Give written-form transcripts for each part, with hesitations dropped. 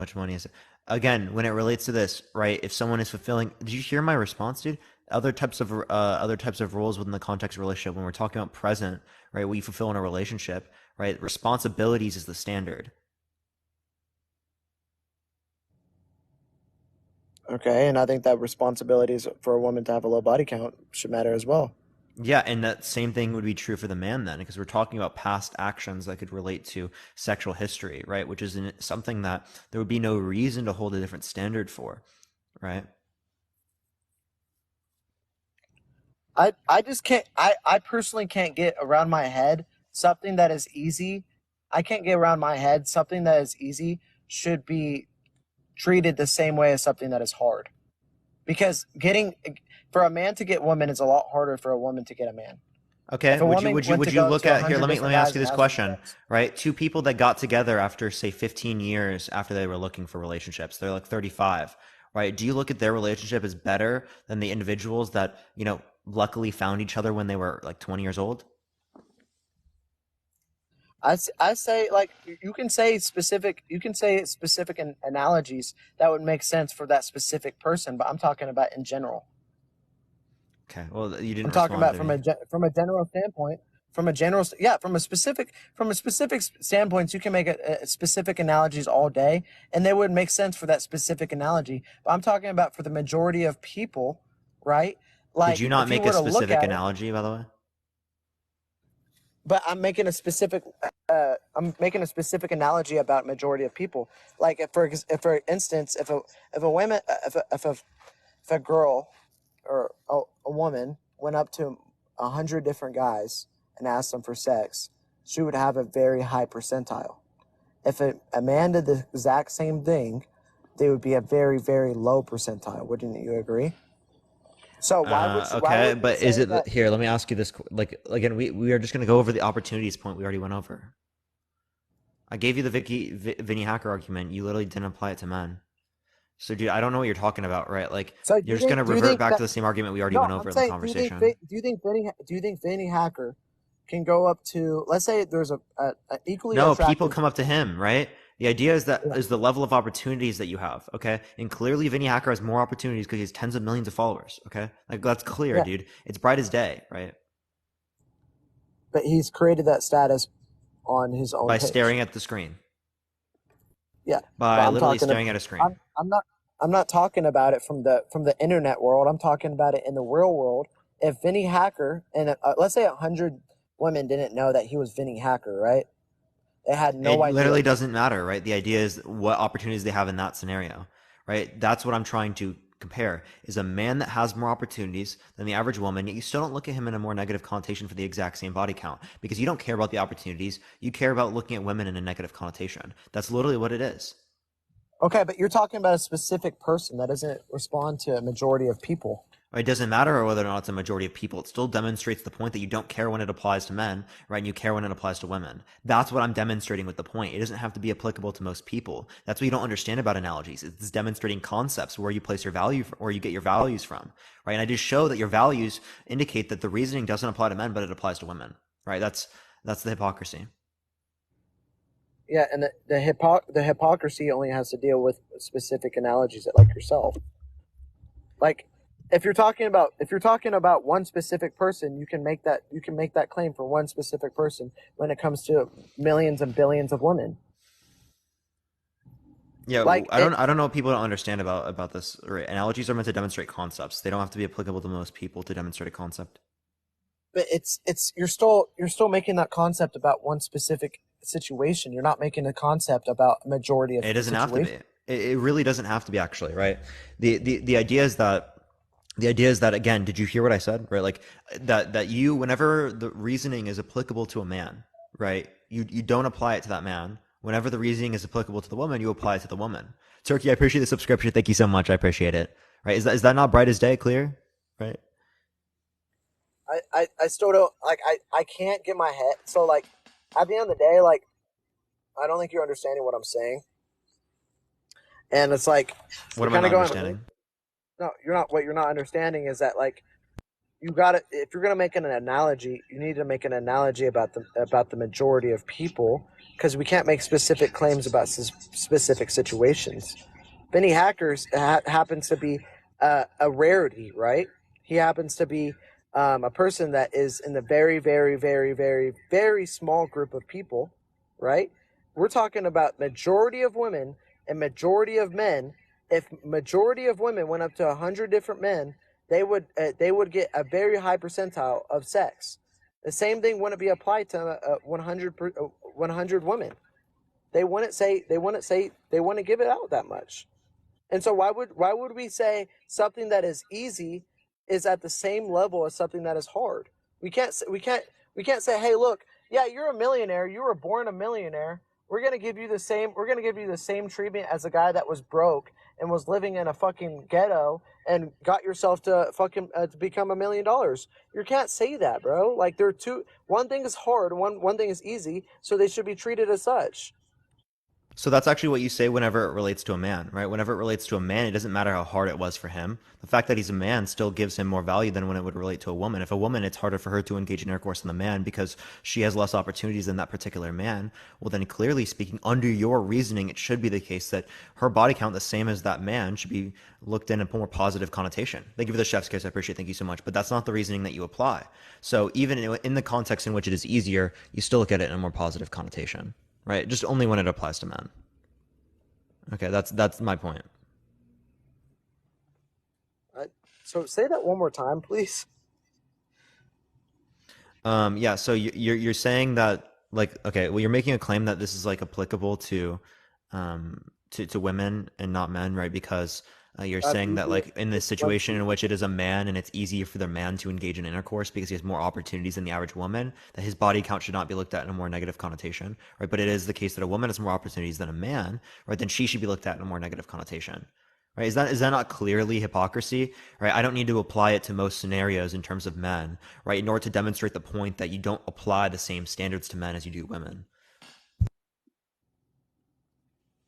much money is it? Again, when it relates to this, right? If someone is fulfilling, did you hear my response, dude? Other types of roles within the context of relationship. When we're talking about present, right? What you fulfill in a relationship, right? Responsibilities is the standard. Okay, and I think that responsibilities for a woman to have a low body count should matter as well. Yeah, and that same thing would be true for the man then, because we're talking about past actions that could relate to sexual history, right? Which is something that there would be no reason to hold a different standard for, right? I just can't I personally can't get around my head something that is easy. I can't get around my head something that is easy should be treated the same way as something that is hard. Because getting for a man to get women is a lot harder for a woman to get a man. Okay. If a woman went Would to you go look to a at here? hundred Let different me ask guys you and this ask them question, sex, right? Two people that got together after say 15 years after they were looking for relationships. They're like 35, right? Do you look at their relationship as better than the individuals that, luckily found each other when they were like 20 years old? I say like you can say specific analogies that would make sense for that specific person, but I'm talking about in general. Okay. Well, you I'm didn't talking respond about to me. from a general standpoint. From a specific standpoints, you can make a specific analogies all day, and they would make sense for that specific analogy. But I'm talking about for the majority of people, right? Did you Like not if you make a were to look specific at it, analogy, by the way? but I'm making a specific analogy about majority of people. Like if for instance, if a woman if a girl or a woman went up to 100 different guys and asked them for sex, she would have a very high percentile. If a man did the exact same thing, they would be a very, very low percentile. Wouldn't you agree? So why Okay, would we but is say it that? here? Let me ask you this. Like again, we are just going to go over the opportunities point we already went over. I gave you the Vinny Hacker argument. You literally didn't apply it to men. So, dude, I don't know what you're talking about, right? Like, So you're just going to do you revert think back that? to the same argument we already No, went I'm over in the saying conversation. do you think Vinny Hacker can go up to, let's say there's a equally No, people attractive. come up to him, right? The idea is that Yeah, is the level of opportunities that you have, okay? And clearly, Vinny Hacker has more opportunities because he has tens of millions of followers, okay? Like that's clear, yeah, dude. It's bright as day, right? but he's created that status on his own By page. staring at the screen, Yeah, but by literally staring at a screen. I'm not I'm not talking about it from the internet world. I'm talking about it in the real world. If Vinny Hacker and let's say 100 women didn't know that he was Vinny Hacker, right? They had no It idea. literally doesn't matter, right? The idea is what opportunities they have in that scenario, right? That's what I'm trying to compare is a man that has more opportunities than the average woman, yet you still don't look at him in a more negative connotation for the exact same body count because you don't care about the opportunities. You care about looking at women in a negative connotation. That's literally what it is. Okay, but you're talking about a specific person that doesn't respond to a majority of people. Right? It doesn't matter whether or not it's a majority of people. It still demonstrates the point that you don't care when it applies to men, right? And you care when it applies to women. That's what I'm demonstrating with the point. It doesn't have to be applicable to most people. That's what you don't understand about analogies. It's demonstrating concepts where you place your value, where you get your values from, right? And I just show that your values indicate that the reasoning doesn't apply to men, but it applies to women, right? That's the hypocrisy. Yeah, and the hypocrisy only has to deal with specific analogies that like yourself. Like if you're talking about one specific person, you can make that claim for one specific person when it comes to millions and billions of women. Yeah, Like it I don't know what people don't understand about this. Right? Analogies are meant to demonstrate concepts. They don't have to be applicable to most people to demonstrate a concept. but it's you're still making that concept about one specific situation. You're not making a concept about a majority of It doesn't have to be. situations. It really doesn't have to be actually, right? The idea is that again, did you hear what I said? Right? Like that you whenever the reasoning is applicable to a man, right? You don't apply it to that man. Whenever the reasoning is applicable to the woman, you apply it to the woman. Turkey, I appreciate the subscription. Thank you so much. I appreciate it. Right? Is that not bright as day clear? Right? I still don't like I can't get my head so like at the end of the day, like I don't think you're understanding what I'm saying. And it's like What you're am I kind of not going understanding? no, you're not what you're not understanding is that like you got to, if you're going to make an analogy, you need to make an analogy about the majority of people, because we can't make specific claims about specific situations. Benny Hackers happens to be a rarity, right? He happens to be a person that is in the very, very, very, very, very small group of people, right? We're talking about majority of women and majority of men. If majority of women went up to 100 different men, they would get a very high percentile of sex. The same thing wouldn't be applied to 100 women. They wouldn't give it out that much. And so why would we say something that is easy is at the same level as something that is hard? We can't say, hey, look, yeah, you're a millionaire. You were born a millionaire. We're gonna give you the same treatment as a guy that was broke and was living in a fucking ghetto and got yourself to become $1 million. You can't say that, bro. Like, they're two. One thing is hard. One thing is easy. So they should be treated as such. So that's actually what you say whenever it relates to a man, right? Whenever it relates to a man, it doesn't matter how hard it was for him. The fact that he's a man still gives him more value than when it would relate to a woman. If a woman, it's harder for her to engage in intercourse than the man because she has less opportunities than that particular man. Well, then clearly speaking, under your reasoning, it should be the case that her body count, the same as that man, should be looked in a more positive connotation. Thank you for the chef's kiss. I appreciate it. Thank you so much. But that's not the reasoning that you apply. So even in the context in which it is easier, you still look at it in a more positive connotation, right? Just only when it applies to men. Okay, that's my point. I, so say that one more time, please. Yeah. So you're saying that, like, okay, well, you're making a claim that this is like applicable to women and not men, right? Because you're saying that, You, like, in this situation in which it is a man and it's easier for the man to engage in intercourse because he has more opportunities than the average woman, that his body count should not be looked at in a more negative connotation, right? But it is the case that a woman has more opportunities than a man, right? Then she should be looked at in a more negative connotation. Right? Is that not clearly hypocrisy? Right? I don't need to apply it to most scenarios in terms of men, right? In order to demonstrate the point that you don't apply the same standards to men as you do women.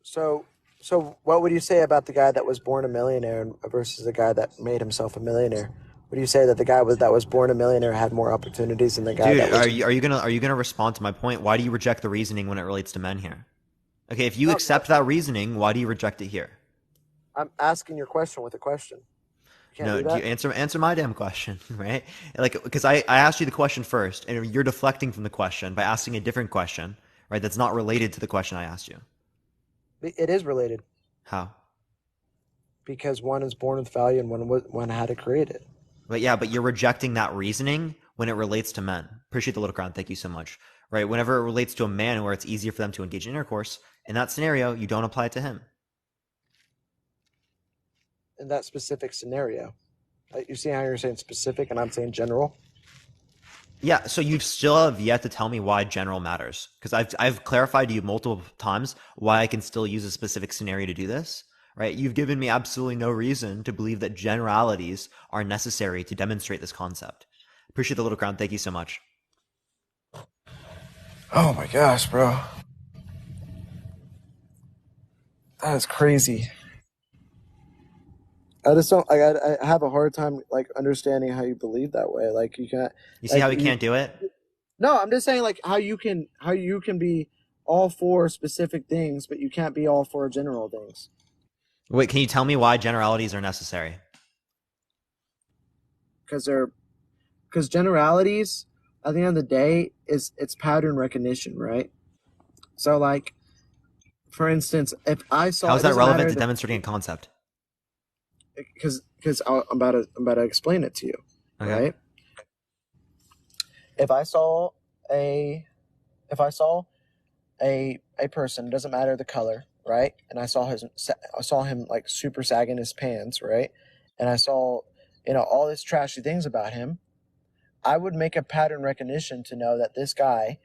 so so what would you say about the guy that was born a millionaire versus the guy that made himself a millionaire? Would you say that the that was born a millionaire had more opportunities than the guy that Dude, was? are you gonna respond to my point? Why do you reject the reasoning when it relates to men here? Okay, if you No, accept that reasoning, why do you reject it here? I'm asking your question with a question. You can't No, do do you that. answer my damn question, right? Like, because I asked you the question first, and you're deflecting from the question by asking a different question, right? That's not related to the question I asked you. It is related How? because one is born with value and one had to create it. But you're rejecting that reasoning when it relates to men. Appreciate the little crown. Thank you so much. Right? Whenever it relates to a man where it's easier for them to engage in intercourse, in that scenario, you don't apply it to him. In that specific scenario. You see how you're saying specific and I'm saying general? Yeah, so you still have yet to tell me why general matters. Because I've clarified to you multiple times why I can still use a specific scenario to do this. Right? You've given me absolutely no reason to believe that generalities are necessary to demonstrate this concept. Appreciate the little crown. Thank you so much. Oh my gosh, bro. That is crazy. I just don't. I have a hard time like understanding how you believe that way. Like you can't. You see Like how we you. can't do it? No, I'm just saying like how you can be all for specific things, but you can't be all for general things Wait, can you tell me why generalities are necessary? because generalities at the end of the day is it's pattern recognition, right? So like for instance, if I How saw is it that doesn't relevant matter to the demonstrating a concept? because I'm about to explain it to you, Okay. right? If I saw a if I saw a person, doesn't matter the color, right? And I saw him like super sagging his pants, right? And I saw all these trashy things about him. I would make a pattern recognition to know that this guy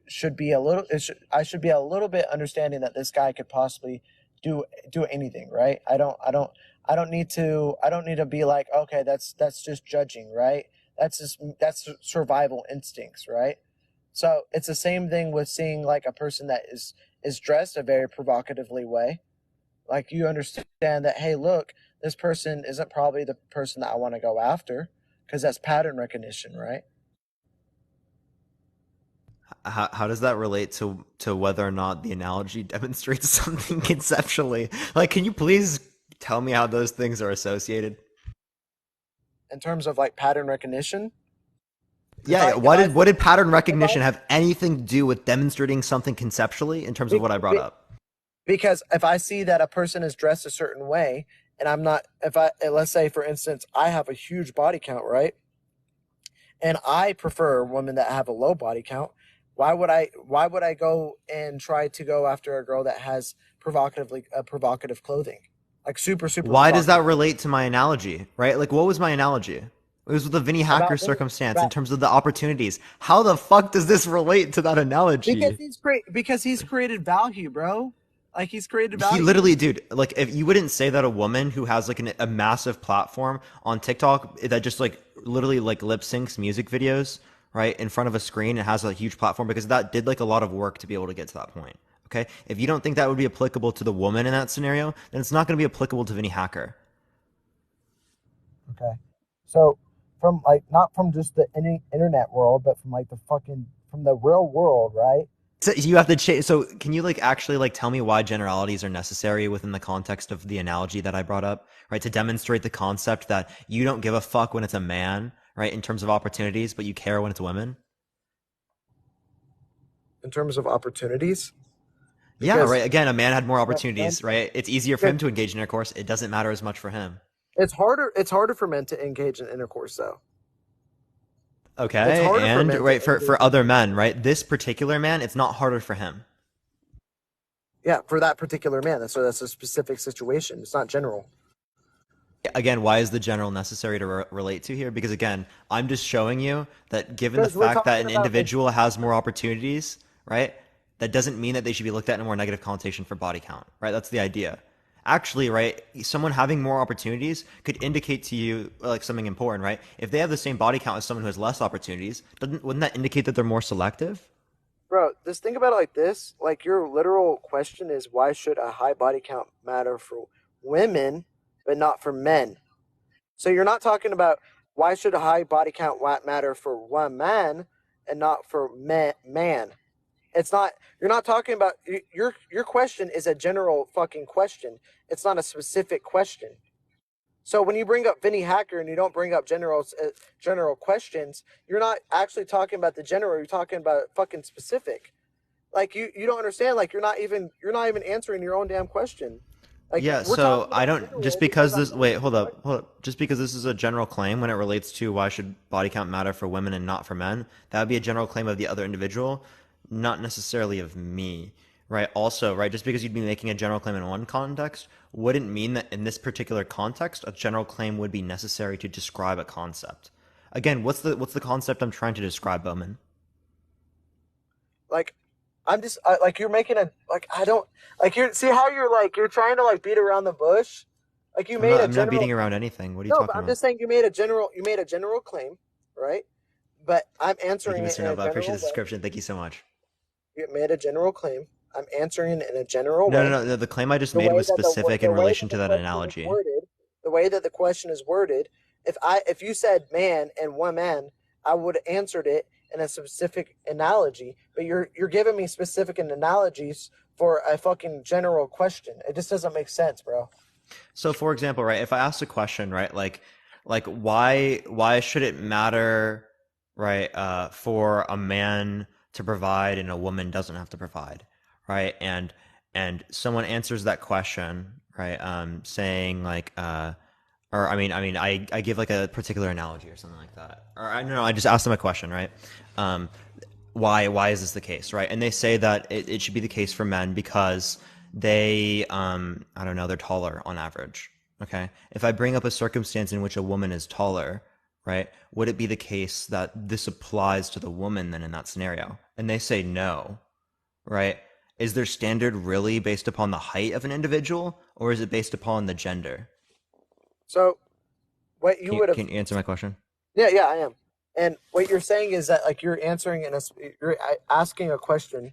should be a little. I should be a little bit understanding that this guy could possibly do anything, right? I don't need to be like, okay, that's just judging, right? That's survival instincts, right? So it's the same thing with seeing like a person that is dressed a very provocatively way. Like you understand that, hey, look, this person isn't probably the person that I want to go after because that's pattern recognition, right? How does that relate to whether or not the analogy demonstrates something conceptually? Like, can you please tell me how those things are associated? In terms of like pattern recognition, if Yeah, I yeah. if I What did pattern if I recognition have anything to do with demonstrating something conceptually in terms of be, what I brought be, up? because if I see that a person is dressed a certain way, and I'm not, if I let's say for instance I have a huge body count, right, and I prefer women that have a low body count. Why would I go and try to go after a girl that has provocative clothing, like super Why does that provocative relate to my analogy, right? Like, what was my analogy? It was with the Vinny Hacker about me? circumstance in About, terms of the opportunities. How the fuck does this relate to that because analogy? he's created value, bro. Like he's created He value. literally, dude, like if you wouldn't say that a woman who has like a massive platform on TikTok that just like literally like lip syncs music videos, right, in front of a screen and has a huge platform because that did like a lot of work to be able to get to that point. Okay. If you don't think that would be applicable to the woman in that scenario, then it's not going to be applicable to Vinny Hacker. Okay. So from like not from just the internet world, but from like from the real world, right? So you have to change. So can you like actually like tell me why generalities are necessary within the context of the analogy that I brought up, right? To demonstrate the concept that you don't give a fuck when it's a man, right, in terms of opportunities, but you care when it's women. In terms of opportunities, Yeah, because right. Again, a man had more men, opportunities, right? It's easier for him to engage in intercourse. It doesn't matter as much for him. it's harder for men to engage in intercourse though. It's Okay, harder for and men to right engage for in other men, intercourse. right? This particular man, it's not harder for him. Yeah, for that particular man. That's a specific situation. It's not general. Again, why is the general necessary to relate to here? Because again, I'm just showing you that given the Because we're fact that talking an about individual has more opportunities, right? That doesn't mean that they should be looked at in a more negative connotation for body count, right? That's the idea. Actually, right, someone having more opportunities could indicate to you like something important, right? If they have the same body count as someone who has less opportunities, wouldn't that indicate that they're more selective? bro, just think about it like this. Like your literal question is why should a high body count matter for women but not for men? So you're not talking about why should a high body count matter for one man and not for man. It's not. You're not talking about your question is a general fucking question. It's not a specific question. So when you bring up Vinny Hacker and you don't bring up general questions, you're not actually talking about the general. You're talking about fucking specific. Like you don't understand. Like you're not even answering your own damn question. Like Yeah, we're so talking I about don't just general because because I'm this wait, answering hold the up, question. hold up. Just because this is a general claim when it relates to why should body count matter for women and not for men, that would be a general claim of the other individual, not necessarily of me, right? Also, right, just because you'd be making a general claim in one context wouldn't mean that in this particular context, a general claim would be necessary to describe a concept. Again, what's the concept I'm trying to describe, Bowman? Like I'm just like you're making a like I don't like you're see how you're trying to like beat around the bush. Like you made a I'm not general. beating around anything. What are you No, but talking I'm about? just saying you made a general claim, right? But I'm Thank you, answering it Mr. in a Nova. I appreciate general the way. subscription. Thank you so much. You made a general claim. I'm answering it in a general No, no, way. no, no. The claim I just The made way was that specific in the way relation that to the that question is analogy. worded, the way that the question is worded, if you said man and one man, I would have answered it in a specific analogy. But you're giving me specific analogies for a fucking general question. It just doesn't make sense, bro. So, for example, right, if I asked a question, right, like why should it matter, right, for a man to provide and a woman doesn't have to provide, right? And someone answers that question, right, saying like, or I give like a particular analogy or something like that, or I don't know, I just ask them a question, right? Um, why is this the case, right? And they say that it should be the case for men because they I don't know, they're taller on average. Okay, if I bring up a circumstance in which a woman is taller, right, would it be the case that this applies to the woman then in that scenario? And they say no, right? Is their standard really based upon the height of an individual, or is it based upon the gender? So what you would have Can you answer my question? Yeah, yeah, I am. And what you're saying is that like you're asking a question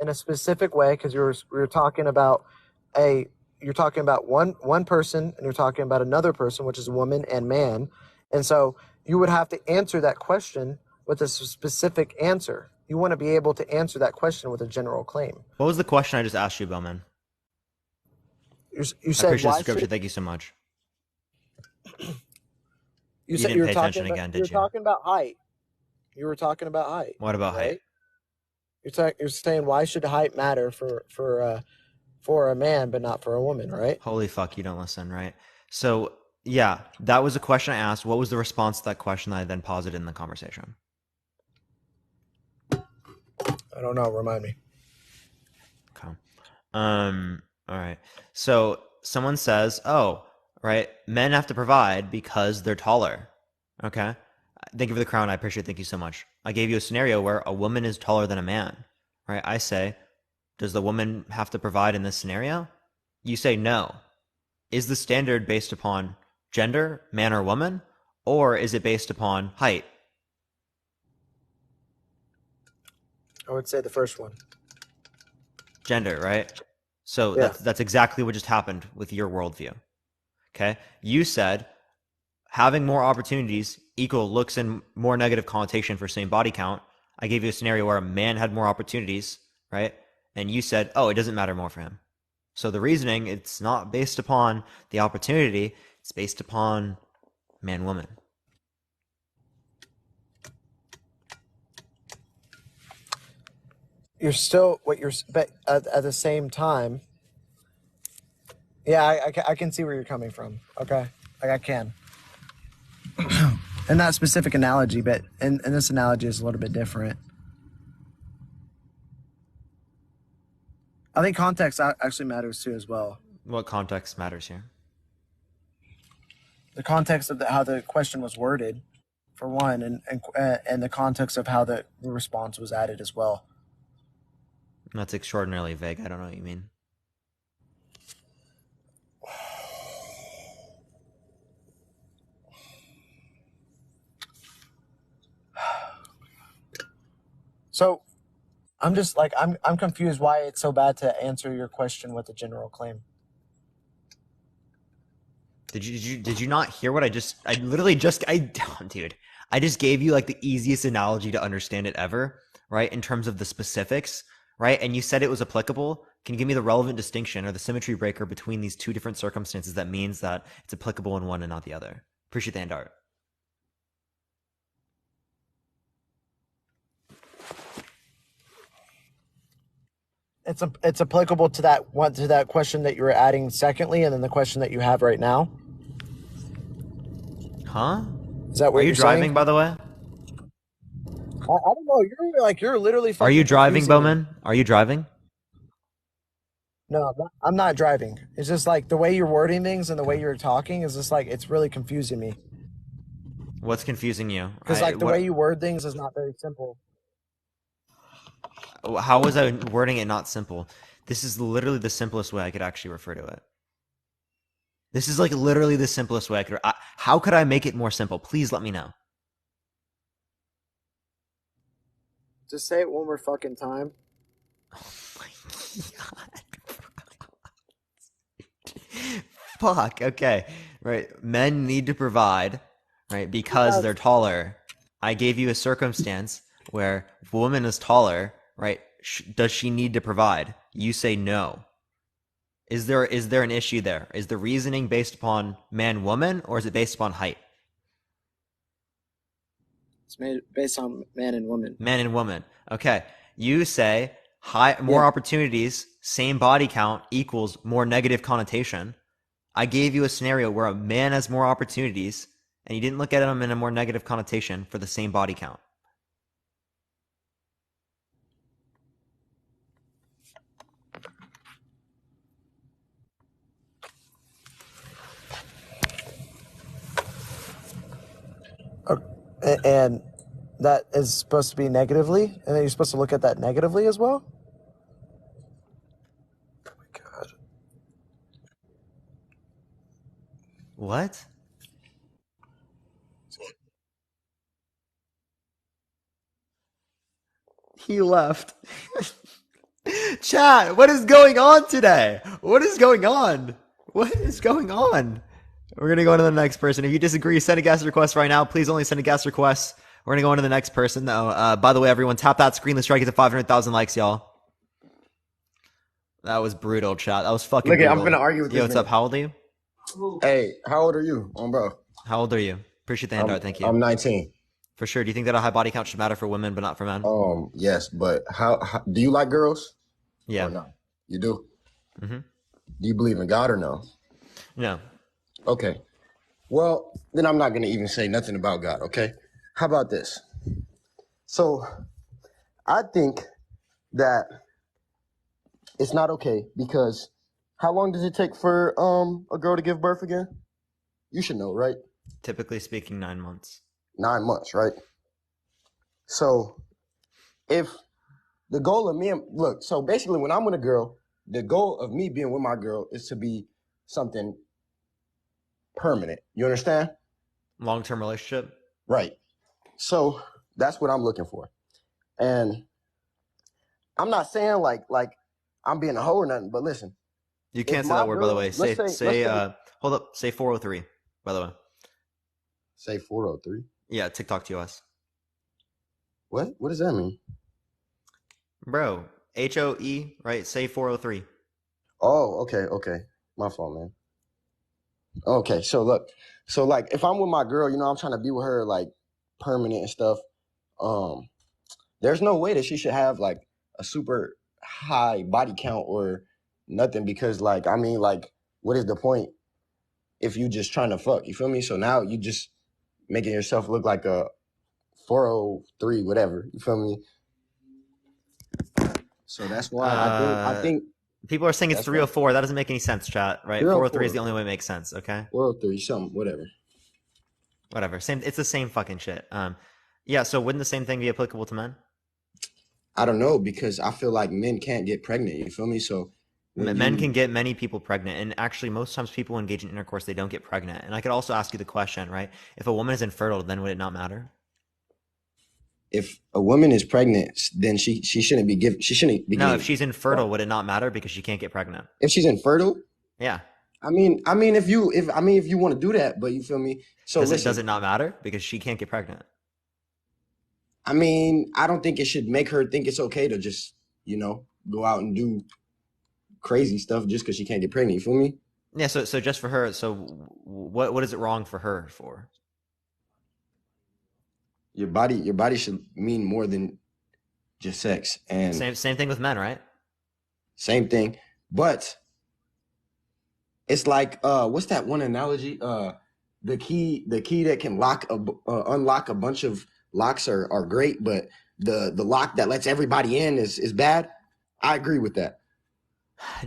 in a specific way because you're talking about a you're talking about one person and you're talking about another person, which is woman and man. And so you would have to answer that question with a specific answer. You want to be able to answer that question with a general claim. What was the question I just asked you, Bowman? You I said appreciate the why scripture. should Thank you so much. you You said didn't pay attention again, you were did you? talking about height. You were talking about height, What about height? right? You're saying why should height matter for a man but not for a woman, right? Holy fuck, you don't listen, right? So, yeah, that was a question I asked. What was the response to that question that I then posited in the conversation? I don't know. Remind me. Okay. All right. So someone says, "Oh, right, men have to provide because they're taller." Okay. Thank you for the crown. I appreciate it. Thank you so much. I gave you a scenario where a woman is taller than a man, right? I say, does the woman have to provide in this scenario? You say no. Is the standard based upon gender, man or woman, or is it based upon height? I would say the first one. Gender, right? So Yeah. that's exactly what just happened with your worldview. Okay. You said having more opportunities equal looks and more negative connotation for same body count. I gave you a scenario where a man had more opportunities, right? And you said, oh, it doesn't matter more for him. So the reasoning, it's not based upon the opportunity, it's based upon man woman. You're still what you're, but at the same time, yeah, I can see where you're coming from. Okay, like I can. In that specific analogy, but in this analogy is a little bit different. I think context actually matters too as well. What context matters here? The context of how the question was worded, for one, and the context of how the response was added as well. That's extraordinarily vague. I don't know what you mean. So I'm just like I'm confused why it's so bad to answer your question with a general claim. Did you not hear what I literally just dude, I just gave you like the easiest analogy to understand it ever, right? In terms of the specifics, right? And you said it was applicable. Can you give me the relevant distinction or the symmetry breaker between these two different circumstances that means that it's applicable in one and not the other? Appreciate the hand art. It's applicable to that question that you were adding secondly, and then the question that you have right now. Huh? Is that what Are you you're driving, saying? by the way? I don't know. You're literally Are you fucking driving, confusing me. Bowman? Are you driving? No, I'm not driving. It's just like the way you're wording things and the way Okay. you're talking is just like it's really confusing me. What's confusing you? Because like the way you word things is not very simple. How was I wording it not simple? This is literally the simplest way I could actually refer to it. This is like literally the simplest way I could. How could I make it more simple? Please let me know. Just say it one more fucking time. Oh my god. Fuck. Okay. Right. Men need to provide, right, because they're taller. I gave you a circumstance where if a woman is taller, right, does she need to provide? You say no. Is there an issue there? Is the reasoning based upon man woman or is it based upon height? It's made based on man and woman. Man and woman. Okay. You say more Yeah. opportunities, same body count equals more negative connotation. I gave you a scenario where a man has more opportunities and you didn't look at him in a more negative connotation for the same body count. And that is supposed to be negatively, and then you're supposed to look at that negatively as well. Oh my god. What? He left. Chat, what is going on today? What is going on? What is going on? We're gonna go on to the next person. If you disagree, send a guest request right now. Please only send a guest request. We're gonna go on to the next person though. By the way, everyone, tap that screen. Let's try to get to 500,000 likes, y'all. That was brutal, chat. That was fucking Look, I'm brutal. gonna argue with Yo, this what's up? nigga. How old are you? Hey, how old are you, bro? How old are you? Appreciate the I'm handout. Thank you. I'm 19. For sure. Do you think that a high body count should matter for women but not for men? Yes, but how do you like girls or Yeah. no? You do? Mm-hmm. Do you believe in God or no? No. Okay. Well, then I'm not gonna even say nothing about God. Okay. How about this? So I think that it's not okay because how long does it take for a girl to give birth again? You should know, right? Typically speaking, 9 months. 9 months, right? So if the goal of me and look, so basically when I'm with a girl, the goal of me being with my girl is to be something permanent. You understand? Long-term relationship. Right. So that's what I'm looking for. And I'm not saying like I'm being a hoe or nothing, but listen, You if can't say my that word, by the girl, way. let's say Hold up. Say 403, by the way. say 403. Yeah, TikTok TOS. What does that mean? Bro, HOE, right? Say 403. Oh, okay. My fault, man. Okay, so look, so like if I'm with my girl, I'm trying to be with her like permanent and stuff. Um, there's no way that she should have like a super high body count or nothing because like I mean like what is the point if you just trying to fuck? You feel me? So now you just making yourself look like a 403 whatever. You feel me? So that's why Uh, I think People are saying it's that's why 304. That doesn't make any sense, chat, right? 403 is 304 the only way it makes sense, okay? 403 something whatever. Whatever. Same. It's the same fucking shit. Yeah, so wouldn't the same thing be applicable to men? I don't know because I feel like men can't get pregnant. You feel me? So when Men can you get many people pregnant, and actually, most times people engage in intercourse, they don't get pregnant. And I could also ask you the question, right? If a woman is infertile, then would it not matter? if a woman is pregnant, then she shouldn't be No, if getting she's what? infertile, would it not matter because she can't get pregnant? If she's infertile, Yeah. I mean if you want to do that, but you feel me? So Does listen, it not matter because she can't get pregnant? I mean, I don't think it should make her think it's okay to just, go out and do crazy stuff just because she can't get pregnant. You feel me? Yeah. So just for her. So what is it wrong for her for? Your body should mean more than just sex. And Same thing with men, right? same thing. But it's like what's that one analogy? The key that can unlock a bunch of locks are great, but the lock that lets everybody in is bad. I agree with that.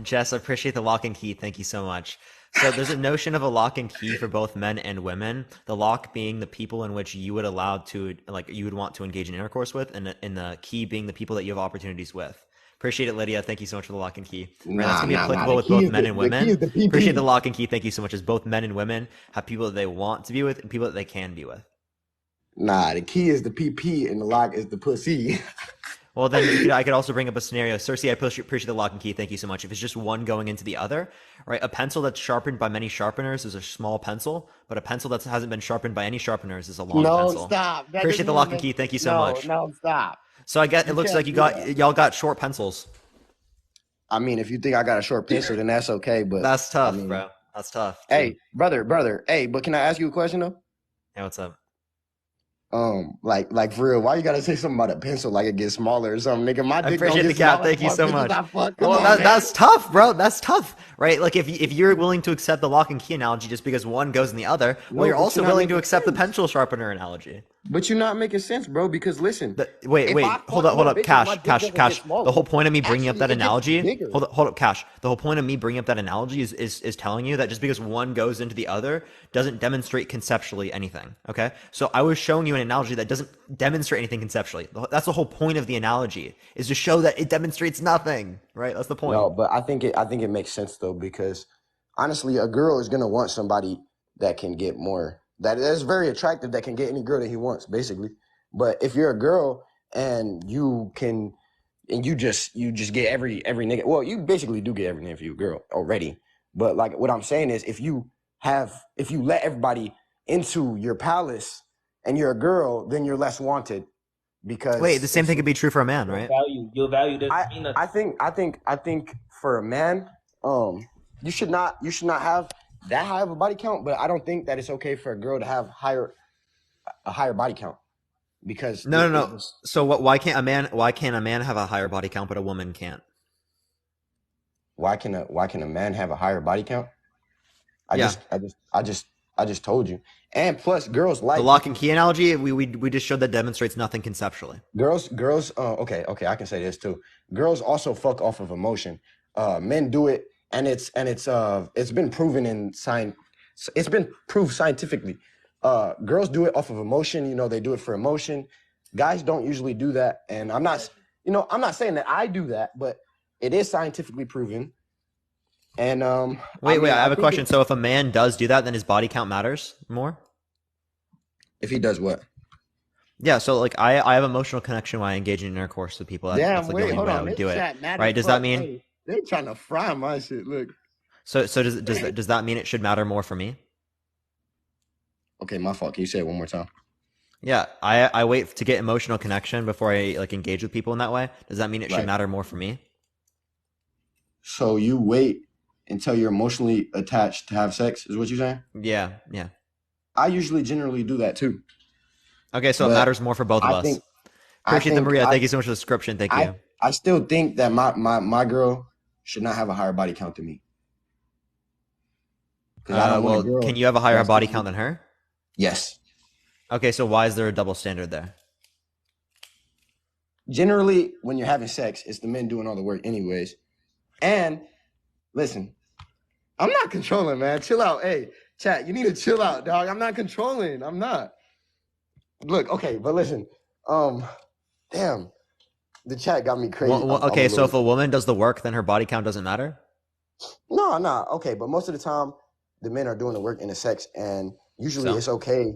Jess, I appreciate the lock and key. Thank you so much. So there's a notion of a lock and key for both men and women. The lock being the people in which you would allow to like you would want to engage in intercourse with, and the key being the people that you have opportunities with. Appreciate it, Lydia. Thank you so much for the lock and key. Right, that's Nah, gonna be nah, nah. applicable The with key both is men and the key women. is the Appreciate the PP. lock and key. Thank you so much. As both men and women have people that they want to be with and people that they can be with. Nah, the key is the PP and the lock is the pussy. Well, then I could also bring up a scenario. Cersei, I appreciate the lock and key. Thank you so much. If it's just one going into the other, right? A pencil that's sharpened by many sharpeners is a small pencil, but a pencil that hasn't been sharpened by any sharpeners is a long No, pencil. stop. That Appreciate doesn't the even lock and make key. Thank sense. you so No, much. no, stop. So I get it You looks like can't do that. y'all got short pencils. I mean, if you think I got a short pencil, then that's okay. But That's I tough, mean, bro. That's tough too. hey, brother. Hey, but can I ask you a question though? Yeah, what's up? Like for real, why you gotta say something about a pencil like it gets smaller or something, nigga? My I dick don't appreciate the get cap. smaller the Thank you more so bitches much. I fuck. Come Well, on, man. that's tough, bro. That's tough, right? Like if you're willing to accept the lock and key analogy just because one goes in the other, well, No, you're but also you're not willing to making accept the sense. pencil sharpener analogy. But you're not making sense, bro. Because listen, if I Hold fuck up, more bitches, my Cash, dick doesn't get The smaller. whole point of me bringing up Actually, that it gets analogy, bigger. hold up, Cash. The whole point of me bringing up that analogy is telling you that just because one goes into the other doesn't demonstrate conceptually anything. Okay, so I was showing you an analogy that doesn't demonstrate anything conceptually. That's the whole point of the analogy is to show that it demonstrates nothing. Right? That's the point. No, but I think it makes sense though because honestly, a girl is gonna want somebody that can get more that is very attractive that can get any girl that he wants, basically. But if you're a girl and you just get every nigga, well, you basically do get every nigga if you're a girl already. But like what I'm saying is, if you if you let everybody into your palace and you're a girl, then you're less wanted Wait, the because same it's thing could be true for a man, right? Your value doesn't mean nothing. I think for a man, you should not have that high of a body count, but I don't think that it's okay for a girl to have a higher body count because No, no, no. So what? Why can't a man? Why can't a man have a higher body count, but a woman can't? why can a man have a higher body count? Yeah. I just told you. And plus, girls The like lock and key analogy, we just showed that demonstrates nothing conceptually. girls. Okay, I can say this too. Girls also fuck off of emotion. Men do it, and it's been proven in science. It's been proved scientifically. Girls do it off of emotion. You know, they do it for emotion. Guys don't usually do that, and I'm not saying that I do that, but it is scientifically proven. And Wait, I have a think question. So if a man does do that, then his body count matters more? if he does what? Yeah, so like I have emotional connection when I engage in intercourse with people. That's like the only way I would do it. Right? Does that mean Hey, they trying to fry my shit. Look. so does that mean it should matter more for me? Okay, my fault. Can you say it one more time? Yeah, I wait to get emotional connection before I like engage with people in that way. Does that mean it should Right. matter more for me? So you wait until you're emotionally attached to have sex, is what you're saying? Yeah, yeah. I usually generally do that too. Okay, so it But matters more for both of I us. think Appreciate the Maria. I Thank you so much for the description. Thank you. I still think that my girl should not have a higher body count than me. Because I don't want a Well, girl. can you have a higher that's body easy- count than her? Yes. Okay, so why is there a double standard there? Generally, when you're having sex, it's the men doing all the work anyways. And listen, I'm not controlling, man. Chill out. Hey, chat, you need to chill out, dog. I'm not controlling. I'm not. Look, okay, but listen. Damn. The chat got me crazy. Okay, so if a woman does the work, then her body count doesn't matter? No, okay, but most of the time the men are doing the work in the sex, and usually it's okay.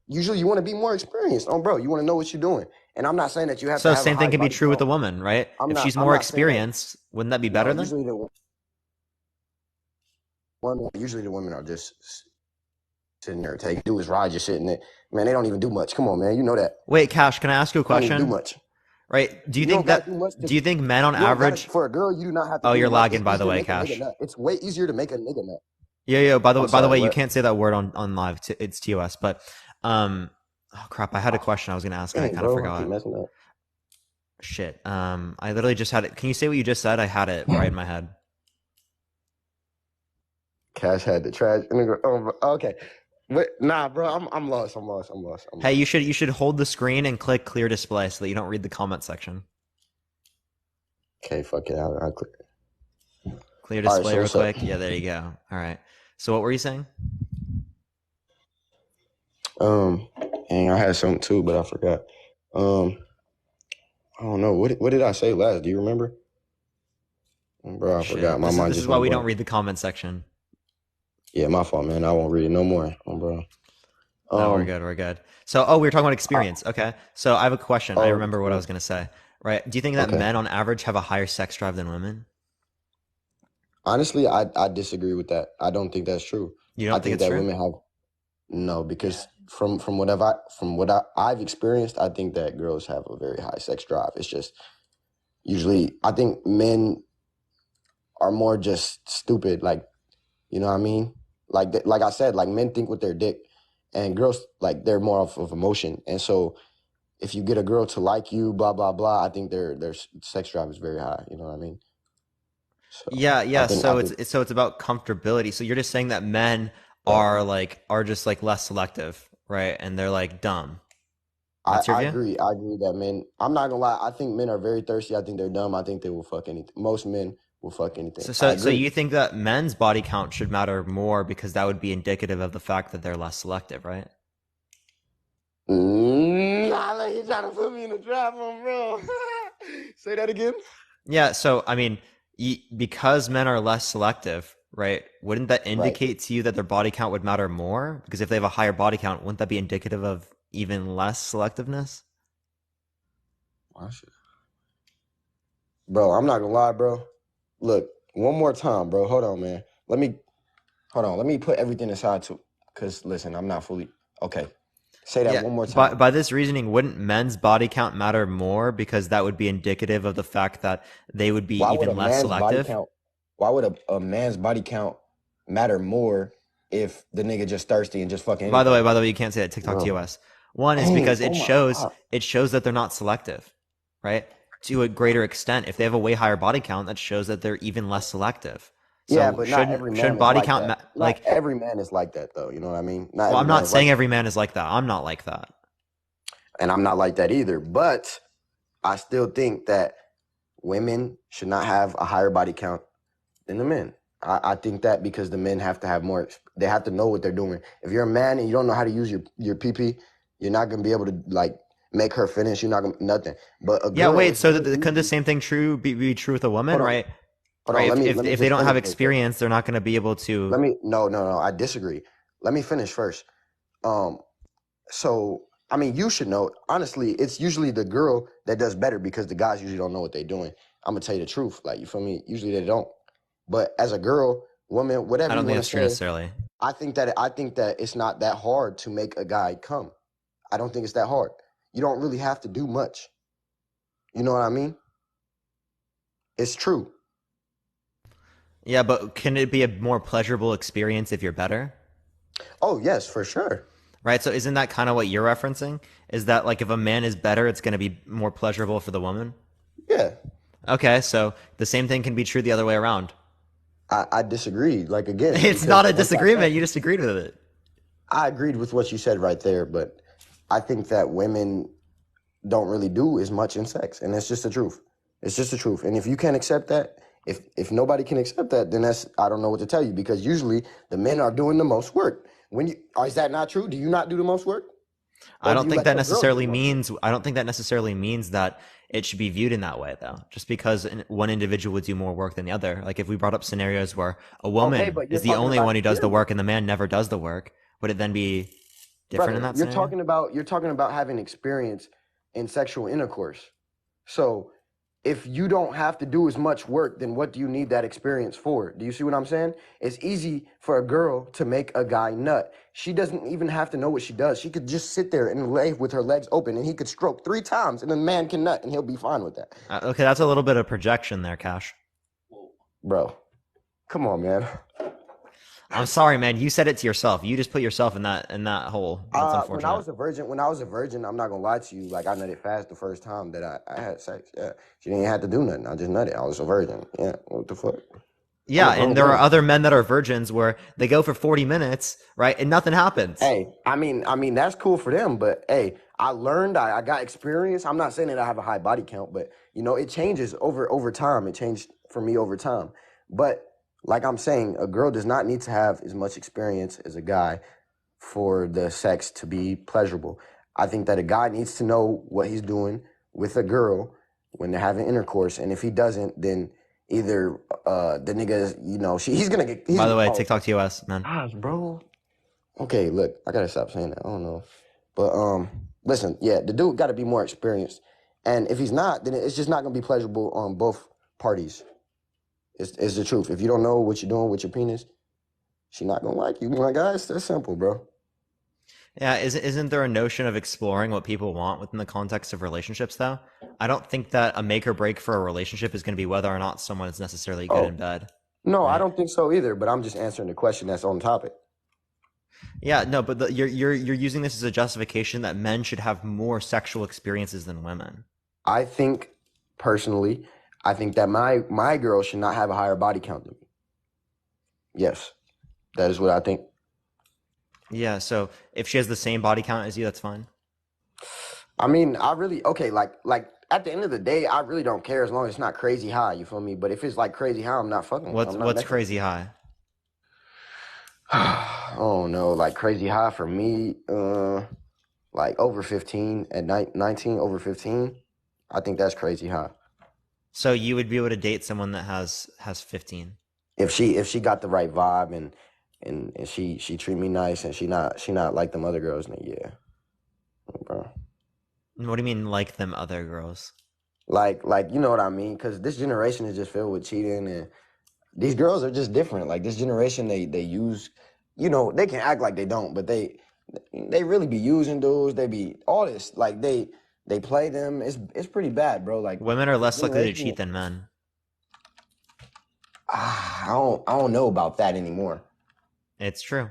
Usually you want to be more experienced. Bro, you want to know what you're doing. And I'm not saying that you have to have same a thing high can be body true with count. a woman, right? If she's I'm more not saying that. experienced, wouldn't that be better No, then? usually the women are just sitting there. Take do is ride your shit in it. Man, they don't even do much. Come on, man. You know that. Wait, Cash, can I ask you a They don't even question? do much. Right? Do you You think don't gotta that do much do you think men on you don't gotta- average for a girl, you do not have to Oh, do you're much. lagging It's by the easier to way, make a nigga Cash. nut. It's way easier to make a nigga nut. Yeah, by the I'm sorry, way, you what? can't say that word on live. It's TOS, but oh crap, I had a question I was going to ask and I Dang, kind of bro, I keep forgot. messing up. Shit. I literally just had it. Can you say what you just said? I had it right in my head. Cash had the trash. Okay. But nah, bro, I'm lost. I'm lost. Hey, you should hold the screen and click clear display so that you don't read the comment section. Okay, fuck it. I'll click. Clear display so real what's up? quick. Yeah, there you go. All right. So what were you saying? And I had something too, but I forgot. I don't know. What did I say last? Do you remember? Bro, I forgot. My mind This just is why went we blank. don't read the comment section. Yeah, my fault, man. I won't read it no more, bro. No, we're good. We're good. So, we were talking about experience. Okay. So I have a question. I remember what I was going to say. Right. Do you think that men on average have a higher sex drive than women? Honestly, I disagree with that. I don't think that's true. You don't think it's true? Women have no, because from what I've experienced, I think that girls have a very high sex drive. It's just usually I think men are more just stupid, like, you know what I mean? Like I said, like men think with their dick, and girls like they're more of emotion. And so if you get a girl to like you, blah blah blah, I think their sex drive is very high. You know what I mean? So Yeah. So it's about comfortability. So you're just saying that men are just like less selective, right? And they're like dumb. That's your view? I agree that men. I'm not gonna lie. I think men are very thirsty. I think they're dumb. I think they will fuck anything. Most men will fuck anything. So you think that men's body count should matter more because that would be indicative of the fact that they're less selective, right? Nah, he's trying to put me in a trap, bro. Say that again. Yeah. So I mean, because men are less selective, right? Wouldn't that indicate to you that their body count would matter more? Because if they have a higher body count, wouldn't that be indicative of even less selectiveness? Bro, I'm not gonna lie, bro. Look, one more time, bro. Hold on, man. hold on. Let me put everything aside too, because listen, I'm not fully okay. Say that Yeah, one more by time. this reasoning, wouldn't men's body count matter more because that would be indicative of the fact that they would be Why would a even less man's body selective? count? Why would a man's body count matter more if the nigga just thirsty and just fucking anything? By the way, you can't say that TikTok Bro. TOS. One is Dang, because oh my God. it shows that they're not selective, right? To a greater extent, if they have a way higher body count, that shows that they're even less selective. Yeah, So but not every shouldn't man is body like count that. Not like? every man is like that though. You know what I mean? Not Well, every I'm man not is like saying that. every man is like that. I'm not like that. And I'm not like that either. But I still think that women should not have a higher body count than the men. I think that because the men have to have more, they have to know what they're doing. If you're a man and you don't know how to use your PP, you're not gonna be able to like make her finish. You're not gonna nothing. But a Yeah, girl, wait. it's So very couldn't the easy. same thing be true with a woman, Hold on, right? hold on. Right. Let me If they just don't have finish real quick. experience, they're not going to be able to. No. I disagree. Let me finish first. Um, so I mean, you should know. Honestly, it's usually the girl that does better because the guys usually don't know what they're doing. I'm gonna tell you the truth. Like you feel me? Usually they don't. But as a girl, woman, I whatever don't you think want to that's true say, necessarily. I think that it's not that hard to make a guy come. I don't think it's that hard. You don't really have to do much. You know what I mean? It's true. Yeah, but can it be a more pleasurable experience if you're better? Oh yes, for sure. Right. So isn't that kind of what you're referencing? Is that like if a man is better, it's going to be more pleasurable for the woman? Yeah. Okay, so the same thing can be true the other way around. I disagree. Like again, It's because not a once I said disagreement. You just agreed with it. I agreed with what you said right there, but I think that women don't really do as much in sex, and it's just the truth. It's just the truth. And if you can't accept that, if nobody can accept that, then that's I don't know what to tell you because usually the men are doing the most work. When you is that not true? Do you not do the most work, or do you let your girl do the most work? I don't think that necessarily means that it should be viewed in that way though. Just because one individual would do more work than the other. Like if we brought up scenarios where a Okay, woman but you're is the talking only about one who does the experience, work and the man never does the work, would it then be different in brother. that scenario? You're talking about having experience in sexual intercourse. So if you don't have to do as much work, then what do you need that experience for? Do you see what I'm saying? It's easy for a girl to make a guy nut. She doesn't even have to know what she does. She could just sit there and lay with her legs open and he could stroke 3 times and the man can nut and he'll be fine with that. Okay, that's a little bit of projection there, Cash. Bro, come on, man. I'm sorry, man. You said it to yourself. You just put yourself in that hole. That's When I unfortunate. was a virgin, I'm not gonna lie to you. Like I nutted fast the first time that I had sex. Yeah, she didn't have to do nothing. I just nutted. I was a virgin. Yeah, what the fuck? I'm Yeah, a and grown there are man. other men that are virgins where they go for 40 minutes, right, and nothing happens. Hey, I mean that's cool for them, but hey, I learned, I got experience. I'm not saying that I have a high body count, but you know, it changes over time. It changed for me over time. But like I'm saying, a girl does not need to have as much experience as a guy for the sex to be pleasurable. I think that a guy needs to know what he's doing with a girl when they're having intercourse, and if he doesn't, then either the nigga, you know, he's gonna get he's By the way, oh TikTok TOS, man. gosh, bro. Okay, look, I gotta stop saying that. I don't know, but listen, yeah, the dude got to be more experienced, and if he's not, then it's just not gonna be pleasurable on both parties. It's the truth. If you don't know what you're doing with your penis, she not gonna like you. My guys, that's simple, bro. Yeah, isn't there a notion of exploring what people want within the context of relationships, though? I don't think that a make or break for a relationship is going to be whether or not someone is necessarily good in Oh bed, no, I right? don't think so either. But I'm just answering the question that's on topic. Yeah, no, but you're using this as a justification that men should have more sexual experiences than women. I think personally, I think that my girl should not have a higher body count than me. Yes, that is what I think. Yeah, so if she has the same body count as you, that's fine. I mean, I really okay. Like at the end of the day, I really don't care as long as it's not crazy high. You feel me? But if it's like crazy high, I'm not fucking. I'm not What's messing. crazy high? Oh no, like crazy high for me. Like over 15 at night, 19 over 15. I think that's crazy high. So you would be able to date someone that has 15. If she got the right vibe and she treat me nice and she not like them other girls, then yeah, bro. What do you mean like them other girls? Like you know what I mean? Because this generation is just filled with cheating and these girls are just different. Like this generation, they use, you know, they can act like they don't, but they really be using dudes. They be all this like they play them. It's pretty bad, bro. Like Women are this less likely to generation. cheat than men. I don't know about that anymore. It's true.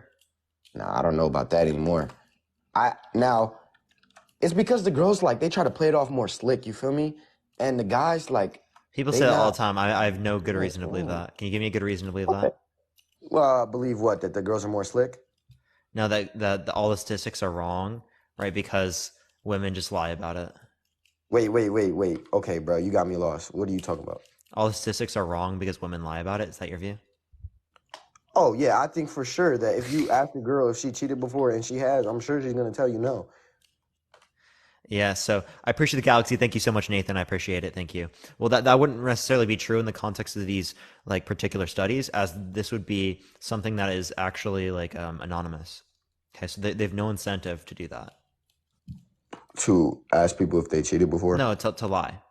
No, I don't know about that anymore. Now it's because the girls like they try to play it off more slick. You feel me? And the guys like People they say that all not. the time. I have no good reason to believe that. Can you give me a good reason to believe Okay. that? Well, I believe what that the girls are more slick. No, that all the statistics are wrong, right? Because women just lie about it. Wait. Okay, bro, you got me lost. What are you talking about? All the statistics are wrong because women lie about it. Is that your view? Oh yeah, I think for sure that if you ask a girl if she cheated before and she has, I'm sure she's gonna tell you no. Yeah, so I appreciate the galaxy. Thank you so much, Nathan. I appreciate it. Thank you. Well, that wouldn't necessarily be true in the context of these like particular studies, as this would be something that is actually like anonymous. Okay, so they've no incentive to do that. To ask people if they cheated before, No, to lie.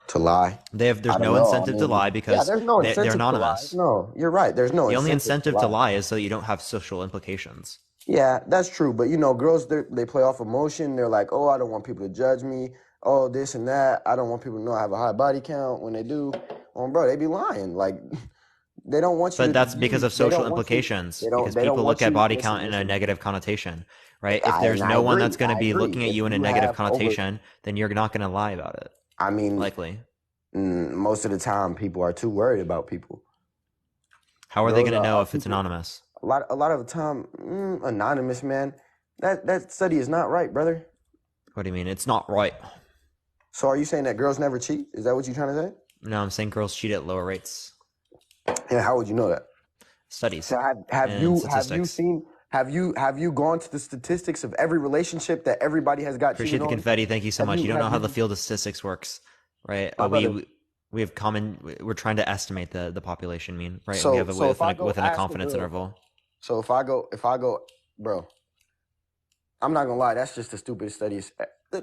to lie. There's I don't no know. I incentive to mean, lie yeah, because there's no they're incentive to lie. anonymous. No, you're right. There's no The only incentive to incentive to lie. lie is so that you don't have social implications. Yeah, that's true. But you know, girls they play off emotion. They're like, oh, I don't want people to judge me. Oh, this and that. I don't want people to know I have a high body count. When they do, oh, bro, they be lying. Like they don't want you But to that's because use. of They social don't want you. implications, They don't. because They don't people look want at you. body count Listen, in a listen. negative connotation, right? If there's And I no one agree. that's going to I be agree. looking at If you in a you negative have over, connotation, then you're not going to lie about it, I mean, likely. most of the time, people are too worried about people. How are they Girls going to know are if it's people. anonymous? A lot of the time, anonymous, man. That study is not right, brother. What do you mean? It's not right. So are you saying that girls never cheat? Is that what you're trying to say? No, I'm saying girls cheat at lower rates. And how would you know that? Studies So have and you statistics. seen have you gone to the statistics of every relationship that everybody has got Appreciate cheated the on? confetti. Thank you so much. You don't know Have how the you, field of statistics works, right? my brother? We have common. We're trying to estimate the population mean, right? And we So have so if I go within a ask a confidence girl, interval. so if I go, bro, I'm not gonna lie, that's just the stupidest study.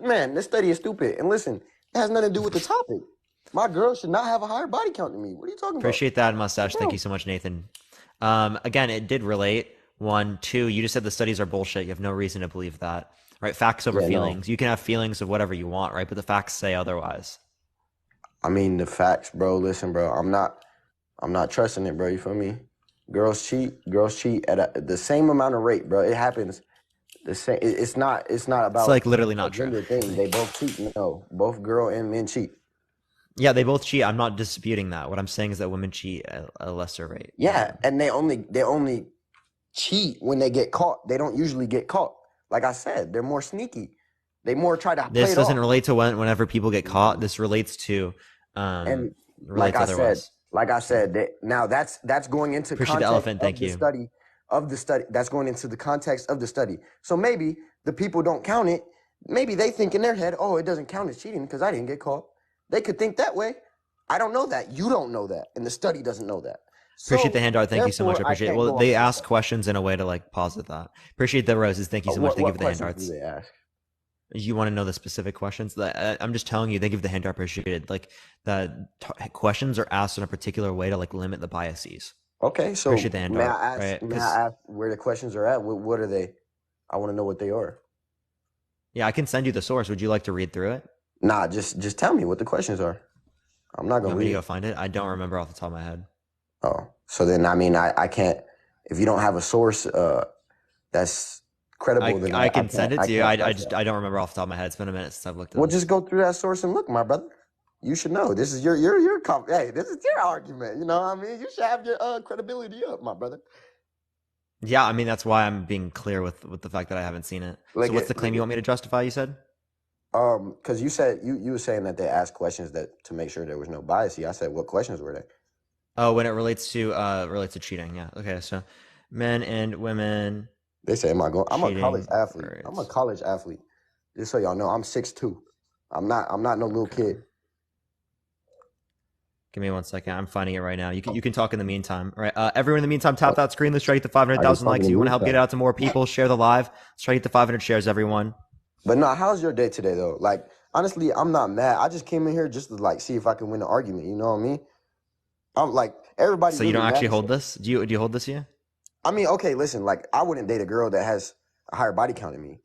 Man, this study is stupid. And listen, it has nothing to do with the topic. My girl should not have a higher body count than me. What are you talking about? Appreciate that mustache. Thank Bro, you so much, Nathan. Again, it did relate. One, two. You just said the studies are bullshit. You have no reason to believe that, right? Facts over yeah, no. feelings. You can have feelings of whatever you want, right? But the facts say otherwise. I mean the facts, bro. Listen, bro. I'm not trusting it, bro. You feel me? Girls cheat at the same amount of rate, bro. It happens the same. It's not It's about like literally a not true. gender thing. They both cheat. No, both girl and men cheat. Yeah, they both cheat. I'm not disputing that. What I'm saying is that women cheat at a lesser rate. Yeah, and they only cheat when they get caught. They don't usually get caught. Like I said, they're more sneaky. They more try to play This it doesn't off. relate to whenever people get caught. This relates to And like relates I said, otherwise. now that's going into Appreciate the context elephant. of Thank the you. study That's going into the context of the study. So maybe the people don't count it. Maybe they think in their head, oh, it doesn't count as cheating because I didn't get caught. They could think that way. I don't know that. You don't know that, and the study doesn't know that. Appreciate the So hand art. Thank you so much. I therefore, I appreciate it. can't Well, go off they of the ask study. questions in a way to like posit that. Appreciate the roses. Thank you so much. Thank you What for the hand questions do arts. they ask? You want to know the specific questions? I'm just telling you. Thank you for the hand art. Appreciate it. Like questions are asked in a particular way to like limit the biases. Okay, so Appreciate the hand may art, I ask? right? May Because I ask where the questions are at? What are they? I want to know what they are. yeah, I can send you the source. Would you like to read through it? Nah, just tell me what the questions are. I'm not You gonna want me read to go it. find it? I don't remember off the top of my head. Oh, so then I mean I can't. If you don't have a source that's credible, then I I can can't send it I to you. can't trust that. I don't remember off the top of my head. It's been a minute since I've looked at Well, this. just go through that source and look, my brother. You should know. This is your hey, this is your argument. You know what I mean? You should have your credibility up, my brother. Yeah, I mean that's why I'm being clear with the fact that I haven't seen it. Like So what's it, the claim you want me to justify? You said. because you said you were saying that they asked questions that to make sure there was no bias. I said, what questions were they? Oh, when it relates to cheating. Yeah. Okay. So men and women They say, am I going? I'm a college cheating athlete. I'm a rates. college athlete. Just so y'all know, I'm 6'2". I'm not no little Okay. kid. Give me 1 second. I'm finding it right now. You can talk in the meantime. All right. Everyone in the meantime, tap that screen. Let's try to get to I can 500,000 talk in likes. the If you want to help get it meantime. out to more people, share the live. Let's try to get to 500 shares, everyone. But no, how's your day today though? Like honestly, I'm not mad. I just came in here just to like see if I can win the argument. You know what I mean? I'm like, Everybody So you really don't actually manifests. hold this? Do you hold this, yeah? I mean, okay, listen, like I wouldn't date a girl that has a higher body count than me.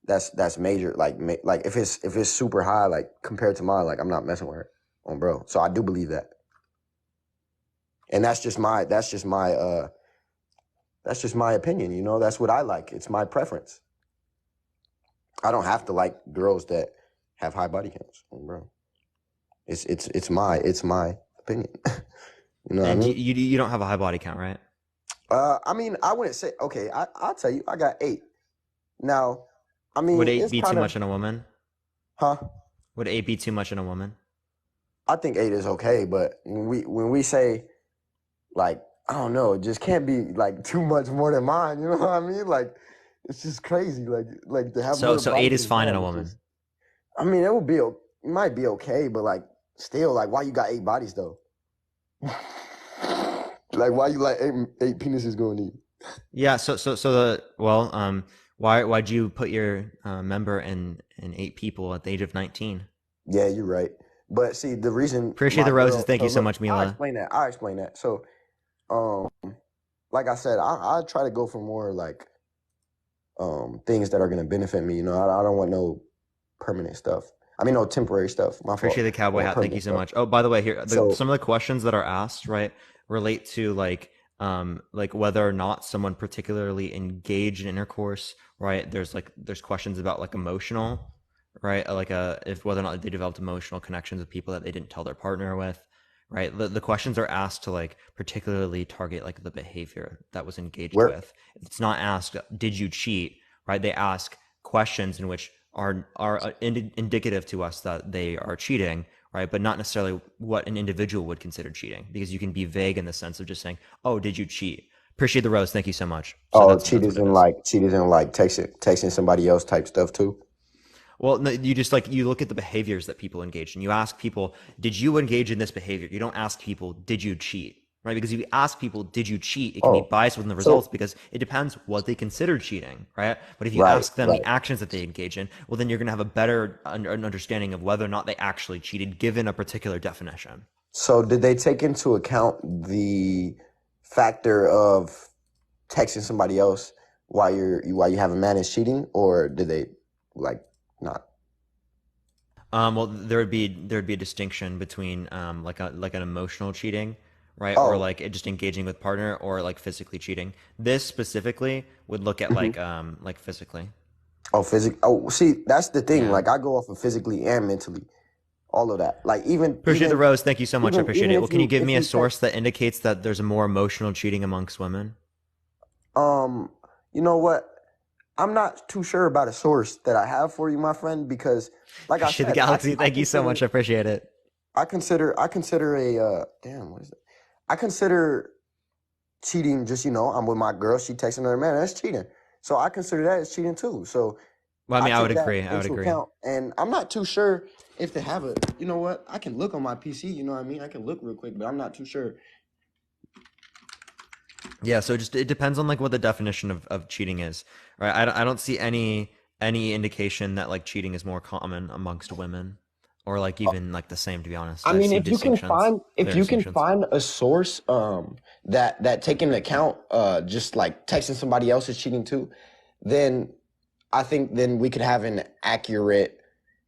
That's major. Like if it's super high, like compared to mine, like I'm not messing with her, on bro. So I do believe that, and that's just my opinion. You know, that's what I like. It's my preference. I don't have to like girls that have high body counts, bro. It's my opinion. You know what I And mean? you don't have a high body count, right? I mean, I wouldn't say okay. I'll tell you, I got 8. Now, I Would mean, 8 it's be too kind of much in a woman? huh. Would 8 be too much in a woman? I think 8 is okay, but when we say like I don't know, it just can't be like too much more than mine. You know what I mean? Like it's just crazy. Like to have more So body 8 is than fine in mine. a It's woman. just. I mean, it might be okay, but like still, like why you got 8 bodies though? Like why you like eight penises going in? Yeah, why'd you put your member in 8 people at the age of 19? Yeah, you're right. But see, the reason Appreciate my the roses. girl. Thank So you so look, much, Mila. I'll explain that. So, um, like I said, I try to go for more like things that are gonna benefit me. You know, I don't want no permanent stuff. I mean, no temporary stuff. My Appreciate fault. the I cowboy want hat. Thank you permanent so stuff. much. Oh, by the way, here So, some of the questions that are asked, right, relate to like whether or not someone particularly engaged in intercourse, right? There's questions about like emotional, right? Like if whether or not they developed emotional connections with people that they didn't tell their partner with, right? The questions are asked to like particularly target like the behavior that was engaged where with. It's not asked, did you cheat, right? They ask questions in which are indicative to us that they are cheating, right? But not necessarily what an individual would consider cheating, because you can be vague in the sense of just saying, "Oh, did you cheat?" Appreciate the rose. Thank you so much. So that's what it is. cheaters and like texting somebody else type stuff too. Well, no, you just like you look at the behaviors that people engage in. You ask people, "Did you engage in this behavior?" You don't ask people, "Did you cheat?" Right? Because if you ask people, "Did you cheat?" It can be Oh, biased within the so results because it depends what they consider cheating, right? But if you right, ask them the right. actions that they engage in, well, then you're going to have a better an understanding of whether or not they actually cheated, given a particular definition. So did they take into account the factor of texting somebody else while you have a man is cheating, or did they like not? Well, there'd be a distinction between like an emotional cheating, right, or Oh, like just engaging with partner, or like physically cheating. This specifically would look at mhm. like physically. Oh, Oh, see, that's the thing. Yeah. Like I go off of physically and mentally, all of that. Like Appreciate the rose. Thank you so much. I appreciate even it. Well, can you give if me a you source text, that indicates that there's a more emotional cheating amongst women? um, you know what? I'm not too sure about a source that I have for you, my friend, because like I Appreciate the said, galaxy. Thank you so much. I appreciate it. I consider a damn, what is it? I consider cheating just, I'm with my girl, she texting another man, that's cheating. So I consider that as cheating too. So Well, I I mean, I would take that agree. I would into agree. account. And I'm not too sure if they have a, you know what? I can look on my PC, you know what I mean? I can look real quick, but I'm not too sure. Yeah, so it depends on like what the definition of cheating is, right? I don't see any indication that like cheating is more common amongst women, or like even like the same. To be honest, I I mean, see distinctions, if clear you can distinctions. find a source that take into account just like texting somebody else is cheating too, then I think then we could have an accurate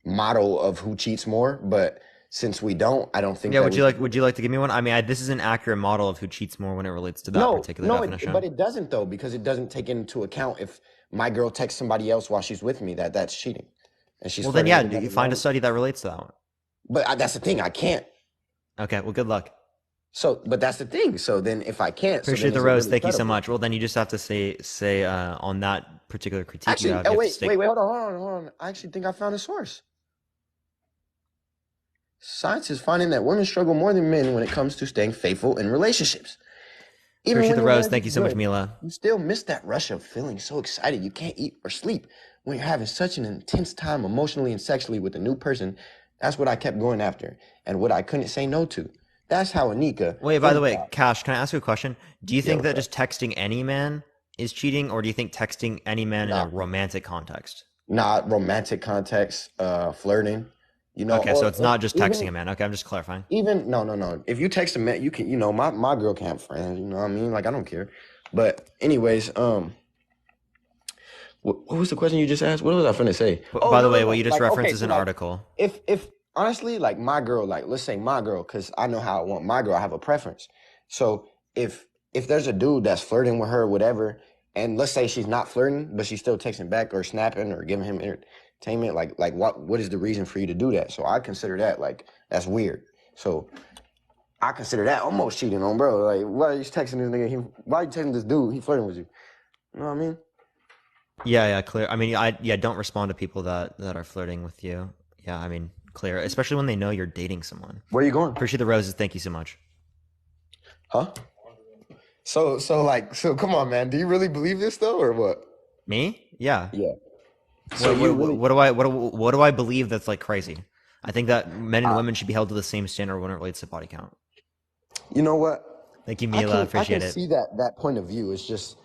model of who cheats more. But since we don't, I don't think Yeah, that we can do would it. you like to give me one? I mean, this is an accurate model of who cheats more when it relates to that No, particular no, but definition. it doesn't though, because it doesn't take into account if my girl texts somebody else while she's with me, that's cheating, and she's Well, then flirting yeah, with you another find a man. study that relates to that one. But that's the thing, I can't. Okay, well, good luck. So, but that's the thing. So then, if I can't, so Appreciate then the is it rose. really Thank you so credible? much. Well, then you just have to say on that particular critique you Actually, have, oh you have to wait, stick. hold on, hold on. I actually think I found a source. Science is finding that women struggle more than men when it comes to staying faithful in relationships. Even Appreciate when the your rose. marriage Thank is you so much, good, Mila. you still miss that rush of feeling so excited you can't eat or sleep when you're having such an intense time emotionally and sexually with a new person. That's what I kept going after and what I couldn't say no to. That's how Anika Wait, by the way, improv. Cash, can I ask you a question? Do you Yeah, think what's that up? just texting any man is cheating, or do you think texting any man in a Nah, romantic context? not romantic context, flirting. You know, Okay, so it's or not just texting a man. Okay, I'm just clarifying. even no. If you text a man, you can, you know, my girl can have friends. You know what I mean? Like I don't care. But anyways, what was the question you just asked? What was I finna say? Oh By the no, no, way, what no. you just Like referenced okay, is so an like article. if honestly, like my girl, like let's say my girl, because I know how I want my girl. I have a preference. So if there's a dude that's flirting with her, or whatever, and let's say she's not flirting, but she's still texting back or snapping or giving him entertainment, like what is the reason for you to do that? So I consider that like that's weird. So I consider that almost cheating on bro. Like why are you texting this nigga? Why are you texting this dude? He flirting with you. You know what I mean? Yeah, clear. I mean, don't respond to people that are flirting with you. Yeah, I mean, clear, especially when they know you're dating someone. Where you going? Appreciate the roses. Thank you so much. Huh? So come on, man. Do you really believe this though, or what? Me? Yeah. Yeah. So What do I believe that's like crazy? I think that men and I, women should be held to the same standard when it relates to body count. you know what? Thank you, I Mila. can I can Appreciate it. see that point of view. It's just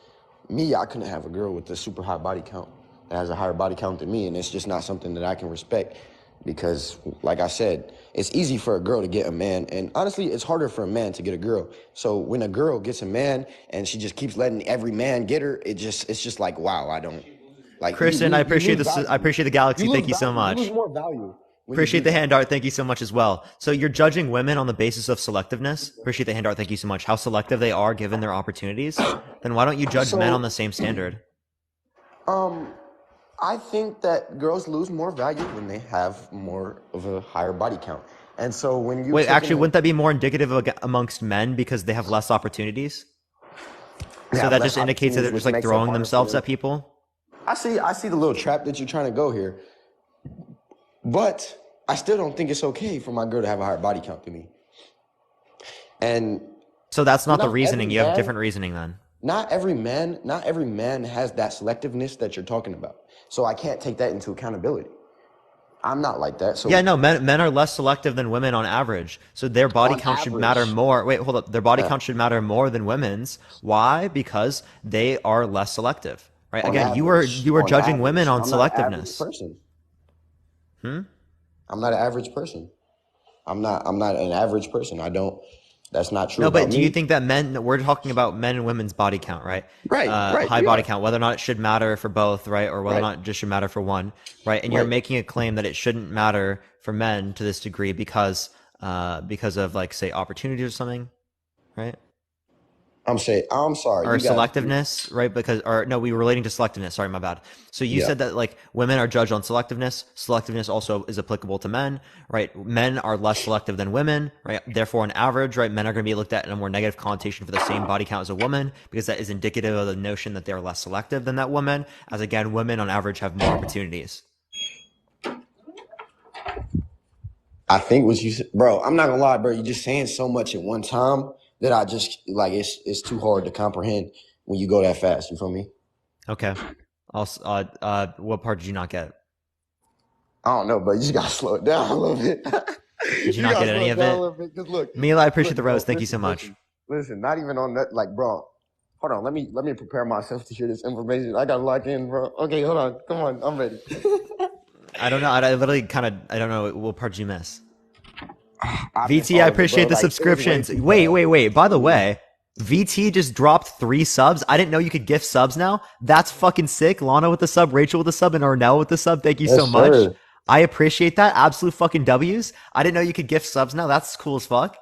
me. I couldn't have a girl with a super high body count that has a higher body count than me, and it's just not something that I can respect because, like I said, it's easy for a girl to get a man, and honestly, it's harder for a man to get a girl. So when a girl gets a man and she just keeps letting every man get her, it's just like wow. I don't like Kristen, I you appreciate lose this. value. I appreciate the You galaxy. lose Thank you so value. You lose much. more value when you Appreciate do the that. hand art. Thank you so much as well. So you're judging women on the basis of selectiveness. Appreciate the hand art. Thank you so much. How selective they are given their opportunities. Then why don't you judge men on So the same standard? um. I think that girls lose more value when they have more of a higher body count. And so when you Wait, take actually, in wouldn't that be more indicative amongst men because they have less opportunities? they So have that less just indicates that opportunities, they're just which like makes it throwing harder for themselves them. at people. I see the little trap that you're trying to go here, but I still don't think it's okay for my girl to have a higher body count than me. And So that's not the not every reasoning. You have man, different reasoning then. not every man has that selectiveness that you're talking about. So I can't take that into accountability. I'm not like that. Yeah, So no, men are less selective than women on average. So their body on count should matter average, more. Wait, hold up. Their body uh, count should matter more than women's. Why? Because they are less selective. Right? Again, you were judging women on I'm not an average selectiveness. person. Hmm? I'm not an average person. I'm not an average person. I don't that's not true No, but about do you me. think that we're talking about men and women's body count, right? Right, High we body are. count, whether or not it should matter for both, right? Or whether or Right, not it just should matter for one, right? And you're right. making a claim that it shouldn't matter for men to this degree because of like, say, opportunities or something, right? I'm sorry. Or You got selectiveness, right? Because, or no, we were relating to selectiveness. Sorry, my bad. So you yeah. said that like women are judged on selectiveness. Selectiveness also is applicable to men, right? Men are less selective than women, right? Therefore, on average, right, men are going to be looked at in a more negative connotation for the same body count as a woman because that is indicative of the notion that they are less selective than that woman. As again, women on average have more opportunities. I think what you said, bro, I'm not gonna lie, bro. You're just saying so much at one time that I just like it's too hard to comprehend when you go that fast. You feel me? Okay. What part did you not get? I don't know, but you just gotta slow it down a little bit. Did you You not gotta get slow any it of down a it? little bit. Cause Mila, I appreciate look, the rose. bro, Thank you so much. listen. Not even on that, like, bro. Hold on, let me prepare myself to hear this information. I gotta lock in, bro. Okay, hold on. Come on, I'm ready. I don't know. I literally I don't know what part did you miss. I missed VT, I all of it, bro. appreciate the Like it was way subscriptions. too fast. Wait. By the way, VT just dropped 3 subs. I didn't know you could gift subs now. That's fucking sick. Lana with the sub, Rachel with the sub, and Ornell with the sub. Thank you so Yes, much. sir. I appreciate that. Absolute fucking W's. I didn't know you could gift subs now. That's cool as fuck.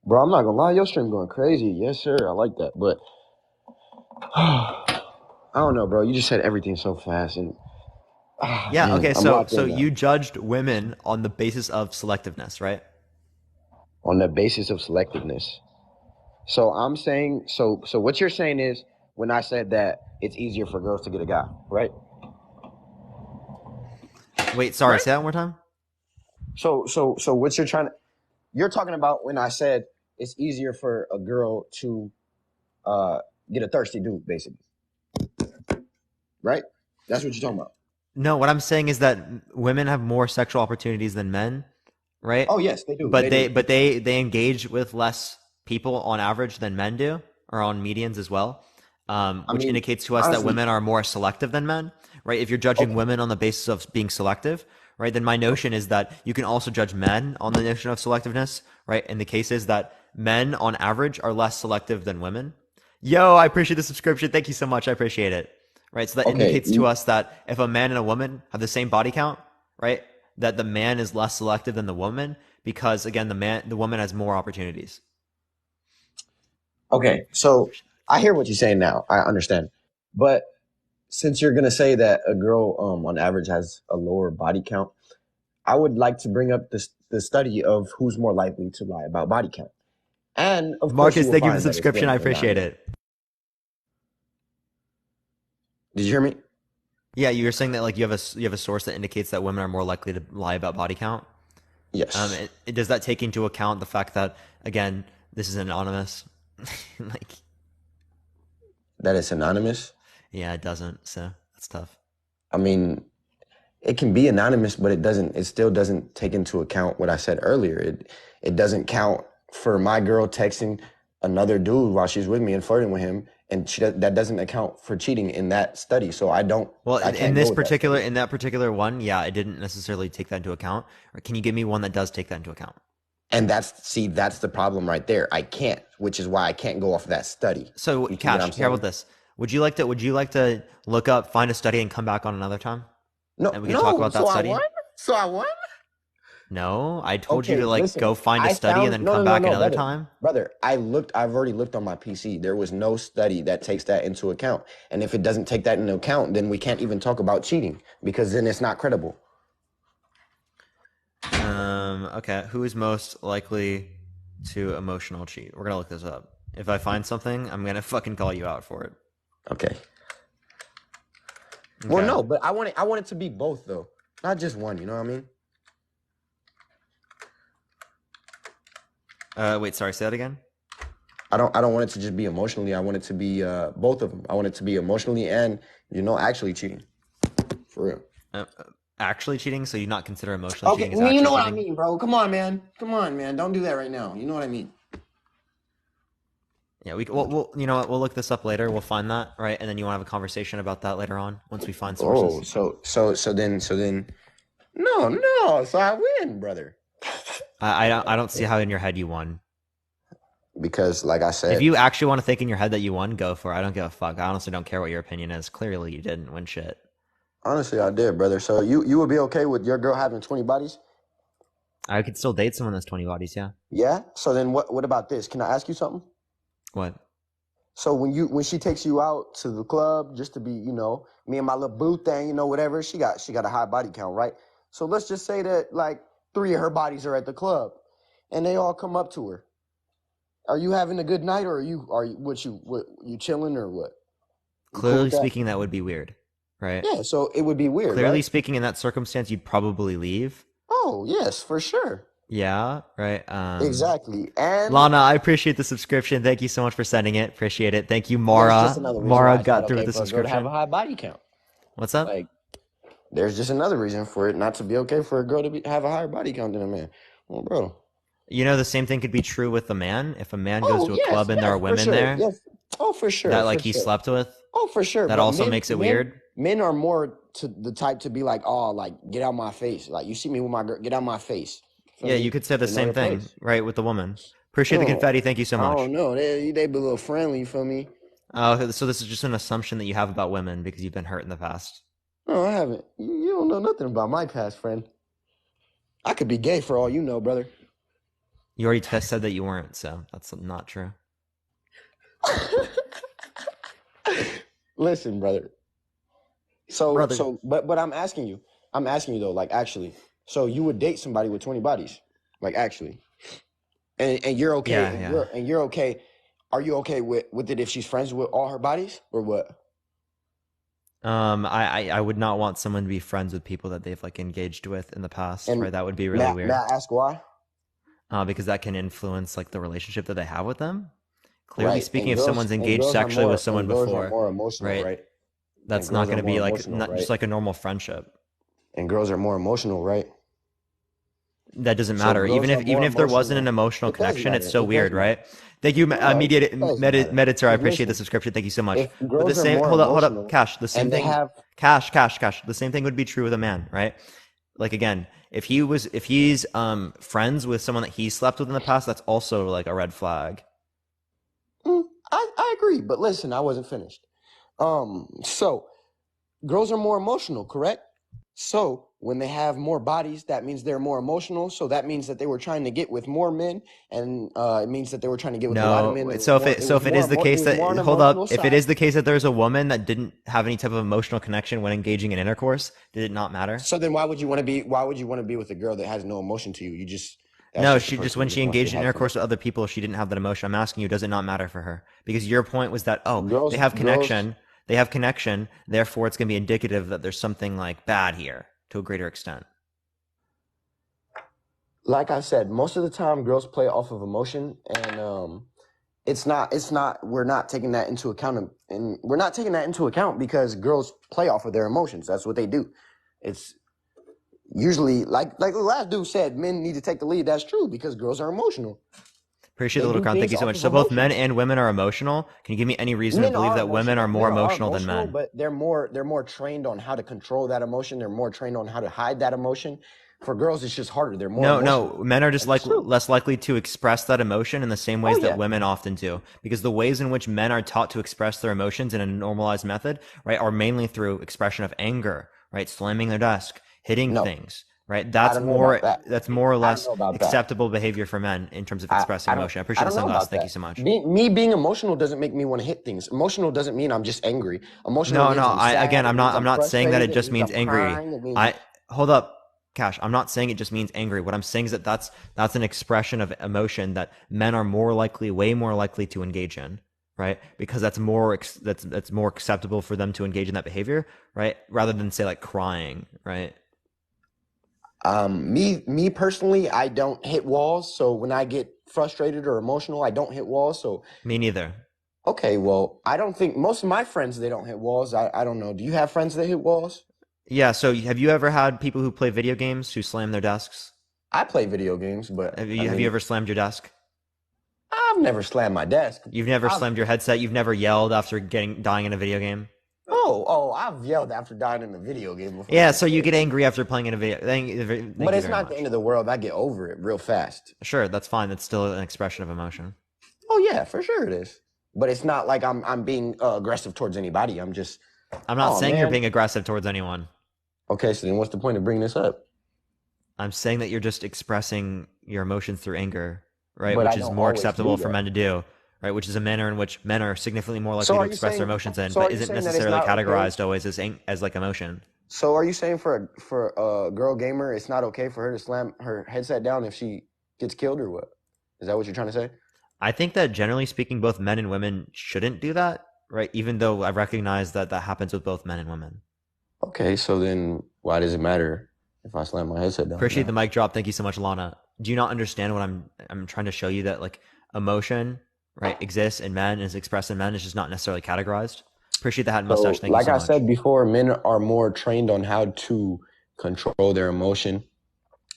Bro, I'm not gonna lie, your stream going crazy. Yes, sir. I like that. But I don't know, bro. You just said everything so fast and Yeah, man, okay, I'm locked so in now. you judged women on the basis of selectiveness, right? On the basis of selectiveness. So I'm saying so what you're saying is when I said that it's easier for girls to get a guy, right? Wait, sorry, Right? say that one more time. So what you're talking about when I said it's easier for a girl to uh get a thirsty dude, basically. Right? That's what you're talking about. No, what I'm saying is that women have more sexual opportunities than men, right? Oh yes, they do. But They do. they engage with less people on average than men do, or on medians as well, I which mean, indicates to us that honestly, women are more selective than men, right? If you're judging okay. women on the basis of being selective, right, then my notion is that you can also judge men on the notion of selectiveness, right? And the case is that men on average are less selective than women. Yo, I appreciate the subscription. Thank you so much. I appreciate it. Right. So that Okay. indicates to us that if a man and a woman have the same body count, right, that the man is less selective than the woman because again, the woman has more opportunities. Okay. So I hear what you're saying now. I understand. But since you're gonna say that a girl on average has a lower body count, I would like to bring up the study of who's more likely to lie about body count. And of course you Marcus, will thank you for the find that it's subscription. I women and not appreciate men. it. Did you hear me? Yeah, you were saying that like you have a source that indicates that women are more likely to lie about body count. Yes. Does that take into account the fact that again this is anonymous? Like, That it's anonymous. yeah, it doesn't. So that's tough. I mean, it can be anonymous, but it still doesn't take into account what I said earlier. It doesn't count for my girl texting another dude while she's with me and flirting with him, and that doesn't account for cheating in that study. So I Well, can't go with that study. in that particular one, yeah, it didn't necessarily take that into account. Or can you give me one that does take that into account? And that's the problem right there. I can't, which is why I can't go off of that study. So, You see what I'm Cash, here saying? about this. Would you like to look up, find a study, and come back on another time? No, And we can talk about that so I study? won? So I won? No, I told you Okay, to like listen. go find a I study and found then no, come no, no, back no, another brother. time. Brother, I've already looked on my PC. There was no study that takes that into account. And if it doesn't take that into account, then we can't even talk about cheating because then it's not credible. Okay. Who is most likely to emotional cheat? We're gonna look this up. If I find something, I'm gonna fucking call you out for it. Okay. Okay. Well, no, but I want it to be both though. Not just one, you know what I mean? Wait, sorry, say that again. I don't want it to just be emotionally. I want it to be both of them. I want it to be emotionally and actually cheating. For real. Actually cheating, so you not consider emotionally Okay, cheating as actually you know what I cheating? mean, bro. Come on, man. Don't do that right now. You know what I mean? Yeah, we'll you know what? We'll look this up later. We'll find that, right? And then you want to have a conversation about that later on once we find sources. Oh, so then no. So I win, brother. I don't see how in your head you won. Because like I said, If you actually want to think in your head that you won, go for it. I don't give a fuck. I honestly don't care what your opinion is. Clearly, you didn't win shit. honestly, I did, brother. So you would be okay with your girl having 20 bodies? I could still date someone that's 20 bodies, yeah. Yeah. So then what about this? Can I ask you something? What? So when she takes you out to the club just to be, me and my little boo thing, whatever, she got a high body count, right? So let's just say that like 3 of her bodies are at the club and they all come up to her. Are you having a good night or are you chilling or what? You cool Clearly with that? speaking, that would be weird, right? Yeah, so it would be weird, Clearly right? speaking, in that circumstance, you'd probably leave. Oh, yes, for sure. Yeah, right. Exactly. And Lana, I appreciate the subscription. Thank you so much for sending it. Appreciate it. Thank you, there's Mara. just another reason why Mara it's got not through okay with the for a girl to have subscription. a high body count. What's up? Like, there's just another reason for it not to be okay for a girl to have a higher body count than a man. Well, bro. You know, the same thing could be true with a man. If a man goes Oh, to a yes, club and there yes, are for women sure. there Yes. Oh, for sure. that For like he sure. slept with, Oh, for sure. that But also makes it weird. Men are more to the type to be like, oh, like, get out my face. Like, you see me with my girl, get out my face. Feel Yeah, me? you could say the They know same their thing, place. right, with the woman. Appreciate the Oh, confetti. Thank you so I much. don't know. They be a little friendly, you feel me? Oh, so this is just an assumption that you have about women because you've been hurt in the past. No, I haven't. You don't know nothing about my past, friend. I could be gay for all you know, brother. You already said that you weren't, so that's not true. Listen, brother. But I'm asking you though, like actually, so you would date somebody with 20 bodies, like actually, and you're okay, Yeah. and you're okay. Are you okay with it if she's friends with all her bodies or what? I would not want someone to be friends with people that they've like engaged with in the past, And right? That would be really weird. May I ask why? Because that can influence like the relationship that they have with them. Clearly Right. speaking, And if someone's engaged sexually with someone girls before, are more emotional, right? right? That's And not girls going are to be more like emotional, not right? just like a normal friendship. And girls are more emotional, right? That doesn't So matter. girls Even are if more there wasn't an emotional. emotional It does connection, it's matter. still It does weird, matter. right? Thank you, No, it does matter. Meditator. I Because appreciate the listen, subscription. Thank you so much. if But the girls are same, more hold up, emotional Cash. The same and they thing, have Cash. The same thing would be true with a man, right? Like again, if he's friends with someone that he slept with in the past, that's also like a red flag. I agree, but listen, I wasn't finished. So girls are more emotional, correct? So when they have more bodies, that means they're more emotional. So that means that they were trying to get with more men, and it means that they were trying to get with a lot of men. No, It was so more. if it is the It case was more that an hold emotional up, if it side. is the case that there's a woman that didn't have any type of emotional connection when engaging in intercourse, did it not matter? So then, why would you want to be? Why would you want to be with a girl that has no emotion to you? That's No, just a she just person who when just she wants to engaged in have fun. intercourse with other people, she didn't have that emotion. I'm asking you, does it not matter for her? Because your point was that Girls, they have connection, therefore it's going to be indicative that there's something like bad here to a greater extent. like I said, most of the time, girls play off of emotion, and it's not. We're not taking that into account, and we're not taking that into account because girls play off of their emotions. That's what they do. It's usually like the last dude said, men need to take the lead. That's true because girls are emotional. Appreciate the They little do crown. Thank things you so off much. of So both men emotions. and women are emotional. Can you give me any reason to Men believe are that women are more emotional than men? but they're more trained on how to control that emotion. They're more trained on how to hide that emotion. For girls, it's just harder. They're more No, emotional. men are just That's like true. less likely to express that emotion in the same Oh ways that yeah. women often do. Because the ways in which men are taught to express their emotions in a normalized method, right, are mainly through expression of anger, right, slamming their desk, hitting No, things, right? I don't know about that. That's more or I don't less know about that. acceptable behavior for men in terms of expressing emotion. I I appreciate the don't know sunglasses. about Thank you that. so much. Me being emotional doesn't make me want to hit things. Emotional doesn't mean I'm just angry. Emotional No, means I'm I sad. again, It means I'm I'm not saying that frustrated. it It just means means I'm angry. crying. It means I hold up, Cash. I'm not saying it just means angry. What I'm saying is that that's an expression of emotion that men are way more likely to engage in, right? Because that's more acceptable for them to engage in that behavior, right? Rather than say like crying, right? me personally, I don't hit walls. So when I get frustrated or emotional, I don't hit walls. So Me neither. okay, well, I don't think most of my friends they don't hit walls. I don't know. Do you have friends that hit walls? Yeah. So have you ever had people who play video games who slam their desks? I play video games, but I Have you mean, ever slammed your desk? I've never slammed my desk. You've never I've slammed your headset. You've never yelled after dying in a video game. I've yelled after dying in a video game before. Yeah, That's so you get crazy. angry after playing in a video. Thank But you it's very not the much. end of the world. I get over it real fast. Sure, that's fine. That's still an expression of emotion. Oh yeah, for sure it is. But it's not like I'm being aggressive towards anybody. I'm just, I'm not oh saying you're man. being aggressive towards anyone. Okay, so then what's the point of bringing this up? I'm saying that you're just expressing your emotions through anger, right? But Which I is don't more always acceptable do for that. men to do, right? Which is a manner in which men are significantly more likely So to are you express their saying? emotions in, So but are you isn't saying that it's necessarily not okay? categorized always as like emotion. So are you saying for a girl gamer, it's not okay for her to slam her headset down if she gets killed or what? Is that what you're trying to say? I think that generally speaking, both men and women shouldn't do that, right? Even though I recognize that that happens with both men and women. Okay, so then why does it matter if I slam my headset down or Appreciate the not? mic drop. Thank you so much, Lana. Do you not understand what I'm trying to show you that like emotion, right, exists in men, is expressed in men, is just not necessarily categorized. Appreciate the hat and mustache. So, Thank you like so I much. said before, men are more trained on how to control their emotion.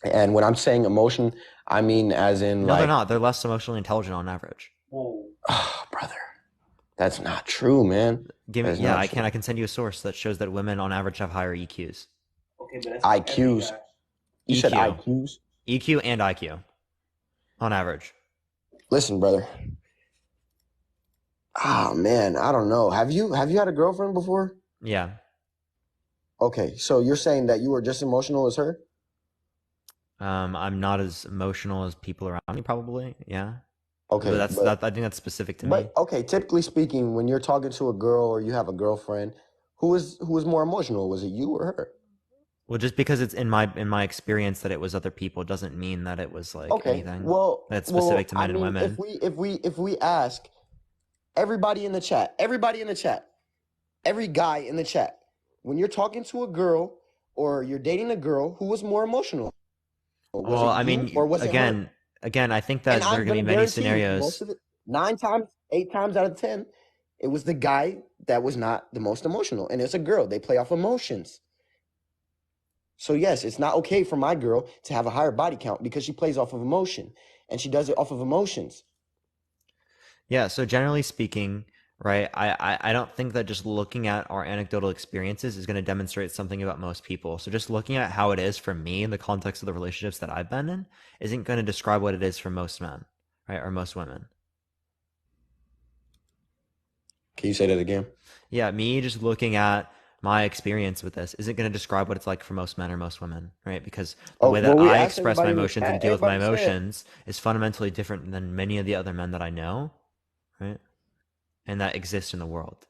And when I'm saying emotion, I mean as in No, they're like, not. They're less emotionally intelligent on average. Whoa. oh, brother, that's not true, man. Give me, That's yeah, not true. I can send you a source that shows that women on average have higher EQs. Okay, but that's not every IQs. guy. You said EQ, IQs? EQ, and IQ on average. Listen, brother. Ah, man, I don't know. Have you had a girlfriend before? Yeah. Okay, so you're saying that you were just emotional as her? I'm not as emotional as people around me, probably. Yeah. But Okay, I think that's specific to me. but okay, typically speaking, when you're talking to a girl or you have a girlfriend, who is more emotional? Was it you or her? Well, just because it's in my experience that it was other people doesn't mean that it was like Okay, anything well, that's specific to I men and mean, women. if we ask everybody in the chat, every guy in the chat, when you're talking to a girl or you're dating a girl, who was more emotional? Was Well, it I you or mean, was it her? again, I think And that there are I'm going to gonna be many guarantee you, most scenarios. of it, 9 times, 8 times out of 10, it was the guy that was not the most emotional, and it's a girl. They play off emotions. So yes, it's not okay for my girl to have a higher body count because she plays off of emotion, and she does it off of emotions. Yeah, so generally speaking, right? I don't think that just looking at our anecdotal experiences is going to demonstrate something about most people. So just looking at how it is for me in the context of the relationships that I've been in isn't going to describe what it is for most men, right? Or most women. Can you say that again? Yeah, me just looking at my experience with this isn't going to describe what it's like for most men or most women, right? Because the Oh, way well, that we I asked express my everybody in the emotions and chat. deal with my Everybody said emotions is fundamentally different than many of the other men that I know, right? And that exist in the world.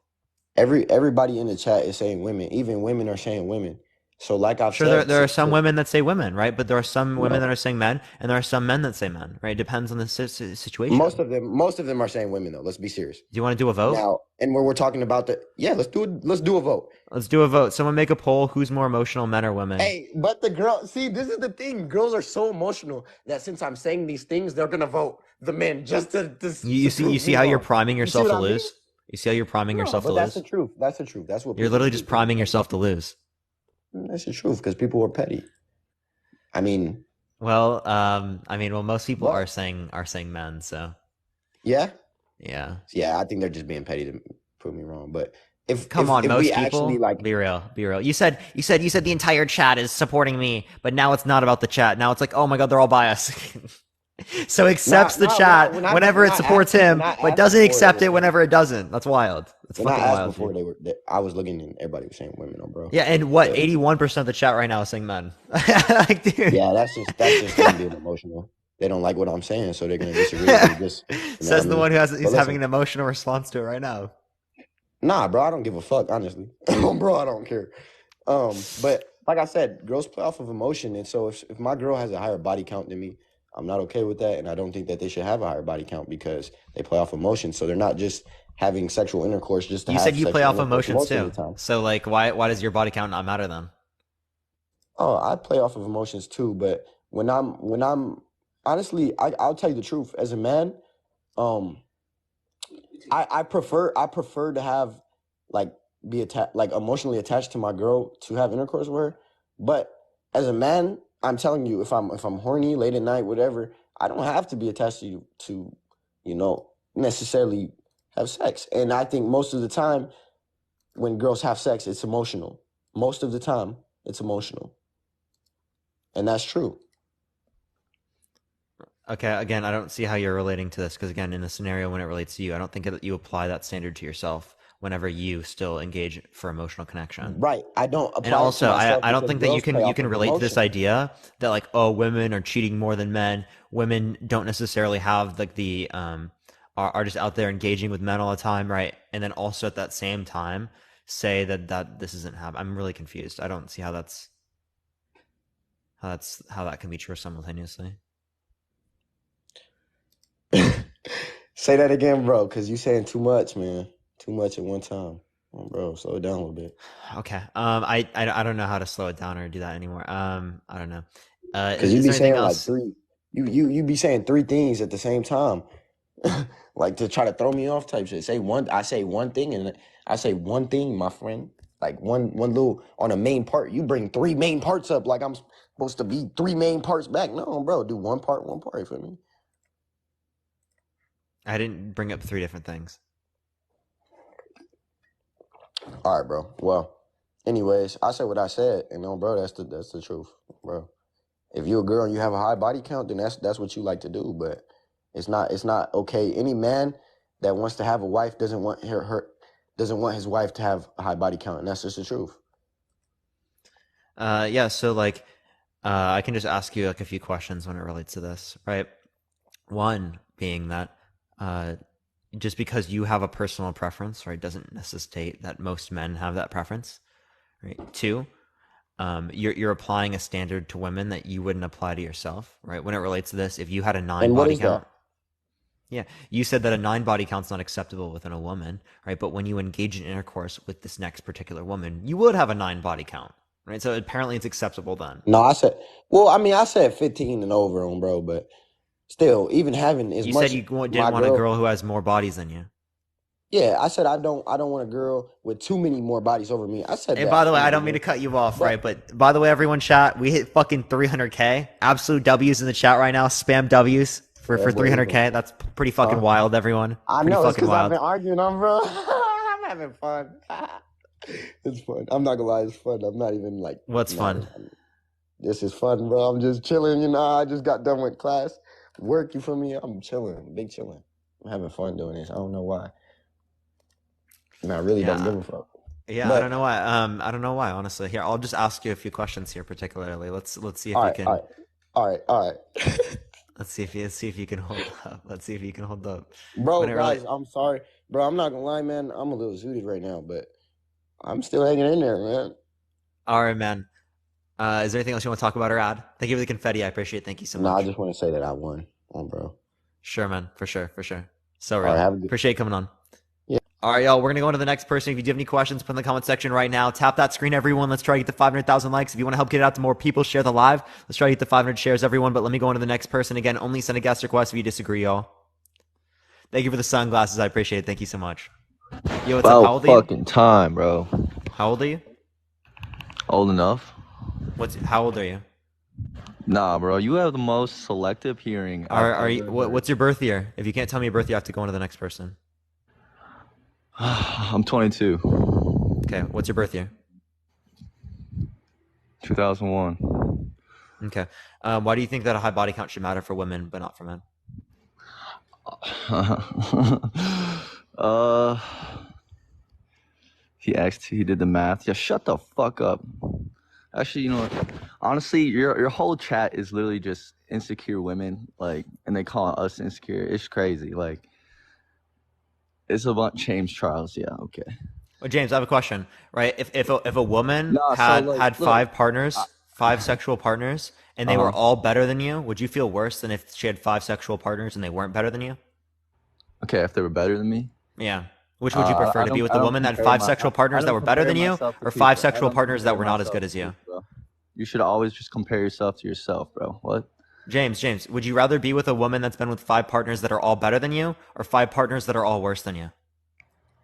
everybody in the chat is saying women. Even women are saying women. So, like I've Sure, said, there are some women that say women, right? But there are some women that no, are saying men, and there are some men that say men, right? It depends on the most situation. of them are saying women though. Let's be serious. Do you want to do a vote? Now, and when we're talking about let's do it. Let's do a vote. Let's do a vote. Someone make a poll. Who's more emotional, men or women? Hey, but the girl, see, this is the thing. Girls are so emotional that since I'm saying these things, they're gonna vote the men just to You prove see me how you're wrong. priming You see yourself what to I mean? lose? You see how you're priming No, yourself to but that's the lose? truth. That's the truth. That's what You're people literally do. just priming Like, yourself to lose. that's the truth because people are petty. I mean, Well, most people but are saying men, so yeah, yeah. yeah, I think they're just being petty to prove me wrong. But if Come if on, if we most actually people, like, be real, be real. You said the entire chat is supporting me, but now it's not about the chat. Now it's like, oh my god, they're all biased. So accepts not the not chat whenever when it I supports asked him, when I but asked doesn't before, it accept was it whenever it doesn't. That's wild. That's when I fucking asked wild, dude. before I was looking and everybody was saying women, oh, bro. Yeah, and what? But 81% of the chat right now is saying men. Like, dude. yeah, that's just them being emotional. They don't like what I'm saying, so they're gonna disagree with me. Just you know what I Says the mean. one who has But he's having listen, an emotional response to it right now. nah, bro, I don't give a fuck, honestly. Bro, I don't care. But like I said, girls play off of emotion, and so if my girl has a higher body count than me, I'm not okay with that, and I don't think that they should have a higher body count because they play off emotion. So they're not just having sexual intercourse just to You said have you play sexual off intercourse emotions most of too. the time. So like why does your body count not matter then? Oh, I play off of emotions too, but when I'm honestly, I'll tell you the truth. As a man, um, I prefer to have like be attached like emotionally attached to my girl to have intercourse with her. But as a man, I'm telling you, if I'm horny late at night, whatever, I don't have to be attached to you to, you know, necessarily have sex. And I think most of the time when girls have sex, it's emotional. Most of the time, it's emotional. And that's true. Okay, again, I don't see how you're relating to this because again, in the scenario when it relates to you, I don't think that you apply that standard to yourself whenever you still engage for emotional connection. Right. I don't And apply it to also, myself I don't because think that girls play you off can of relate to this emotion. idea that like, oh, women are cheating more than men. Women don't necessarily have like the are just out there engaging with men all the time, right? And then also at that same time say that this isn't happening. I'm really confused. I don't see how that can be true simultaneously. Say that again, bro, because you saying too much, man. Too much at one time. Oh, bro, slow it down a little bit. Okay. I don't know how to slow it down or do that anymore. I don't know. Because you Is be there anything saying like else? three, you be saying three things at the same time, like to try to throw me off type shit. I say one thing, and I say one thing, my friend. Like one little on a main part. You bring three main parts up, like I'm supposed to be three main parts back. No, bro, do one part for me. I didn't bring up three different things. All right, bro. Well, anyways, I said what I said, and no, bro, that's the truth, bro. If you're a girl and you have a high body count, then that's what you like to do. But it's not okay. Any man that wants to have a wife doesn't want her doesn't want his wife to have a high body count, and that's just the truth. Yeah. So like, I can just ask you like a few questions when it relates to this, right? One being that, just because you have a personal preference, right, doesn't necessitate that most men have that preference, right? Two, you're applying a standard to women that you wouldn't apply to yourself, right? When it relates to this, if you had a nine And what body is that? count, yeah, you said that a nine body count's not acceptable within a woman, right? But when you engage in intercourse with this next particular woman, you would have a nine body count, right? So apparently it's acceptable then. No, I said. Well, I mean, I said 15 and over on bro, but still, even having as You said much you didn't my want a girl. girl who has more bodies than you. Yeah, I said I don't want a girl with too many more bodies over me. I said And by that the way, from the I don't mean to beginning. cut you off, But right? But by the way, everyone chat, we hit fucking 300K. Absolute W's in the chat right now. Spam W's. for That boy is a 300K. That's pretty fucking huh? wild, everyone. I Pretty know it's fucking because I've wild. been arguing on, bro. I'm having fun. It's fun. I'm not gonna lie, it's fun. I'm not even like What's mad. fun? This is fun, bro. I'm just chilling. I just got done with class, work. You feel me? I'm chilling, big chilling. I'm having fun doing this. I don't know why. And I really don't Yeah. give a fuck. Yeah, I don't But know why. I don't know why, honestly. Here, I'll just ask you a few questions here, particularly. Let's see if all you right, all can. right, all right, all right. Let's see if you can hold up. Let's see if you can hold up. Bro, When it really. guys, I'm sorry, bro. I'm not gonna lie, man. I'm a little zooted right now, but I'm still hanging in there, man. All right, man. Is there anything else you want to talk about or add? Thank you for the confetti. I appreciate it. Thank you so No, I much. just want to say that I won, bro. Sure, man. For sure. For sure. So All right, real. have a good. Appreciate you coming on. Yeah. All right, y'all. We're gonna go on to the next person. If you do have any questions, put in the comment section right now. Tap that screen, everyone. Let's try to get to 500,000 likes. If you want to help get it out to more people, share the live. Let's try to get to 500 shares, everyone. But let me go on to the next person again. Only send a guest request if you disagree, y'all. Thank you for the sunglasses. I appreciate it. Thank you so much. Yo, what's up? How About old are you? fucking time, bro. How old are you? Old enough? How old are you? Nah, bro. You have the most selective hearing I've Are you? ever heard. What's your birth year? If you can't tell me your birth year, I have to go on to the next person. I'm 22. Okay, what's your birth year? 2001. Okay. Why do you think that a high body count should matter for women but not for men? uh, he did the math. Yeah, shut the fuck up. Actually, you know what? Honestly, your whole chat is literally just insecure women, like, and they call us insecure. It's crazy. Like, it's a bunch James Charles. Yeah, okay. Well, James, I have a question. Right? If a woman Nah, so had like, had look, five partners, five sexual partners, and they were uh-huh. all better than you, would you feel worse than if she had five sexual partners and they weren't better than you? Okay, if they were better than me. Yeah. Which would you prefer, I to be don't with I a don't woman that had compare five my sexual I partners that don't were better compare than you, myself to or five people. I sexual don't partners that compare were not as myself good to as you? people, bro. You should always just compare yourself to yourself, bro. What? James, would you rather be with a woman that's been with five partners that are all better than you, or five partners that are all worse than you?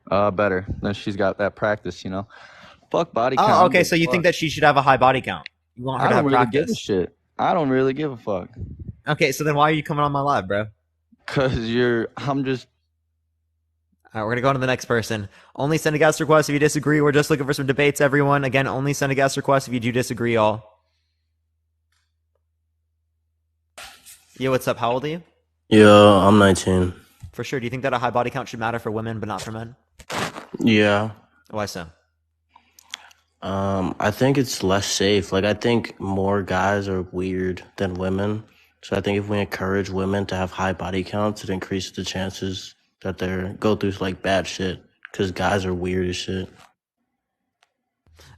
Better. Then she's got that practice, you know. Fuck body count. I Oh, don't okay. give So a you think fuck. that she should have a high body count? You want her I to don't have really give a practice? shit. I don't really give a fuck. Okay, so then why are you coming on my live, bro? Cause I'm just. All right, we're gonna go on to the next person. Only send a guest request if you disagree. We're just looking for some debates, everyone. Again, only send a guest request if you do disagree, all. Yo, what's up? How old are you? Yeah, I'm 19. For sure. Do you think that a high body count should matter for women but not for men? Yeah. Why so? I think it's less safe. Like, I think more guys are weird than women. So I think if we encourage women to have high body counts, it increases the chances that they go through like bad shit. Because guys are weird as shit.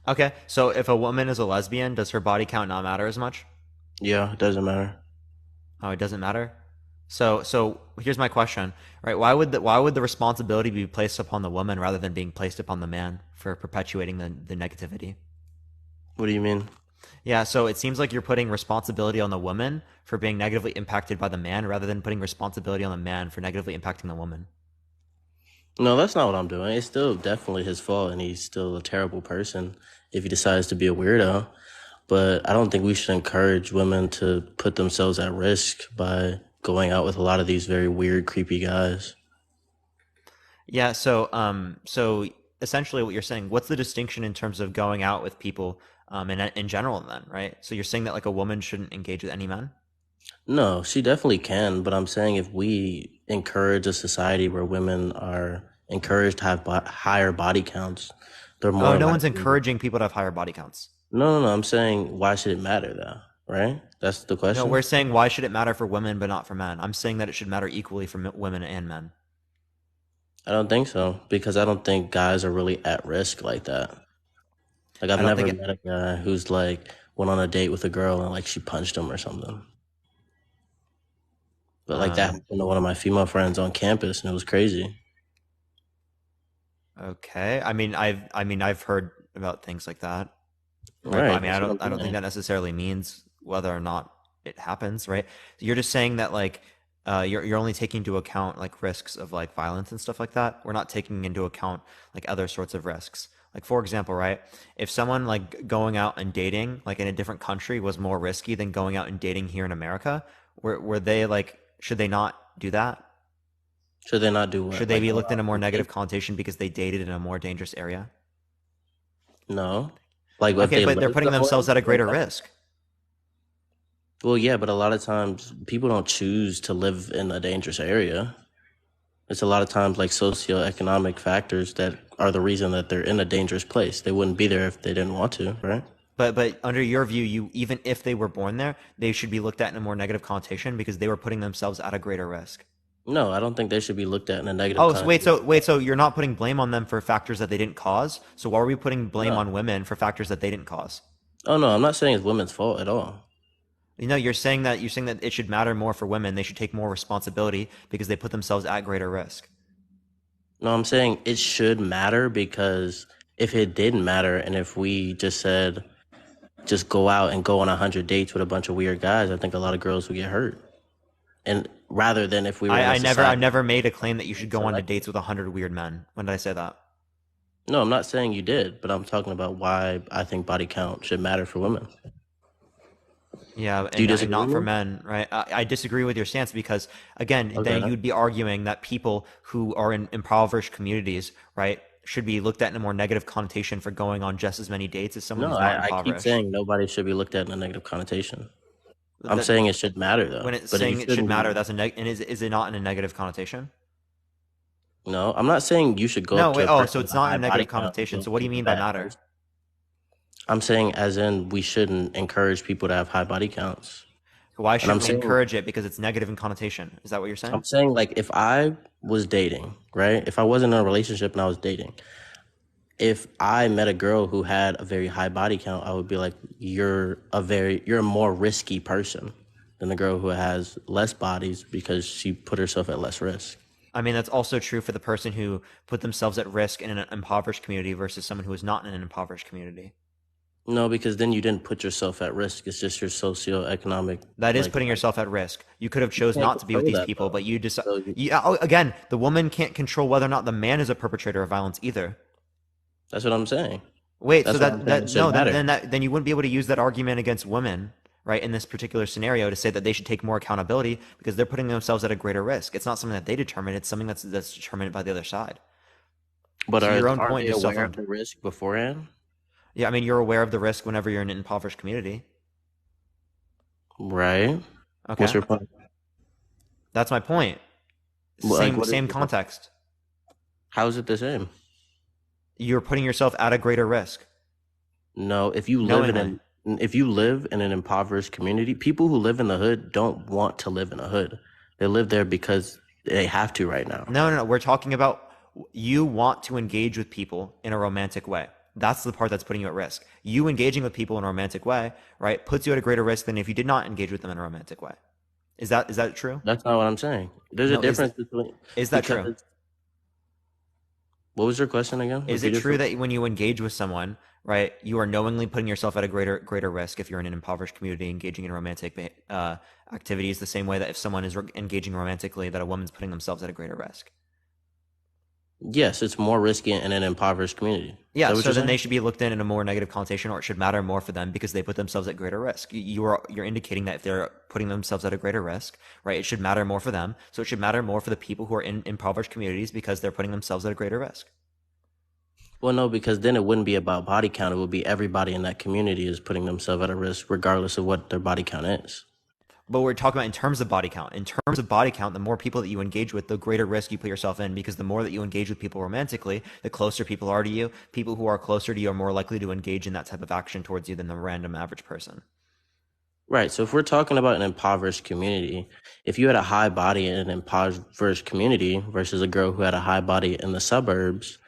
Okay, so if a woman is a lesbian, does her body count not matter as much? Yeah, it doesn't matter. Oh, it doesn't matter. So here's my question, right? Why would the responsibility be placed upon the woman rather than being placed upon the man for perpetuating the negativity? What do you mean? Yeah, so it seems like you're putting responsibility on the woman for being negatively impacted by the man rather than putting responsibility on the man for negatively impacting the woman. No, that's not what I'm doing. It's still definitely his fault, and he's still a terrible person if he decides to be a weirdo. But I don't think we should encourage women to put themselves at risk by going out with a lot of these very weird, creepy guys. Yeah, so essentially what you're saying, what's the distinction in terms of going out with people in general then, right? So you're saying that like a woman shouldn't engage with any men? No, she definitely can, but I'm saying if we encourage a society where women are encouraged to have higher body counts, they're Oh, more no one's likely. encouraging people to have higher body counts. No. I'm saying why should it matter though? Right? That's the No, question. we're saying why should it matter for women but not for men? I'm saying that it should matter equally for women and men. I don't think so because I don't think guys are really at risk like that. Like I I've don't never think met a guy who's like went on a date with a girl and like she punched him or something. But like that um happened to one of my female friends on campus and it was crazy. okay. I mean I've heard about things like that. Right, but I Right. mean That's what I I'm don't think saying. that necessarily means whether or not it happens, right? You're just saying that like you're only taking into account like risks of like violence and stuff like that. We're not taking into account like other sorts of risks. Like for example, right? If someone like going out and dating like in a different country was more risky than going out and dating here in America, were they like Should they not do that? Should they not do what? Should they Like be go looked in out a more on negative dates? connotation because they dated in a more dangerous area? No. Like if Okay, they but they're live putting somewhere, themselves at a then greater that's risk. well, yeah, but a lot of times people don't choose to live in a dangerous area. It's a lot of times like socioeconomic factors that are the reason that they're in a dangerous place. They wouldn't be there if they didn't want to, right? But under your view, you even if they were born there, they should be looked at in a more negative connotation because they were putting themselves at a greater risk. No, I don't think they should be looked at in a negative Oh, so connotation. so you're not putting blame on them for factors that they didn't cause. So why are we putting blame No. on women for factors that they didn't cause? Oh no, I'm not saying it's women's fault at all. You know, you're saying that it should matter more for women. They should take more responsibility because they put themselves at greater risk. No, I'm saying it should matter because if it didn't matter and if we just said just go out and go on 100 dates with a bunch of weird guys, I think a lot of girls would get hurt. And rather than if we were in a I society never made a claim that you should go on to select. dates with 100 weird men. When did I say that? No, I'm not saying you did, but I'm talking about why I think body count should matter for women. Yeah, Do you and disagree not with for me? men, right? I disagree with your stance because, again, then Okay. you'd be arguing that people who are in impoverished communities, right, should be looked at in a more negative connotation for going on just as many dates as someone No, who's not I keep impoverished. saying nobody should be looked at in a negative connotation. I'm That saying it should matter when though, it's but it saying it should shouldn't be. matter, that's and is it not in a negative connotation? No, I'm not saying you should go No, up to wait. a Oh, person so with it's a not in high a body negative count and connotation. think So what do you he's a mean by bad matter? person. I'm saying as in we shouldn't encourage people to have high body counts. Why And shouldn't we encourage it? Because it's negative in connotation. Is that what you're saying? I'm saying like if I was dating, right? If I wasn't in a relationship and I was dating, if I met a girl who had a very high body count, I would be like, you're a more risky person than the girl who has less bodies because she put herself at less risk. I mean, that's also true for the person who put themselves at risk in an impoverished community versus someone who is not in an impoverished community. No, because then you didn't put yourself at risk. It's just your socioeconomic That is like putting yourself at risk. You could have chose can't not to be with control these that people, though. but you decide. So Again, the woman can't control whether or not the man is a perpetrator of violence either. that's what I'm saying. Wait, so That's what I'm saying. It no, shouldn't matter. then you wouldn't be able to use that argument against women, right? In this particular scenario, to say that they should take more accountability because they're putting themselves at a greater risk. It's not something that they determine; it's something that's determined by the other side. But So your own aren't point they just aware of self. the risk beforehand? Yeah, I mean, you're aware of the risk whenever you're in an impoverished community. Right. Okay, What's your point? that's my point. Like, what is Same your point? context. How is it the same? You're putting yourself at a greater risk. No, Knowingly. if you live in an impoverished community, people who live in the hood don't want to live in a hood. They live there because they have to right now. No. We're talking about you want to engage with people in a romantic way. That's the part that's putting you at risk. You engaging with people in a romantic way, right, puts you at a greater risk than if you did not engage with them in a romantic way. Is that true? That's not what I'm saying. There's a No, difference between is that true? because what was your question again? Is Repeat it it true for me. that when you engage with someone, right, you are knowingly putting yourself at a greater risk if you're in an impoverished community engaging in romantic activities, the same way that if someone is engaging romantically, that a woman's putting themselves at a greater risk? Yes, it's more risky in an impoverished community. Is Yeah, that what so you're then saying? they should be looked in a more negative connotation, or it should matter more for them because they put themselves at greater risk. You're indicating that if they're putting themselves at a greater risk, right, it should matter more for them. So it should matter more for the people who are in impoverished communities because they're putting themselves at a greater risk. Well, no, because then it wouldn't be about body count. It would be everybody in that community is putting themselves at a risk, regardless of what their body count is. But we're talking about in terms of body count. In terms of body count, the more people that you engage with, the greater risk you put yourself in because the more that you engage with people romantically, the closer people are to you. People who are closer to you are more likely to engage in that type of action towards you than the random average person. Right. So if we're talking about an impoverished community, if you had a high body in an impoverished community versus a girl who had a high body in the suburbs,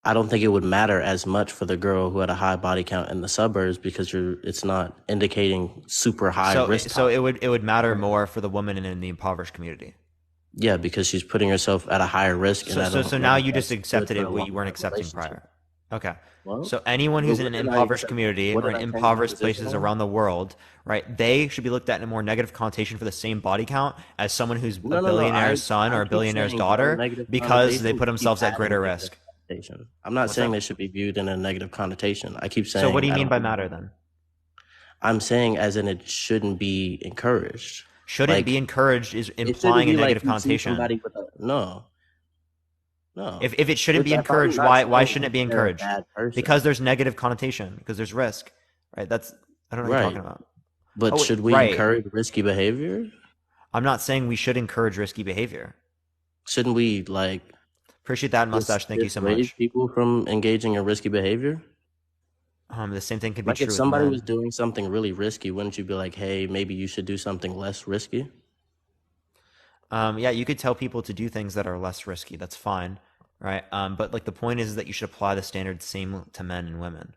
I don't think it would matter as much for the girl who had a high body count in the suburbs because it's not indicating super high risk. So it would matter more for the woman in the impoverished community. Yeah, because she's putting herself at a higher risk. So now you just accepted it what you weren't accepting prior. Okay. Well, So anyone who's in an impoverished community or in impoverished places around around the world, right, they should be looked at in a more negative connotation for the same body count as someone who's a billionaire's son or a billionaire's daughter because they put themselves at greater risk. I'm not What's saying that? they should be viewed in a negative connotation. I keep saying. So what do you I mean don't by think- matter then? I'm saying as in it shouldn't be encouraged. Shouldn't be Like encouraged is it shouldn't implying a be like negative you see connotation. somebody with a no, no. If it shouldn't be If I'm encouraged, not why saying shouldn't it be they're a encouraged? bad person, Because there's negative connotation, because there's risk, right? That's I don't know what you're talking right? about. But Oh, wait, should we right. encourage risky behavior? I'm not saying we should encourage risky behavior. Shouldn't we like Appreciate that mustache. Thank you so dissuade much. people from engaging in risky behavior? The same thing could be Like if true with somebody was men. doing something really risky, wouldn't you be like, hey, maybe you should do something less risky? Yeah, you could tell people to do things that are less risky. That's fine, right? But like the point is that you should apply the standard same to men and women,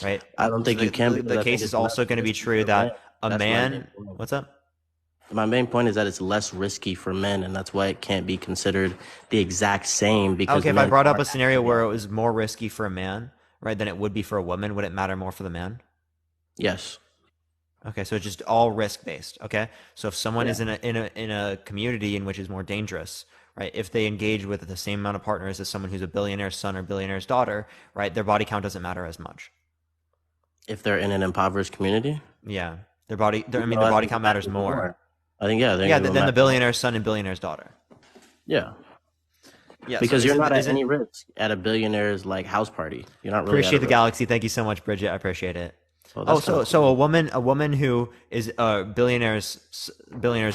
right? I don't So think you can because the I think case is it's less also going to be risky true for men. that a That's my main man. point. What's up? My main point is that it's less risky for men, and that's why it can't be considered the exact same because Okay, if I men brought up aren't a scenario actually where it on it. was more risky for a man, right, than it would be for a woman, would it matter more for the man? Yes. Okay, so it's just all risk based. Okay, so if someone Yeah. is in a community in which is more dangerous, right? If they engage with the same amount of partners as someone who's a billionaire's son or billionaire's daughter, right? Their body count doesn't matter as much. If they're in an impoverished community, Yeah, I mean, no, their I body think it count matters matters more. more. I think yeah, Yeah, it will than the matter more. billionaire's son and billionaire's daughter. Yeah. Yeah, so Because you're not at isn't any risk at a billionaire's like house party. You're not really at a appreciate the risk. galaxy. Thank you so much, Bridget. I appreciate it. Oh, Oh, that's kind of so cool. a woman who is a billionaire's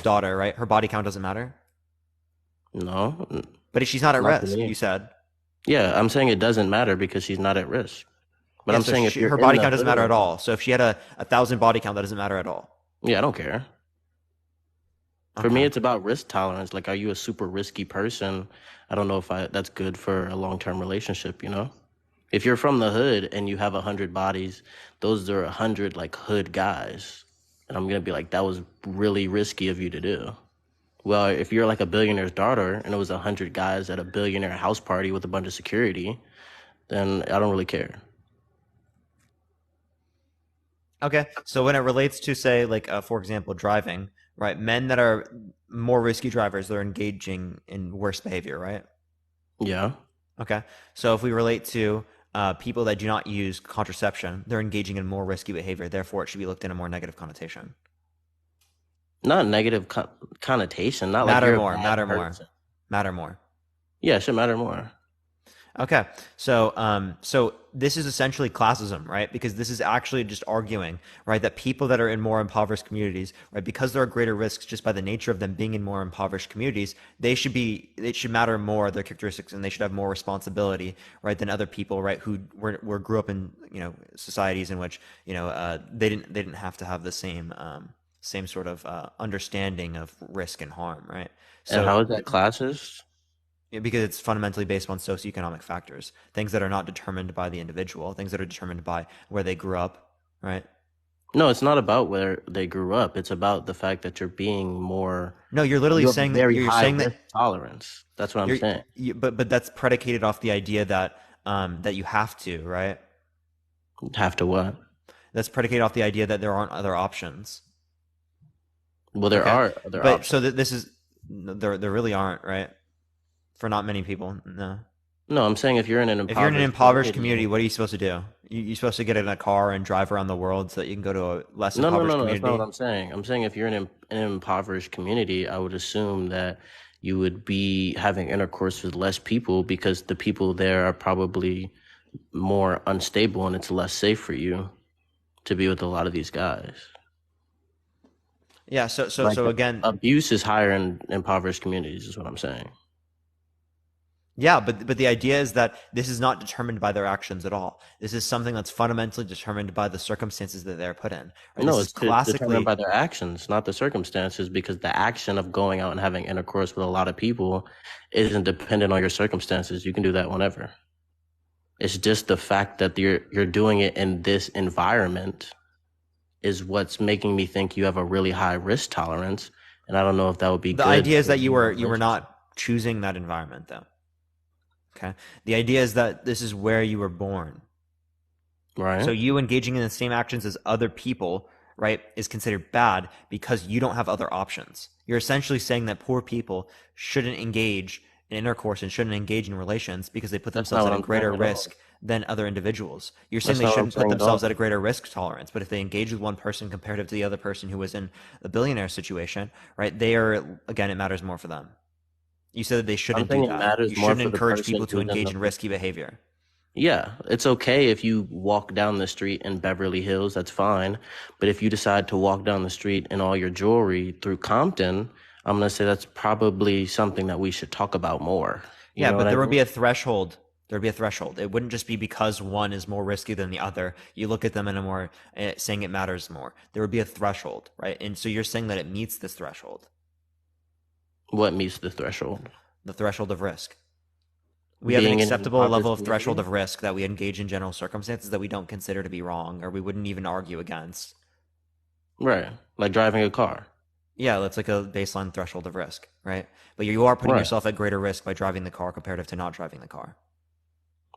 daughter, right? Her body count doesn't matter, No, but she's not at not to risk. You me. said. Yeah, I'm saying it doesn't matter because she's not at risk. But Yeah, I'm so saying if you're her in body the count doesn't matter at hood, all. So if she had a thousand body count, that doesn't matter at all. yeah, I don't care. For me, Okay. it's about risk tolerance. Like, are you a super risky person? I don't know if that's good for a long-term relationship, you know? If you're from the hood and you have 100 bodies, those are 100 like hood guys. And I'm gonna be like, that was really risky of you to do. Well, if you're like a billionaire's daughter and it was 100 guys at a billionaire house party with a bunch of security, then I don't really care. Okay. So when it relates to say like for example driving, right? Men that are more risky drivers, they're engaging in worse behavior, right? Yeah. Okay. So if we relate to people that do not use contraception, they're engaging in more risky behavior. Therefore, it should be looked in a more negative connotation. Not negative connotation, not like Matter you're a more. bad Matter more. person. Matter more. Yeah, it should matter more. Okay, so this is essentially classism, right? Because this is actually just arguing, right, that people that are in more impoverished communities, right, because there are greater risks just by the nature of them being in more impoverished communities, it should matter more their characteristics, and they should have more responsibility, right, than other people, right, who grew up in societies in which they didn't have to have the same sort of understanding of risk and harm, right? And So how is that classist? because it's fundamentally based on socioeconomic factors, things that are not determined by the individual, things that are determined by where they grew up, right? No, it's not about where they grew up. It's about the fact that you're being more. No, you're literally You have a saying that very you're high saying that risk tolerance. That's what I'm saying. but that's predicated off the idea that that you have to, right? Have to what? That's predicated off the idea that there aren't other options. Well, there Okay, are other but options. so that this is there really aren't, right? For not many people, no. No, I'm saying if you're in an impoverished community, what are you supposed to do? You're supposed to get in a car and drive around the world so that you can go to a less No, impoverished no. That's not community. what I'm saying. I'm saying if you're in an impoverished community, I would assume that you would be having intercourse with less people because the people there are probably more unstable and it's less safe for you to be with a lot of these guys. Yeah, so Like again, abuse is higher in impoverished communities, is what I'm saying. yeah, but the idea is that this is not determined by their actions at all. This is something that's fundamentally determined by the circumstances that they're put in. Right? No, This it's is classically determined by their actions, not the circumstances, because the action of going out and having intercourse with a lot of people isn't dependent on your circumstances. You can do that whenever. It's just the fact that you're doing it in this environment is what's making me think you have a really high risk tolerance, and I don't know if that would be the good. idea is that you were relationship. not choosing that environment, though. Okay, the idea is that this is where you were born. Right. So you engaging in the same actions as other people, right, is considered bad because you don't have other options. You're essentially saying that poor people shouldn't engage in intercourse and shouldn't engage in relations because they put That's themselves not at what a I'm greater saying at all. risk than other individuals. You're saying That's they not what I'm shouldn't put saying at themselves at a all. greater risk tolerance, but if they engage with one person comparative to the other person who was in a billionaire situation, right? They are, again, it matters more for them. You said that they I'm shouldn't do saying it that. matters You more shouldn't for the encourage person people to who's in engage the. in risky behavior. Yeah, it's okay if you walk down the street in Beverly Hills, that's fine. But if you decide to walk down the street in all your jewelry through Compton, I'm gonna say that's probably something that we should talk about more. You Yeah, know but what I there would mean? be a threshold. There would be a threshold. It wouldn't just be because one is more risky than the other. You look at them in a more saying it matters more. There would be a threshold, right? And so you're saying that it meets this threshold, What meets the threshold? the threshold of risk. We have an Being in an acceptable level impoverished of threshold community? of risk that we engage in general circumstances that we don't consider to be wrong or we wouldn't even argue against. Right. Like driving a car. Yeah, that's like a baseline threshold of risk, right? But you are putting Right. yourself at greater risk by driving the car comparative to not driving the car.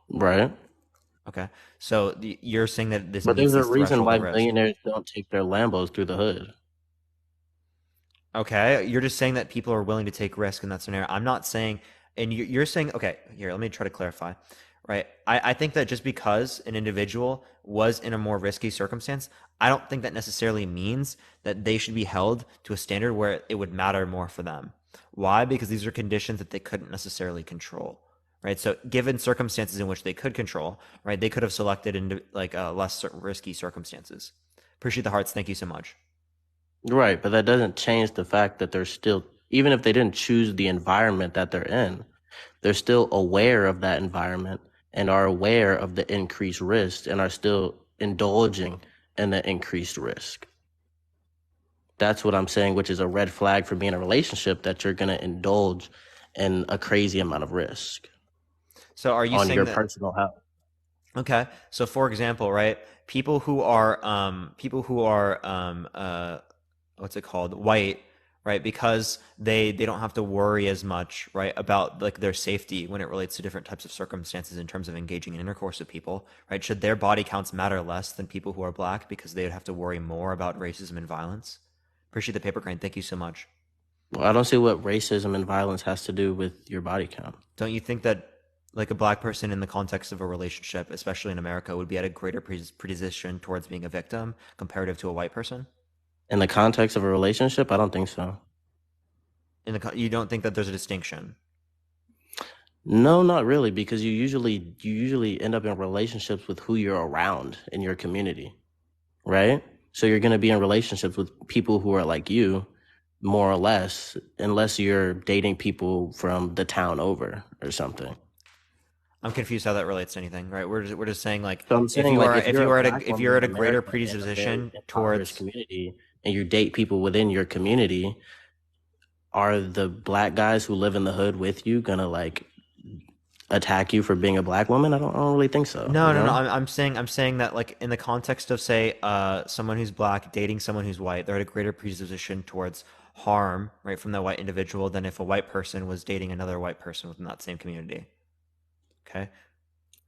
Right. Okay. So you're saying that this But meets there's a this reason threshold why of risk. millionaires don't take their Lambos through the hood. Okay. You're just saying that people are willing to take risk in that scenario. I'm not saying, and you're saying, okay, here, let me try to clarify, right? I think that just because an individual was in a more risky circumstance, I don't think that necessarily means that they should be held to a standard where it would matter more for them. Why? Because these are conditions that they couldn't necessarily control, right? So, given circumstances in which they could control, right, they could have selected into like less risky circumstances. Appreciate the hearts. Thank you so much. Right, but that doesn't change the fact that they're still, even if they didn't choose the environment that they're in, they're still aware of that environment and are aware of the increased risk and are still indulging in the increased risk. That's what I'm saying, which is a red flag for being in a relationship that you're going to indulge in a crazy amount of risk So, are you on saying your that? personal health. Okay. So for example, right, people who are what's it called? White, right? Because they don't have to worry as much, right, about like their safety when it relates to different types of circumstances in terms of engaging in intercourse with people, right? Should their body counts matter less than people who are black because they would have to worry more about racism and violence? Appreciate the paper crane. Thank you so much. Well, I don't see what racism and violence has to do with your body count. Don't you think that like a black person in the context of a relationship, especially in America, would be at a greater predisposition towards being a victim comparative to a white person? In the context of a relationship, I don't think so. You don't think that there's a distinction? No, not really, because you usually end up in relationships with who you're around in your community, right? So you're going to be in relationships with people who are like you, more or less, unless you're dating people from the town over or something. I'm confused how that relates to anything, right? We're just saying like So I'm saying, like, if if you're a you are at black if woman you're in at a greater America in a very predisposition impoverished towards community and you date people within your community, are the black guys who live in the hood with you gonna like attack you for being a black woman? I don't really think so, no, you no, no. know? I'm saying that like in the context of say someone who's black dating someone who's white, they're at a greater predisposition towards harm, right, from the white individual than if a white person was dating another white person within that same community. Okay.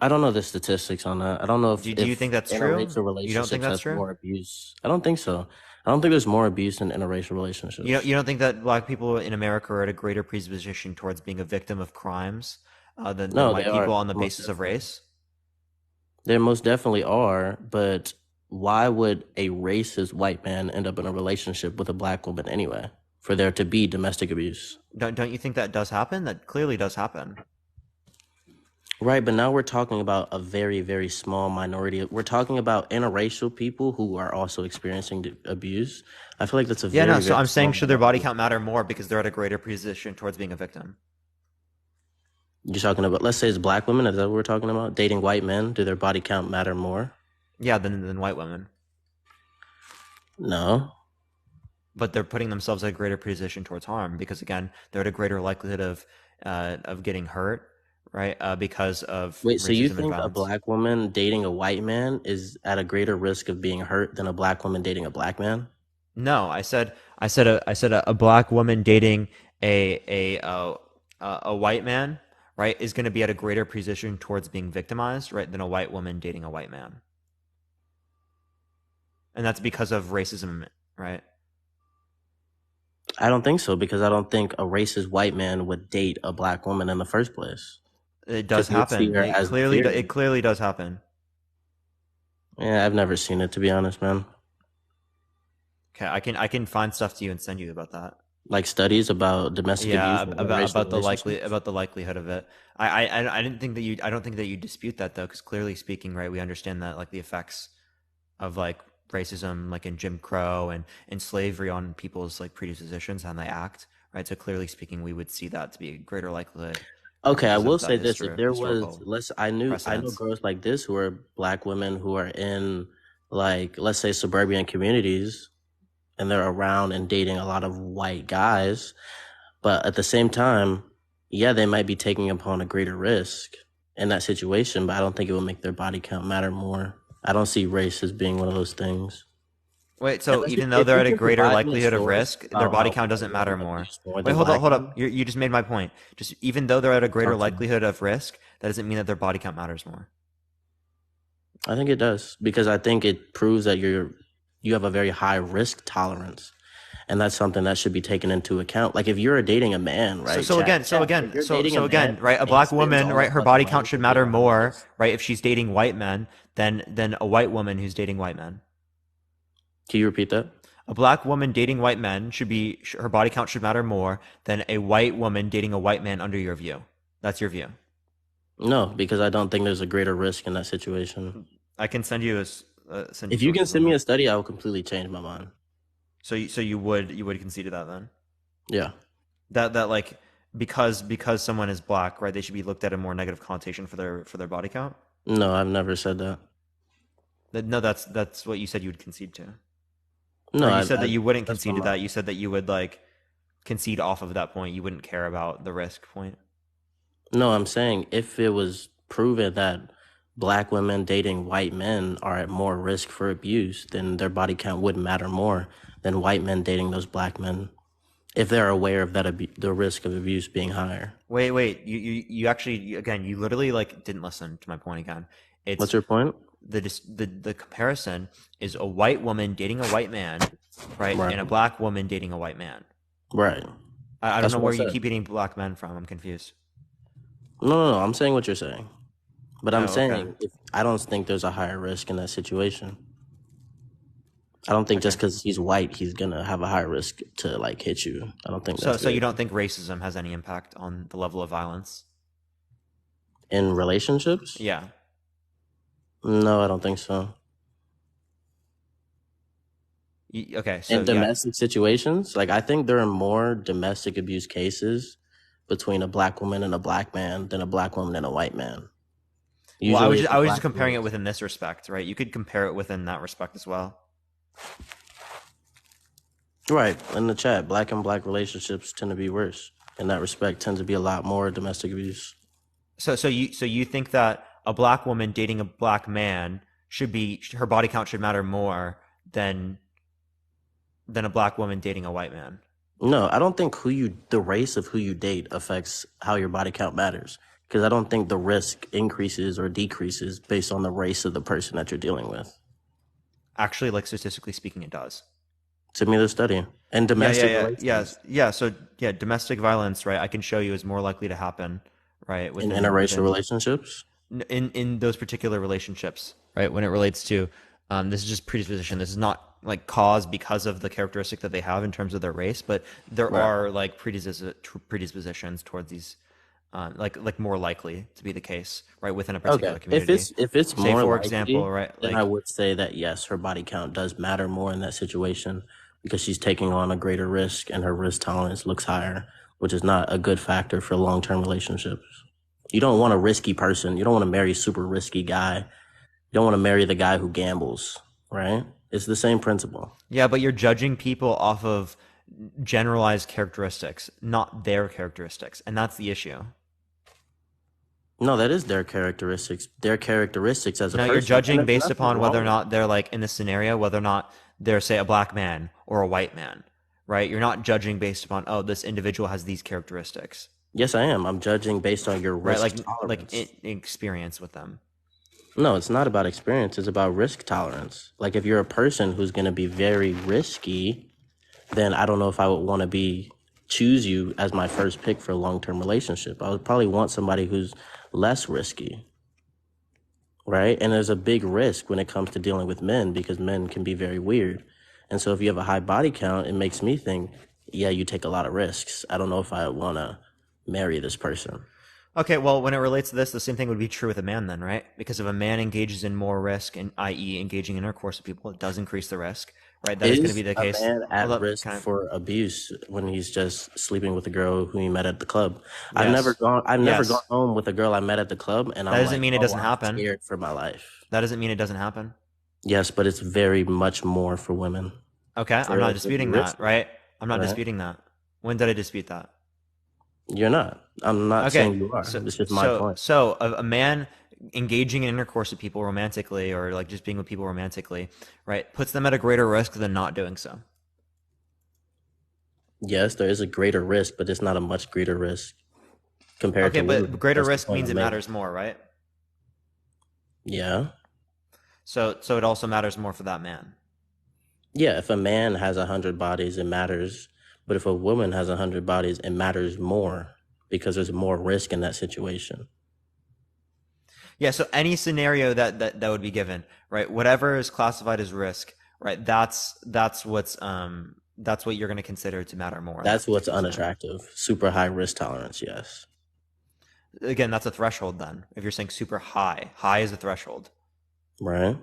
I don't know the statistics on that. I don't know if, Do you think if that's true? interracial You don't think relationships that's has true? more abuse. I don't think so. I don't think there's more abuse in interracial relationships. You don't think that black people in America are at a greater predisposition towards being a victim of crimes than No, they white people are on the most basis of definitely. race? They most definitely are, but why would a racist white man end up in a relationship with a black woman anyway? For there to be domestic abuse. Don't you think that does happen? That clearly does happen. Right, but now we're talking about a very, very small minority. We're talking about interracial people who are also experiencing abuse. I feel like that's a Yeah, no. very, So very I'm small saying should their body minority. count matter more because they're at a greater predisposition towards being a victim? You're talking about, let's say it's black women. Is that what we're talking about? Dating white men. Do their body count matter more? Yeah, than white women. No. But they're putting themselves at a greater predisposition towards harm because again, they're at a greater likelihood of getting hurt, right? Because of Wait, so you racism and think a violence. black woman dating a white man is at a greater risk of being hurt than a black woman dating a black man? No, I said a black woman dating a white man, right, is going to be at a greater position towards being victimized, right, than a white woman dating a white man, and that's because of racism, right? I don't think so because I don't think a racist white man would date a black woman in the first place. It does because you would see happen. her as inferior. It clearly does happen. Yeah, I've never seen it, to be honest, man. Okay, I can find stuff to you and send you about that. Like studies about domestic abuse Yeah, and interracial relationships. about the likelihood of it. I didn't think that you I don't think that you dispute that though, because clearly speaking, right, we understand that like the effects of like racism, like in Jim Crow and slavery on people's like predispositions and they act, right? So clearly speaking, we would see that to be a greater likelihood, right, Okay, I because will of that say this: if there was, historical I know precedents. girls like this who are black women who are in, like, let's say suburban communities, and they're around and dating a lot of white guys, but at the same time, yeah, they might be taking upon a greater risk in that situation, but I don't think it will make their body count matter more. I don't see race as being one of those things. Wait, so even though If they're you at a can greater provide me a likelihood of source risk, their about body how count white doesn't matter women more. abuse more Wait, than black hold up. women, You just made my point. Just even though they're at a greater talk to me. likelihood of risk, that doesn't mean that their body count matters more. I think it does because I think it proves that you have a very high risk tolerance, and that's something that should be taken into account. Like if you're dating a man, right? If you're dating a So man again, right? A and he black spends woman, all right? his Her fucking body count life should with dating matter a more, homeless. right? If she's dating white men than a white woman who's dating white men. Can you repeat that? A black woman dating white men should be her body count should matter more than a white woman dating a white man under your view. That's your view. No, because I don't think there's a greater risk in that situation. I can send you send you If you can sources on send me that. a study, I will completely change my mind. So you would concede to that then? Yeah. That like because someone is black, right? They should be looked at a more negative connotation for their body count. No, I've never said that. No, that's what you said you would concede to. No, Or you said that you wouldn't that's concede not to my. that. You said that you would like concede off of that point. You wouldn't care about the risk point. No, I'm saying if it was proven that black women dating white men are at more risk for abuse, then their body count would matter more than white men dating those black men if they're aware of that the risk of abuse being higher. Wait. You actually again, you literally like didn't listen to my point again. What's It's your point? the comparison is a white woman dating a white man, right, Right. and a black woman dating a white man. Right. I don't That's know what where I you said. keep getting black men from. I'm confused. No. I'm saying what you're saying. But I'm Oh, okay. saying if I don't think there's a higher risk in that situation. I don't think just Okay. because he's white, he's gonna have a higher risk to like hit you. I don't think that's So you good. don't think racism has any impact on the level of violence? In relationships? Yeah. No, I don't think so. Okay. So In yeah. domestic situations, like I think there are more domestic abuse cases between a black woman and a black man than a black woman and a white man. Well, Usually, it's a I was black just comparing woman. it within this respect, right? You could compare it within that respect as well. Right in the chat, black and black relationships tend to be worse. In that respect, tends to be a lot more domestic abuse. So you think that a black woman dating a black man should be her body count should matter more than a black woman dating a white man? No, I don't think the race of who you date affects how your body count matters. Because I don't think the risk increases or decreases based on the race of the person that you're dealing with. Actually, like statistically speaking, it does. Send me the study. And domestic relations Yeah. So yeah, domestic violence, right? I can show you is more likely to happen, right? in interracial relationships. In those particular relationships, right? When it relates to, this is just predisposition. This is not like cause because of the characteristic that they have in terms of their race, but there Right. are like predispositions towards these, like more likely to be the case, right, within a particular Okay. community. If it's Say, more for likely, example, right, then I would say that yes, her body count does matter more in that situation because she's taking on a greater risk and her risk tolerance looks higher, which is not a good factor for long-term relationships. You don't want a risky person. You don't want to marry a super risky guy. You don't want to marry the guy who gambles, right? It's the same principle. yeah, but you're judging people off of generalized characteristics, not their characteristics, and that's the issue. No, that is their characteristics. Their characteristics as a No, person. you're And judging there's based nothing upon whether or wrong with not they're like in this scenario, whether or not they're, say, a black man or a white man, right? You're not judging based upon, oh, this individual has these characteristics, Yes, I am. I'm judging based on your right? risk tolerance. Experience with them. No, it's not about experience. It's about risk tolerance. Like if you're a person who's going to be very risky, then I don't know if I would want to choose you as my first pick for a long-term relationship. I would probably want somebody who's less risky, right? And there's a big risk when it comes to dealing with men because men can be very weird. And so if you have a high body count, it makes me think, yeah, you take a lot of risks. I don't know if I want to marry this person. Okay, well, when it relates to this, the same thing would be true with a man then, right? Because if a man engages in more risk, and i.e., engaging in intercourse with people, it does increase the risk, right? That is going to Is be the a case. man at Hold up, risk for abuse when he's just sleeping with a girl who he met at the club? yes, I've never gone yes. home with a girl I met at the club and That I'm doesn't like, mean it oh, doesn't I'm happen. scared for my life. That doesn't mean it doesn't happen. Yes, but it's very much more for women. Okay, It's I'm not very disputing that, risky, right? I'm not right? disputing that. When did I dispute that? You're not. I'm not Okay, saying you are. so It's just my so point. so a man engaging in intercourse with people romantically, or like just being with people romantically, right, puts them at a greater risk than not doing so. Yes, there is a greater risk, but it's not a much greater risk compared Okay, to but women. greater That's the risk point means I'm it making. matters more, right? Yeah. So it also matters more for that man. Yeah, if a man has 100 bodies, it matters. But if a woman has 100 bodies, it matters more because there's more risk in that situation. Yeah, so any scenario that would be given, right? Whatever is classified as risk, right? That's what you're going to consider to matter more in that That's what's particular scenario. unattractive. Super high risk tolerance, yes. Again, that's a threshold then. If you're saying super high, high is a threshold. Right?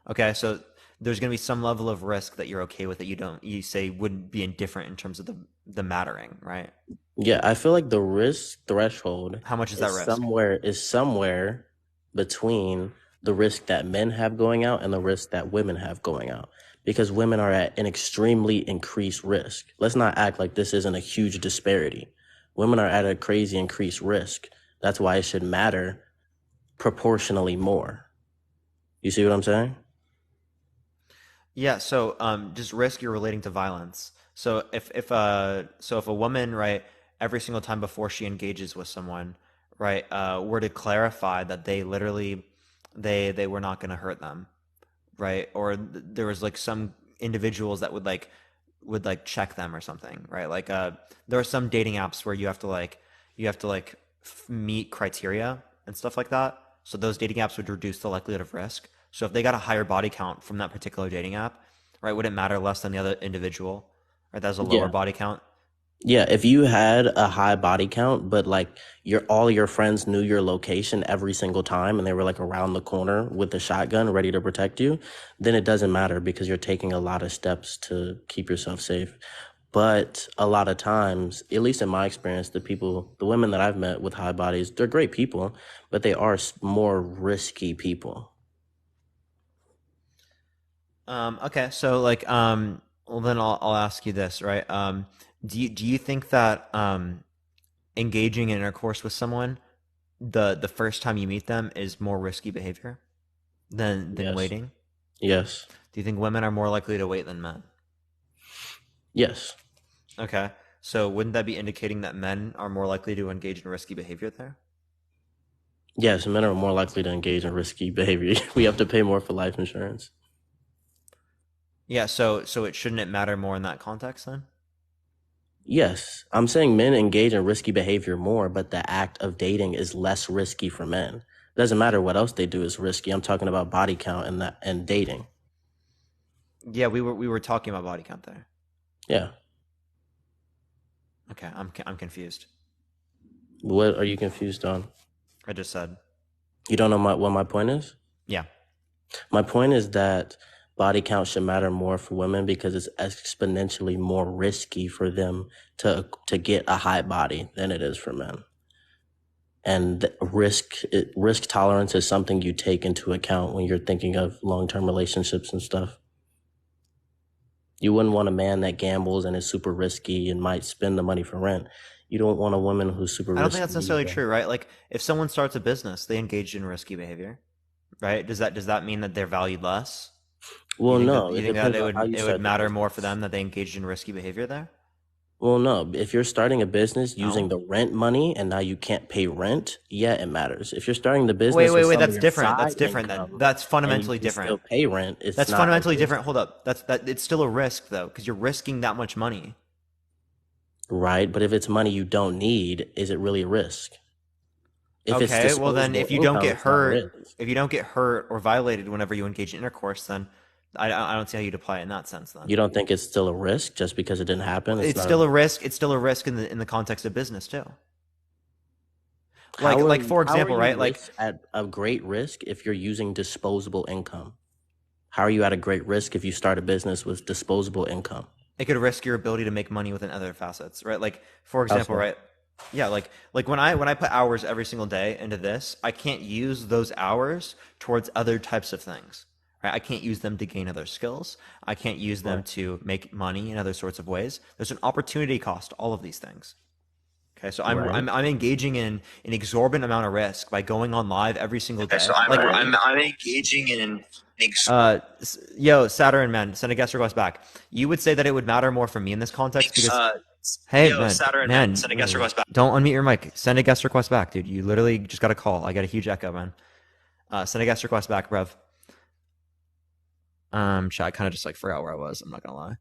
Okay, so there's going to be some level of risk that you're okay with that you say wouldn't be indifferent in terms of the mattering, right? Yeah, I feel like the risk threshold How much is that risk? is somewhere between the risk that men have going out and the risk that women have going out. Because women are at an extremely increased risk. Let's not act like this isn't a huge disparity. Women are at a crazy increased risk. That's why it should matter proportionally more. You see what I'm saying? Yeah, so just risk you're relating to violence. So if a woman, right, every single time before she engages with someone, right, were to clarify that they literally they were not going to hurt them, right? Or there was like some individuals that would like check them or something, right? Like there are some dating apps where you have to meet criteria and stuff like that. So those dating apps would reduce the likelihood of risk. So if they got a higher body count from that particular dating app, right, would it matter less than the other individual, right? That has a lower Yeah. body count. Yeah, if you had a high body count, but like all your friends knew your location every single time and they were like around the corner with a shotgun ready to protect you, then it doesn't matter because you're taking a lot of steps to keep yourself safe. But a lot of times, at least in my experience, the women that I've met with high bodies, they're great people, but they are more risky people. Okay, so like well then I'll ask you this, right? Do you think that engaging in intercourse with someone the first time you meet them is more risky behavior than Yes. waiting? Yes. Do you think women are more likely to wait than men? Yes. Okay. So wouldn't that be indicating that men are more likely to engage in risky behavior there? Yes, men are more likely to engage in risky behavior. We have to pay more for life insurance. Yeah, so shouldn't it matter more in that context then? Yes, I'm saying men engage in risky behavior more, but the act of dating is less risky for men. Doesn't matter what else they do is risky. I'm talking about body count and dating. Yeah, we were talking about body count there. Yeah. Okay, I'm confused. What are you confused on? I just said, You don't know what my point is? yeah. My point is that body count should matter more for women because it's exponentially more risky for them to get a high body than it is for men. And risk tolerance is something you take into account when you're thinking of long-term relationships and stuff. You wouldn't want a man that gambles and is super risky and might spend the money for rent. You don't want a woman who's super I don't think risky that's necessarily either. true, right? Like if someone starts a business, they engage in risky behavior, right? Does that mean that they're valued less? You Well, think that no, you it think that depends it on how would you it would start the matter more for business. them that they engaged in risky behavior there? Well, no, if you're starting a business using No. the rent money and now you can't pay rent, yeah, it matters. If you're starting the Wait, business wait, with wait. some of That's your different. That's side different then. income That's and you fundamentally can different. still pay rent, it's That's not as fundamentally different. Hold risky. up. It's still a risk though, because you're risking that much money. Right? But if it's money you don't need, is it really a risk? If it's Okay, well then disposable if you don't income, get it's not a hurt, risk. if you don't get hurt or violated whenever you engage in intercourse, then I don't see how you'd apply it in that sense then. You don't think it's still a risk just because it didn't happen? It's It's not still a a risk. It's still a risk in the context of business too. How are For how are example, you right? Like at a great risk if you're using disposable income? How are you at a great risk if you start a business with disposable income? it could risk your ability to make money within other facets, right? Like for How example, so? right? Yeah, like when I put hours every single day into this, I can't use those hours towards other types of things. Right? I can't use them to gain other skills. I can't use them Right. to make money in other sorts of ways. There's an opportunity cost to all of these things. Okay, so Right. I'm engaging in an exorbitant amount of risk by going on live every single Okay, so day. I'm Right. I'm I'm engaging in an Yo, Saturn man, send a guest request back. You would say that it would matter more for me in this context because hey yo Saturn man, send a guest request back. don't unmute your mic. Send a guest request back, dude. You literally just got a call. I got a huge echo, man. Send a guest request back, bruv. Chat, I kind of just like forgot where I was. I'm not gonna lie.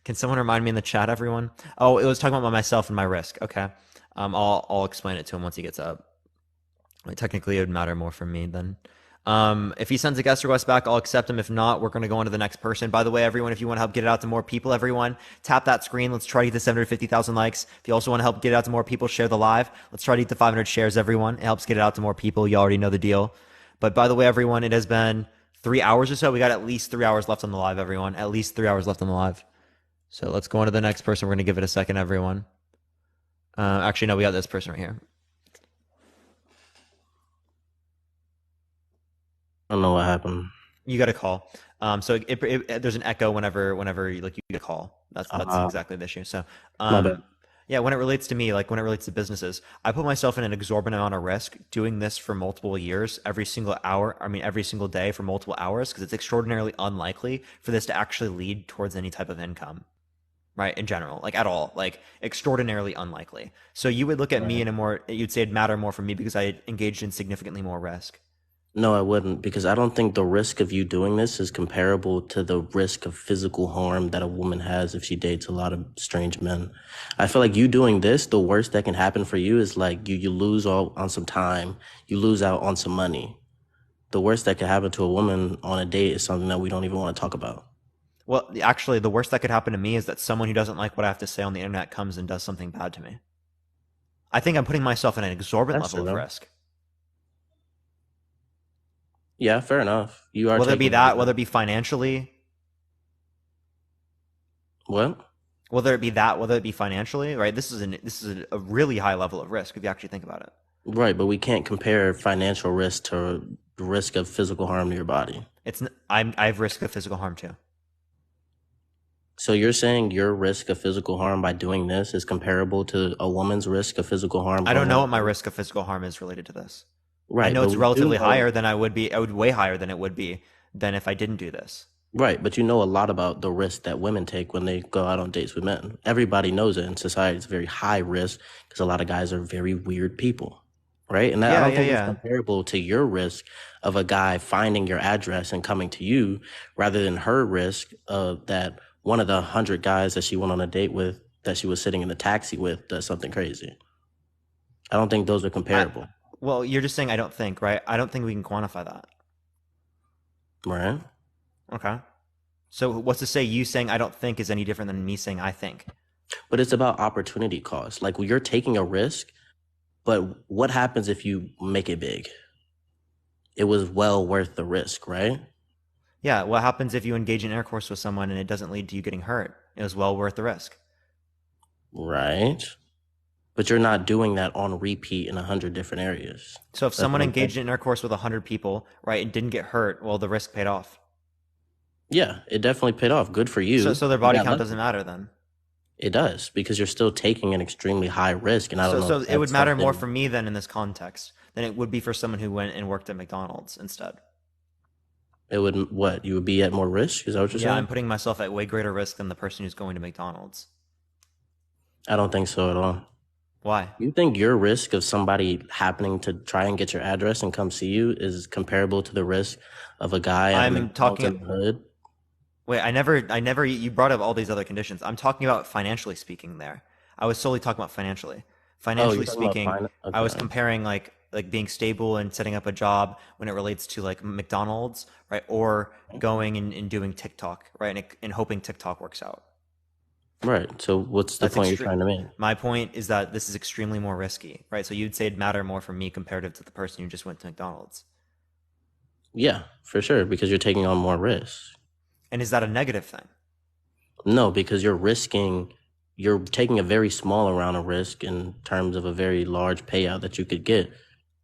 Can someone remind me in the chat, everyone? Oh, it was talking about myself and my risk. Okay. I'll explain it to him once he gets up. Like, technically, it would matter more for me than. If he sends a guest request back, I'll accept him. If not, we're going to go on to the next person. By the way, everyone, if you want to help get it out to more people, everyone, tap that screen. Let's try to get to 750,000 likes. If you also want to help get it out to more people, share the live. Let's try to get to 500 shares, everyone. It helps get it out to more people. You already know the deal. But by the way, everyone, it has been 3 hours or so. We got at least 3 hours left on the live, everyone. At least 3 hours left on the live. So let's go on to the next person. We're going to give it a second, everyone. Actually, no, we got this person right here. I don't know what happened. You got a call. So there's an echo whenever like you get a call. That's exactly the issue. So, My bad. yeah, when it relates to me, like when it relates to businesses, I put myself in an exorbitant amount of risk doing this for multiple years, every single hour. I mean, every single day for multiple hours, because it's extraordinarily unlikely for this to actually lead towards any type of income, right? In general, like at all, like extraordinarily unlikely. So you would look at me Right. in a more, you'd say it'd matter more for me because I engaged in significantly more risk. No, I wouldn't, because I don't think the risk of you doing this is comparable to the risk of physical harm that a woman has if she dates a lot of strange men. I feel like you doing this, the worst that can happen for you is like you lose all on some time, you lose out on some money. The worst that could happen to a woman on a date is something that we don't even want to talk about. Well, actually, the worst that could happen to me is that someone who doesn't like what I have to say on the internet comes and does something bad to me. I think I'm putting myself in an exorbitant That's level true, of though. risk. Yeah, fair enough. You are Whether it be taking that, whether it be financially, what? whether it be financially, right? This is a really high level of risk if you actually think about it. Right, but we can't compare financial risk to risk of physical harm to your body. I have risk of physical harm too. So you're saying your risk of physical harm by doing this is comparable to a woman's risk of physical harm? I don't know what my risk of physical harm is related to this. Right, I know but it's we do relatively know, higher than I would be. I would way higher than it would be than if I didn't do this. right, but you know a lot about the risk that women take when they go out on dates with men. Everybody knows it in society. It's very high risk because a lot of guys are very weird people, right? And I Yeah, don't yeah, think it's yeah. comparable to your risk of a guy finding your address and coming to you, rather than her risk of that one of the 100 guys that she went on a date with, that she was sitting in the taxi with, does something crazy. I don't think those are comparable, Well, you're just saying I don't think, right? I don't think we can quantify that. right? Okay. So what's to say you saying I don't think is any different than me saying I think? But it's about opportunity cost. Like, you're taking a risk, but what happens if you make it big? It was well worth the risk, right? Yeah, what happens if you engage in intercourse with someone and it doesn't lead to you getting hurt? It was well worth the risk. Right. But you're not doing that on repeat in 100 different areas. So if That's someone what I'm engaged saying. in intercourse with 100 people, right, and didn't get hurt, well, the risk paid off. Yeah, it definitely paid off. Good for you. So their You body got count lucky. doesn't matter then. It does, because you're still taking an extremely high risk, and I don't know So if it would that's matter more something. for me then in this context than it would be for someone who went and worked at McDonald's instead. It would, what? You would be at more risk? Is that what you're Yeah, saying? I'm putting myself at way greater risk than the person who's going to McDonald's. I don't think so at all. Why? You think your risk of somebody happening to try and get your address and come see you is comparable to the risk of a guy at I'm McDonald's in talking. the hood? Wait, I never. You brought up all these other conditions. I'm talking about financially speaking. There, I was solely talking about financially. Oh, you're Financially talking about speaking, finance? I was Okay. comparing like being stable and setting up a job when it relates to like McDonald's, right? Or going and doing TikTok, right? And hoping TikTok works out. Right. So what's the That's point you're extreme. trying to make? My point is that this is extremely more risky, right? So you'd say it'd matter more for me comparative to the person who just went to McDonald's. Yeah, for sure, because you're taking on more risks. And is that a negative thing? No, because you're taking a very small amount of risk in terms of a very large payout that you could get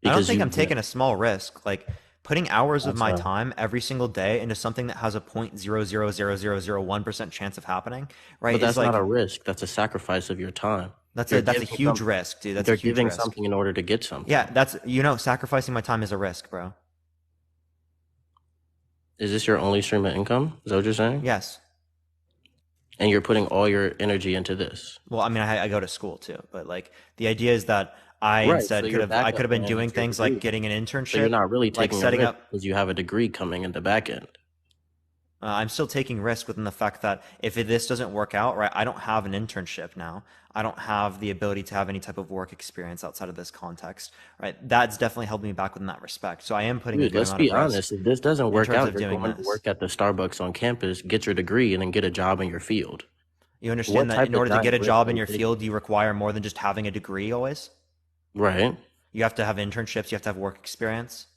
I don't because think you, I'm taking a small risk. Like putting hours of that's my a, time every single day into something that has a 0.00001% chance of happening, right? but Is that's not a like risk. That's a sacrifice of your time. that's a huge risk, dude. That's a You're huge giving risk. something in order to get Yeah, something. that's sacrificing my time is a risk, bro. Is this your only stream of income? Is that what you're saying? Yes. And you're putting all your energy into this. Well, I mean, I go to school too, but like the idea is that I Right. So instead your I could backup have been plan doing is your things like degree. getting an So you're internship, not really like taking a setting risk up. because you have a degree coming in the back end. I'm still taking risk within the fact that if this doesn't work out, right, I don't have an internship now. I don't have the ability to have any type of work experience outside of this context, right? That's definitely held me back within that respect. So I am putting a Dude, good let's amount of be risk honest. If this doesn't in work terms out, of you're doing going to this. work at the Starbucks on campus, get your degree, and then get a job in your field. You What understand that type in of order to get giant a risk job are in you your taking? field, you require more than just having a degree always. Right. You have to have internships, you have to have work experience.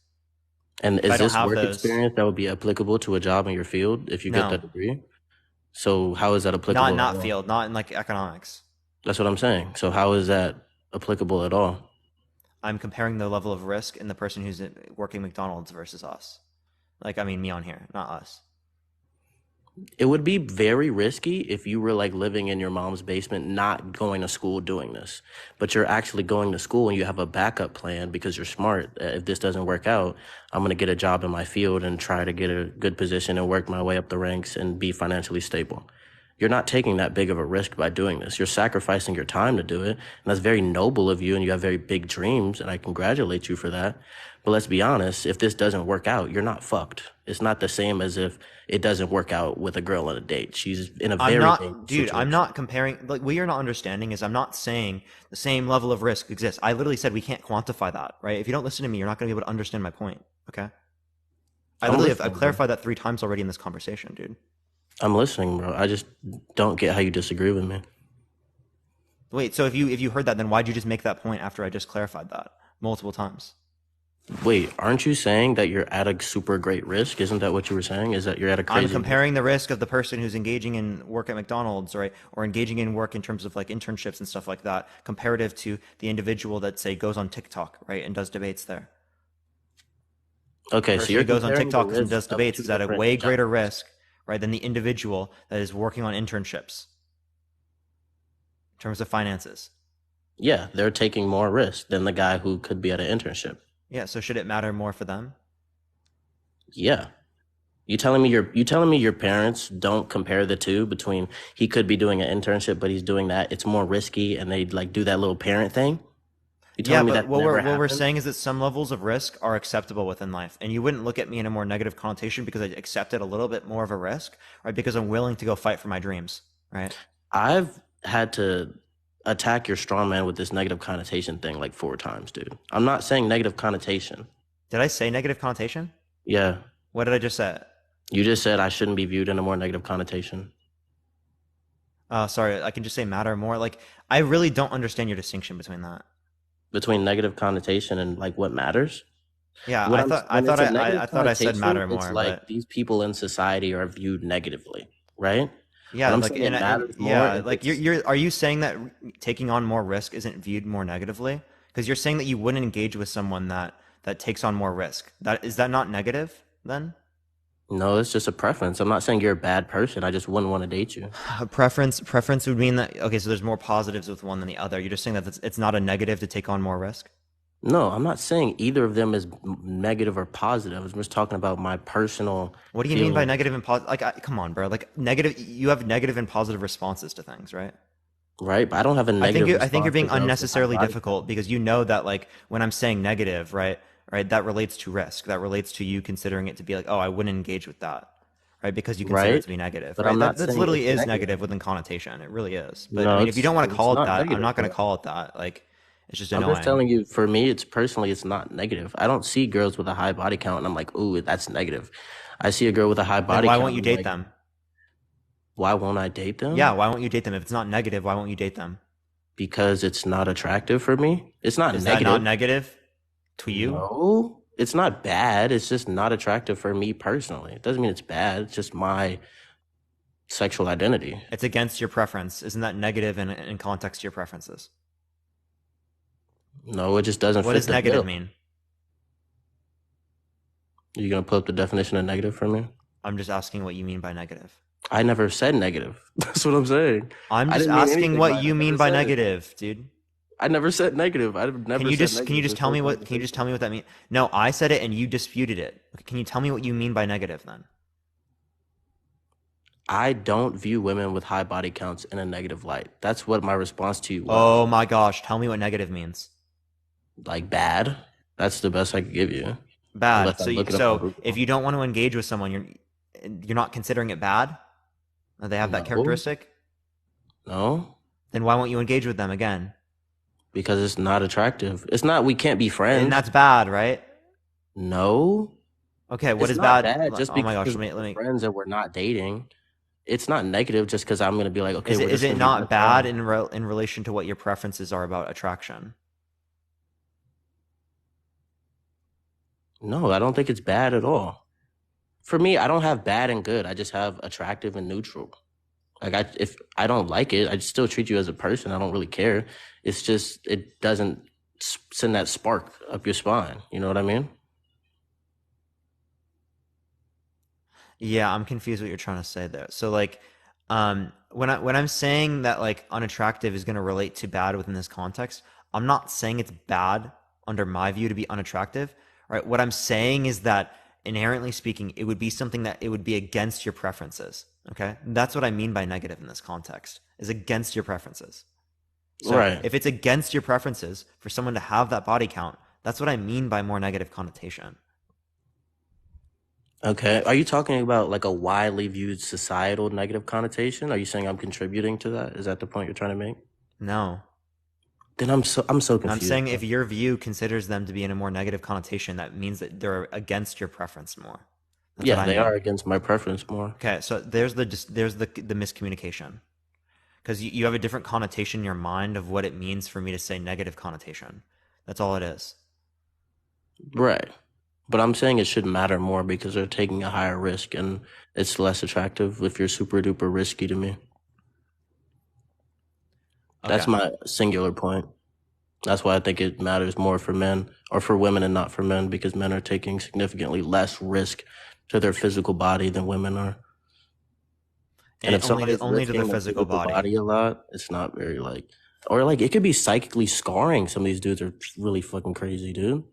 And If I is don't this have work those, experience that would be applicable to a job in your field if you get no. that degree? So how is that Not in applicable at that all? field, not in like economics. That's what I'm saying. So how is that applicable at all? I'm comparing the level of risk in the person who's working McDonald's versus us. Like, I mean, me on here, not us. It would be very risky if you were like living in your mom's basement, not going to school doing this, but you're actually going to school and you have a backup plan because you're smart. If this doesn't work out, I'm going to get a job in my field and try to get a good position and work my way up the ranks and be financially stable. You're not taking that big of a risk by doing this. You're sacrificing your time to do it. And that's very noble of you. And you have very big dreams. And I congratulate you for that. But let's be honest, if this doesn't work out, you're not fucked. It's not the same as if it doesn't work out with a girl on a date. She's in a I'm very dangerous not, dude, I'm situation. not comparing. Like, what you're not understanding is I'm not saying the same level of risk exists. I literally said we can't quantify that, right? If you don't listen to me, you're not going to be able to understand my point, okay? I'm I've listening, bro. clarified that 3 times already in this conversation, dude. I'm listening, bro. I just don't get how you disagree with me. Wait, so if you heard that, then why'd you just make that point after I just clarified that multiple times? Wait, aren't you saying that you're at a super great risk? Isn't that what you were saying? Is that you're at a I'm crazy risk? comparing the risk of the person who's engaging in work at McDonald's, right, or engaging in work in terms of like internships and stuff like that, comparative to the individual that say goes on TikTok, right, and does debates there. The Okay, so person you're who goes on comparing the TikTok and risk does of debates two is at a different way greater jobs. risk, right, than the individual that is working on internships in terms of finances. Yeah, they're taking more risk than the guy who could be at an internship. Yeah, so should it matter more for them? Yeah. You telling me your parents don't compare the two between he could be doing an internship but he's doing that. It's more risky and they like do that little parent thing? You Yeah, telling me but that never what we're happened? saying is that some levels of risk are acceptable within life, and you wouldn't look at me in a more negative connotation because I accepted a little bit more of a risk, right? Because I'm willing to go fight for my dreams, right? I've had to attack your strong man with this negative connotation thing like 4 times, dude. I'm not saying negative connotation. Did I say negative connotation? Yeah. What did I just say? You just said I shouldn't be viewed in a more negative connotation. Sorry, I can just say matter more. Like, I really don't understand your distinction between that. Between negative connotation and like what matters. Yeah, What I'm when it's a negative I thought I said connotation, matter it's more, like but these people in society are viewed negatively, right? But yeah, I'm like saying it matters more if like it's you're are you saying that taking on more risk isn't viewed more negatively? Because you're saying that you wouldn't engage with someone that takes on more risk. That is that not negative then? no, it's just a preference. I'm not saying you're a bad person. I just wouldn't want to date you. A preference would mean that okay, so there's more positives with one than the other. You're just saying that it's not a negative to take on more risk. No, I'm not saying either of them is negative or positive. I'm just talking about my personal What do you mean by feelings, negative and positive? Like, come on, bro. Like negative, you have negative and positive responses to things, right? right? But I don't have a negative I think you're response to being girls with high unnecessarily body difficult count. because you know that like when I'm saying negative, right, that relates to risk. That relates to you considering it to be like, oh, I wouldn't engage with that, right? Because you consider it Right? to be negative, But right? I'm not That's saying literally it's is negative. negative within connotation. It really is. But I No, mean, if you don't want to it's call it not that, I'm negative, not going to bro. call it that. Like, It's just I'm just annoying. telling you, for me, it's not negative. I don't see girls with a high body count and I'm like, ooh, that's negative. I see a girl with a high Then body why count won't you and I'm date like, them? why won't I date Yeah, them? why won't you date them? If it's not negative, why won't you date them? Because it's not attractive for me. It's not Is that not negative. negative to you? No, it's not bad. It's just not attractive for me personally. It doesn't mean it's bad. It's just my sexual identity. It's against your preference. Isn't that negative in context to your preferences? No, it just doesn't What fit does the negative bill. mean? You gonna put up the definition of negative for me? I'm just asking what you mean by negative. I never said negative. That's what I'm saying. I'm I just didn't mean asking anything what by it. I you never mean by said it. negative, dude. I never said negative. I've Can never you said just negative this tell whole me what that means? No, I said it and you disputed it. Can you tell me what you mean by negative then? I don't view women with high body counts in a negative light. That's what my response to you was. Oh my gosh, tell me what negative means. Like bad. That's the best I could give you. Bad. Unless I look it up on If Google. you don't want to engage with someone, you're not considering it bad? They have that No. characteristic? No. Then why won't you engage with them again? Because it's not attractive. It's not we can't be And friends. that's bad, right? No. Okay, what It's is not bad? bad just Oh my because gosh, we're friends and we're not dating. It's not negative just because I'm gonna be like, okay, we're is just it gonna be not best bad friends. in relation to what your preferences are about attraction? No, I don't think it's bad at all. For me, I don't have bad and good. I just have attractive and neutral. Like if I don't like it, I still treat you as a person. I don't really care. It's just it doesn't send that spark up your spine. You know what I mean? Yeah, I'm confused what you're trying to say there. So like, when I'm saying that like unattractive is going to relate to bad within this context, I'm not saying it's bad under my view to be unattractive, right? What I'm saying is that inherently speaking, it would be something that it would be against your preferences. Okay, that's what I mean by negative in this context, is against your preferences. So Right. if it's against your preferences for someone to have that body count, that's what I mean by more negative connotation. Okay. Are you talking about like a widely viewed societal negative connotation? Are you saying I'm contributing to that? Is that the point you're trying to make? No. Then I'm so confused. I'm saying if your view considers them to be in a more negative connotation, that means that they're against your preference more. That's yeah, what I they mean. are against my preference more. Okay, so there's the miscommunication, because you have a different connotation in your mind of what it means for me to say negative connotation. That's all it is. Right. But I'm saying it should matter more because they're taking a higher risk and it's less attractive if you're super duper risky to me. That's Okay. my singular point. That's why I think it matters more for men or for women and not for men, because men are taking significantly less risk to their physical body than women are. And if somebody's only to their risking their physical physical body. body a lot, it's not very or it could be psychically scarring. Some of these dudes are really fucking crazy, dude.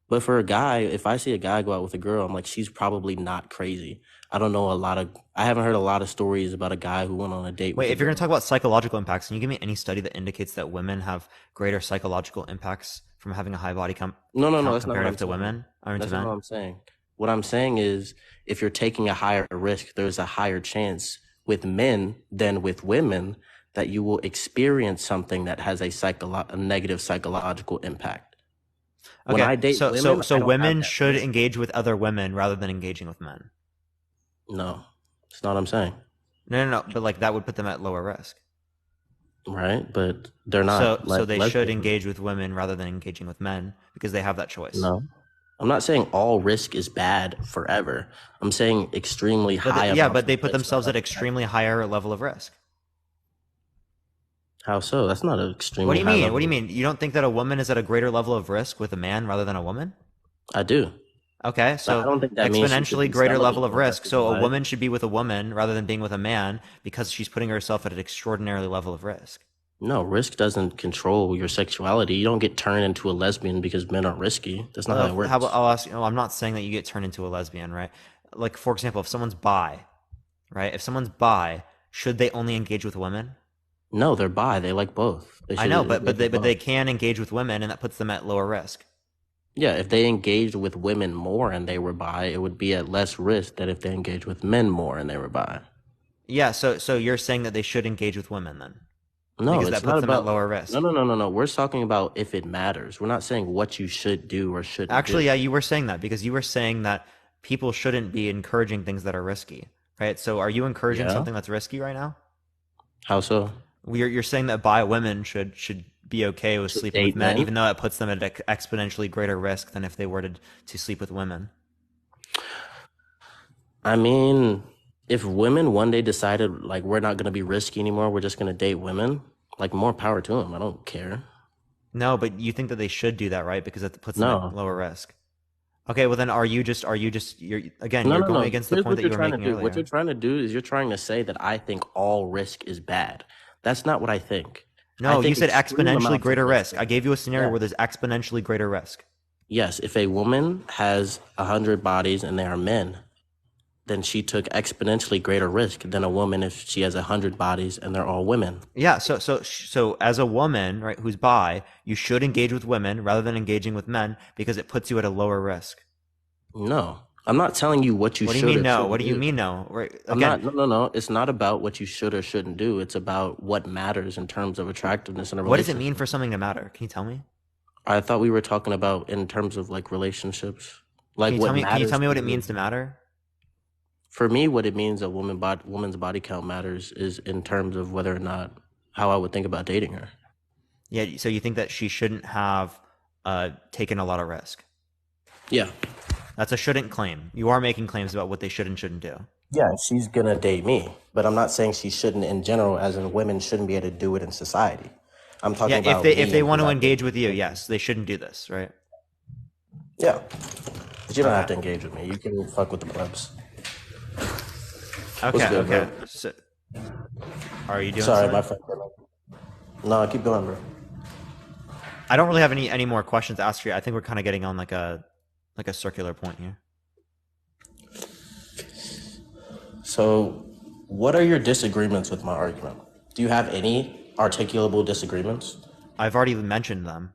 But for a guy, if I see a guy go out with a girl, I'm like, she's probably not crazy. I haven't heard a lot of stories about a guy who went on a date with Wait, a if you're going to girl. talk about psychological impacts, can you give me any study that indicates that women have greater psychological impacts from having a high body count No, that's not what comparative I'm to saying. women or to That's not what men? I'm saying. What I'm saying is if you're taking a higher risk, there's a higher chance with men than with women that you will experience something that has a negative psychological impact. When I Okay, date women, so I don't have women that should risk. engage with other women rather than engaging with men. No, that's not what I'm saying. No, but like that would put them at lower risk. Right? But they're not So they should lesbians. engage with women rather than engaging with men because they have that choice. No. I'm not saying all risk is bad forever. I'm saying extremely high amounts but they of put risk themselves are at extremely higher level of risk. How so? That's not an extremely high level. What do you mean? You don't think that a woman is at a greater level of risk with a man rather than a woman? I do. Okay, I so don't think that means she should exponentially be greater level celibate of for the risk. rest of her So a life. woman should be with a woman rather than being with a man because she's putting herself at an extraordinary level of risk. No, risk doesn't control your sexuality. You don't get turned into a lesbian because men are risky. That's not how it works. I'll ask you, I'm not saying that you get turned into a lesbian, right? Like, for example, if someone's bi, right? If someone's bi, should they only engage with women? No, they're bi. They like both. I know, but they can engage with women, and that puts them at lower risk. Yeah, if they engaged with women more and they were bi, it would be at less risk than if they engaged with men more and they were bi. Yeah, so you're saying that they should engage with women then? No, because it's that not puts them at about. lower No, risk. no, no, no, no. We're talking about if it matters. We're not saying what you should do or shouldn't Actually, do. yeah, you were saying that because you were saying that people shouldn't be encouraging things that are risky, right? So are you encouraging Yeah. something that's risky right now? How so? You're saying that bi women should be okay with To sleeping with date men, men? even though it puts them at exponentially greater risk than if they were to sleep with women. I mean, if women one day decided like we're not gonna be risky anymore, we're just gonna date women, like more power to them. I don't care. No, but you think that they should do that, right? Because it puts them at No. lower risk. Okay, well then you're again, No, you're no, going no. against the Here's point what that you're you were trying to making do. What you're earlier. trying to do is you're trying to say that I think all risk is bad. That's not what I think. I No, you think said extreme exponentially amounts of greater risk risk. is I gave you a scenario yeah. where there's exponentially greater risk. Yes, if a woman has 100 bodies and they are men, then she took exponentially greater risk than a woman if she has 100 bodies and they're all women. Yeah, so as a woman, right, who's bi, you should engage with women rather than engaging with men because it puts you at a lower risk. No, I'm not telling you what you What do you should mean or no? What shouldn't do you do. mean no? Right, I'm again, not, no, no, no. It's not about what you should or shouldn't do. It's about what matters in terms of attractiveness in a what does it mean relationship. for something to matter? Can you tell me? I thought we were talking about in terms of like relationships, like what Can you tell matters me to what it you. means to matter? For me, what it means a woman's body count matters is in terms of whether or not how I would think about dating her. Yeah, so you think that she shouldn't have taken a lot of risk. Yeah. That's a shouldn't claim. You are making claims about what they should and shouldn't do. Yeah, she's gonna date me, but I'm not saying she shouldn't in general, as in women shouldn't be able to do it in society. I'm talking Yeah, about if me they and want who to I date. engage with you, yes, they shouldn't do this, right? Yeah, but you don't have Okay. to engage with me. You can fuck with the plebs. What's Okay, good, okay. bro? So, are you doing Sorry, my something? friend. No, keep going, bro. I don't really have any more questions to ask you. I think we're kind of getting on like a circular point here. So, what are your disagreements with my argument? Do you have any articulable disagreements? I've already mentioned them.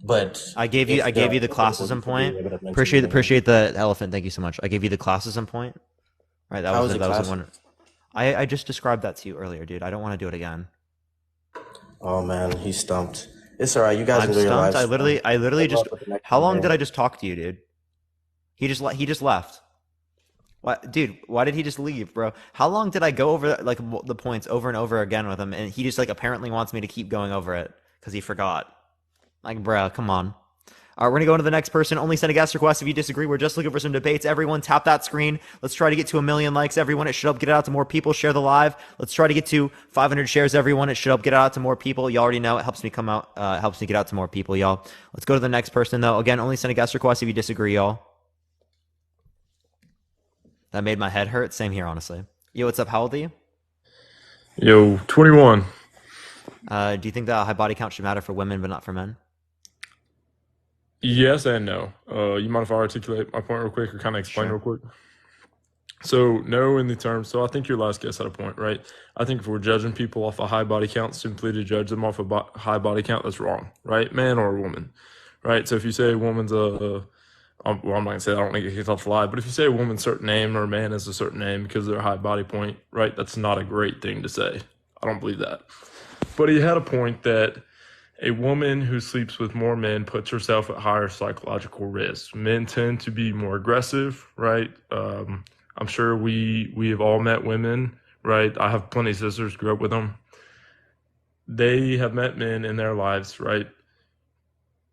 But I if they're gave you the articulable, you classism should be point. able to mention them again. Appreciate the elephant. Thank you so much. I gave you the classism point. Right, How is it that was the classic? one. I just described that to you earlier, dude. I don't want to do it again. Oh man, he's stumped. It's all right. You guys I'm enjoy your stumped. lives. I literally Good just. luck with the next How one, long did man. I just talk to you, dude? He just left. What, dude? Why did he just leave, bro? How long did I go over like the points over and over again with him, and he just like apparently wants me to keep going over it because he forgot. Like, bro, come on. All right, we're gonna go into the next person. Only send a guest request if you disagree. We're just looking for some debates. Everyone, tap that screen. Let's try to get to 1 million likes. Everyone, it should help get it out to more people. Share the live. Let's try to get to 500 shares. Everyone, it should help get it out to more people. You already know it helps me come out. Helps me get out to more people, y'all. Let's go to the next person though. Again, only send a guest request if you disagree, y'all. That made my head hurt. Same here, honestly. Yo, what's up? How old are you? Yo, 21. Do you think that a high body count should matter for women but not for men? Yes and no. You mind if I articulate my point real quick or kind of explain Sure. real quick? So, no, in the terms, so I think your last guess had a point, right? I think if we're judging people off a high body count simply to judge them off a high body count, that's wrong, right? Man or woman, right? So if you say a woman's well, I'm not going to say that, I don't think it's off the lie, but if you say a woman's a certain name or a man is a certain name because of their high body point, right, that's not a great thing to say. I don't believe that. But he had a point that a woman who sleeps with more men puts herself at higher psychological risk. Men tend to be more aggressive, right? I'm sure we have all met women, right? I have plenty of sisters, grew up with them. They have met men in their lives, right,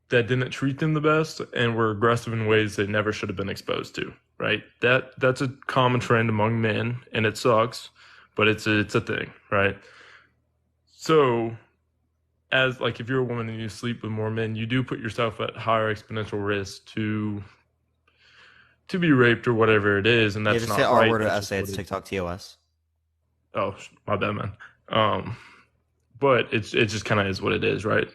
that didn't treat them the best and were aggressive in ways they never should have been exposed to, right? That's a common trend among men, and it sucks, but it's a thing, right? So, as like if you're a woman and you sleep with more men, you do put yourself at higher exponential risk to be raped or whatever it is, and Yeah, that's just say not R right. word or That's just essay. what It's it is. TikTok TOS. Oh, my bad, man. But it just kind of is what it is, right?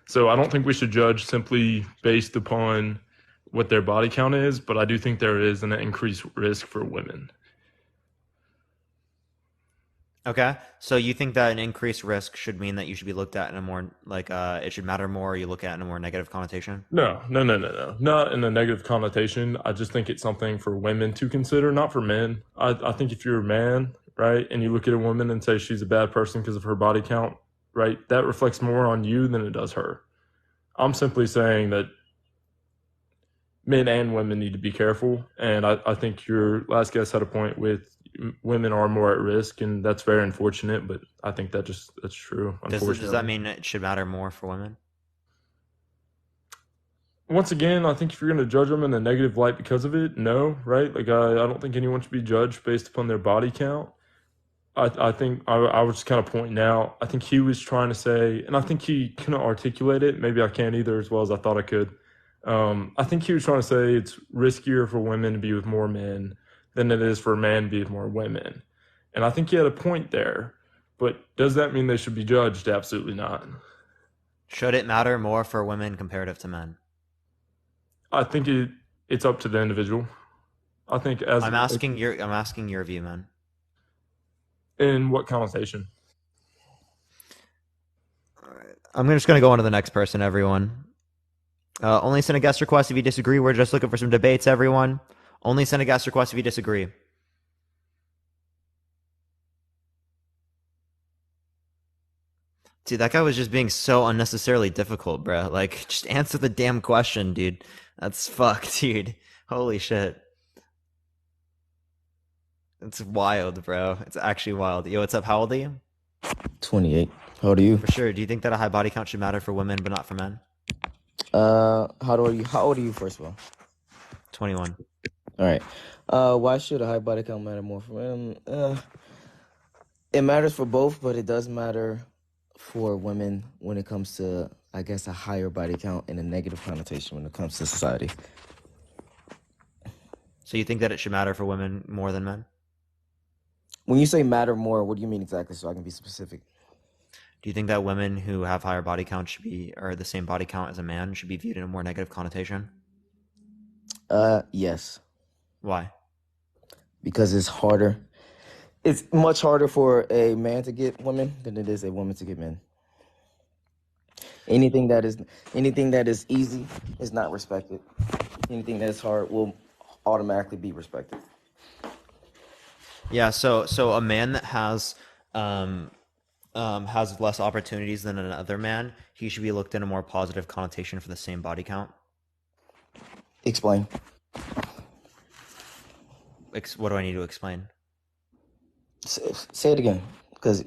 So I don't think we should judge simply based upon what their body count is, but I do think there is an increased risk for women. Okay, so you think that an increased risk should mean that you should be looked at in a more like it should matter more, or you look at it in a more negative connotation? No. Not in a negative connotation. I just think it's something for women to consider, not for men. I think if you're a man, right, and you look at a woman and say she's a bad person because of her body count, right? That reflects more on you than it does her. I'm simply saying that men and women need to be careful. And I think your last guest had a point with women are more at risk, and that's very unfortunate. But I think that's true. Does that Unfortunately, mean it should matter more for women? once again, I think if you're going to judge them in a negative light because of it, no, right? Like I don't think anyone should be judged based upon their body count. I think I was just kind of pointing out. I think he was trying to say, and I think he couldn't articulate it. Maybe I can't either as well as I thought I could. I think he was trying to say it's riskier for women to be with more men than it is for a man to be with more women. And I think he had a point there. But does that mean they should be judged? Absolutely not. Should it matter more for women comparative to men? I think it's up to the individual. I think I'm asking your view, man. In what connotation? I'm just gonna go on to the next person, everyone. Only send a guest request if you disagree. We're just looking for some debates, everyone. Only send a guest request if you disagree. Dude, that guy was just being so unnecessarily difficult, bro. Like, just answer the damn question, dude. That's fucked, dude. Holy shit. It's wild, bro. It's actually wild. Yo, what's up? How old are you? 28. How old are you? For sure. Do you think that a high body count should matter for women but not for men? How old are you first of all? 21. All right. Why should a high body count matter more for women? It matters for both, but it does matter for women when it comes to, I guess, a higher body count and a negative connotation when it comes to society. So you think that it should matter for women more than men? When you say matter more, what do you mean exactly so I can be specific? Do you think that women who have higher body count should be, or the same body count as a man, should be viewed in a more negative connotation? Yes. Why? Because it's harder. It's much harder for a man to get women than it is a woman to get men. Anything that is easy is not respected. Anything that is hard will automatically be respected. Yeah, so a man that has less opportunities than another man, he should be looked in a more positive connotation for the same body count. Explain. What do I need to explain? Say it again, because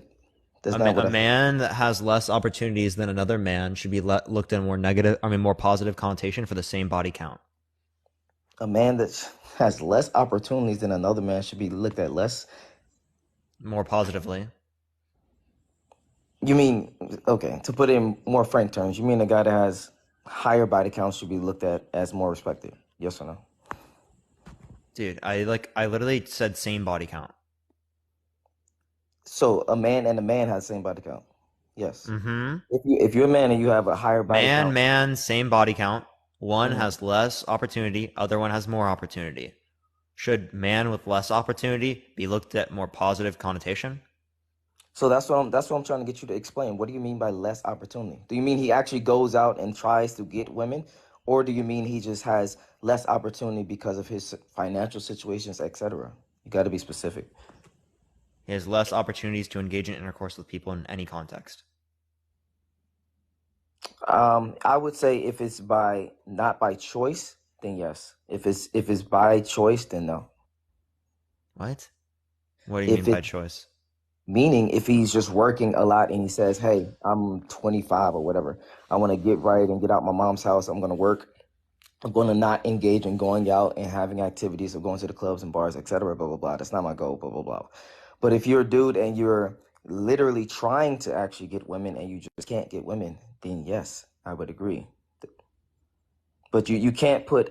that's not what A man that has less opportunities than another man should be looked in more positive connotation for the same body count. A man that has less opportunities than another man should be looked at less? More positively. You mean, okay, to put it in more frank terms, you mean a guy that has higher body count should be looked at as more respected? Yes or no? Dude, I literally said same body count. So a man and a man has the same body count? Yes. Mm-hmm. If you're a man and you have a higher body count. Man, same body count. One has less opportunity, other one has more opportunity. Should man with less opportunity be looked at more positive connotation? So that's what I'm trying to get you to explain. What do you mean by less opportunity? Do you mean he actually goes out and tries to get women? Or do you mean he just has less opportunity because of his financial situations, etc.? You got to be specific. He has less opportunities to engage in intercourse with people in any context. I would say if it's not by choice, then yes. If it's by choice, then no. What? What do you mean by choice? Meaning, if he's just working a lot and he says, hey, I'm 25 or whatever, I want to get right and get out my mom's house, I'm going to work, I'm going to not engage in going out and having activities of going to the clubs and bars, etc., blah, blah, blah. That's not my goal, blah, blah, blah. But if you're a dude and you're literally trying to actually get women and you just can't get women, then yes, I would agree. But you can't put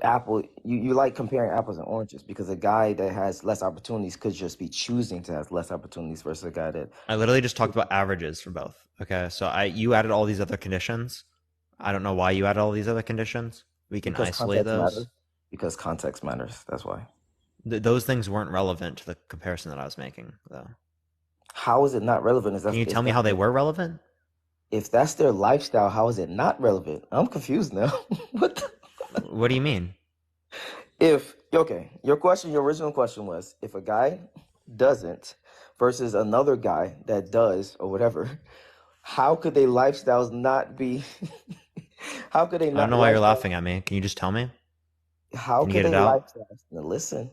you like comparing apples and oranges, because a guy that has less opportunities could just be choosing to have less opportunities versus a guy that... I literally just talked about averages for both. Okay, so you added all these other conditions. I don't know why you added all these other conditions. We can isolate those. Matters. Because context matters, that's why. Those things weren't relevant to the comparison that I was making, though. How is it not relevant? Can you tell me how they were relevant? If that's their lifestyle, how is it not relevant? I'm confused now. What do you mean? Your original question was, if a guy doesn't versus another guy that does or whatever, How could they lifestyles not be? How could they I don't not know why you're lifestyles? laughing at me. Can you just tell me? How Can you could get it they out? lifestyles? Now listen,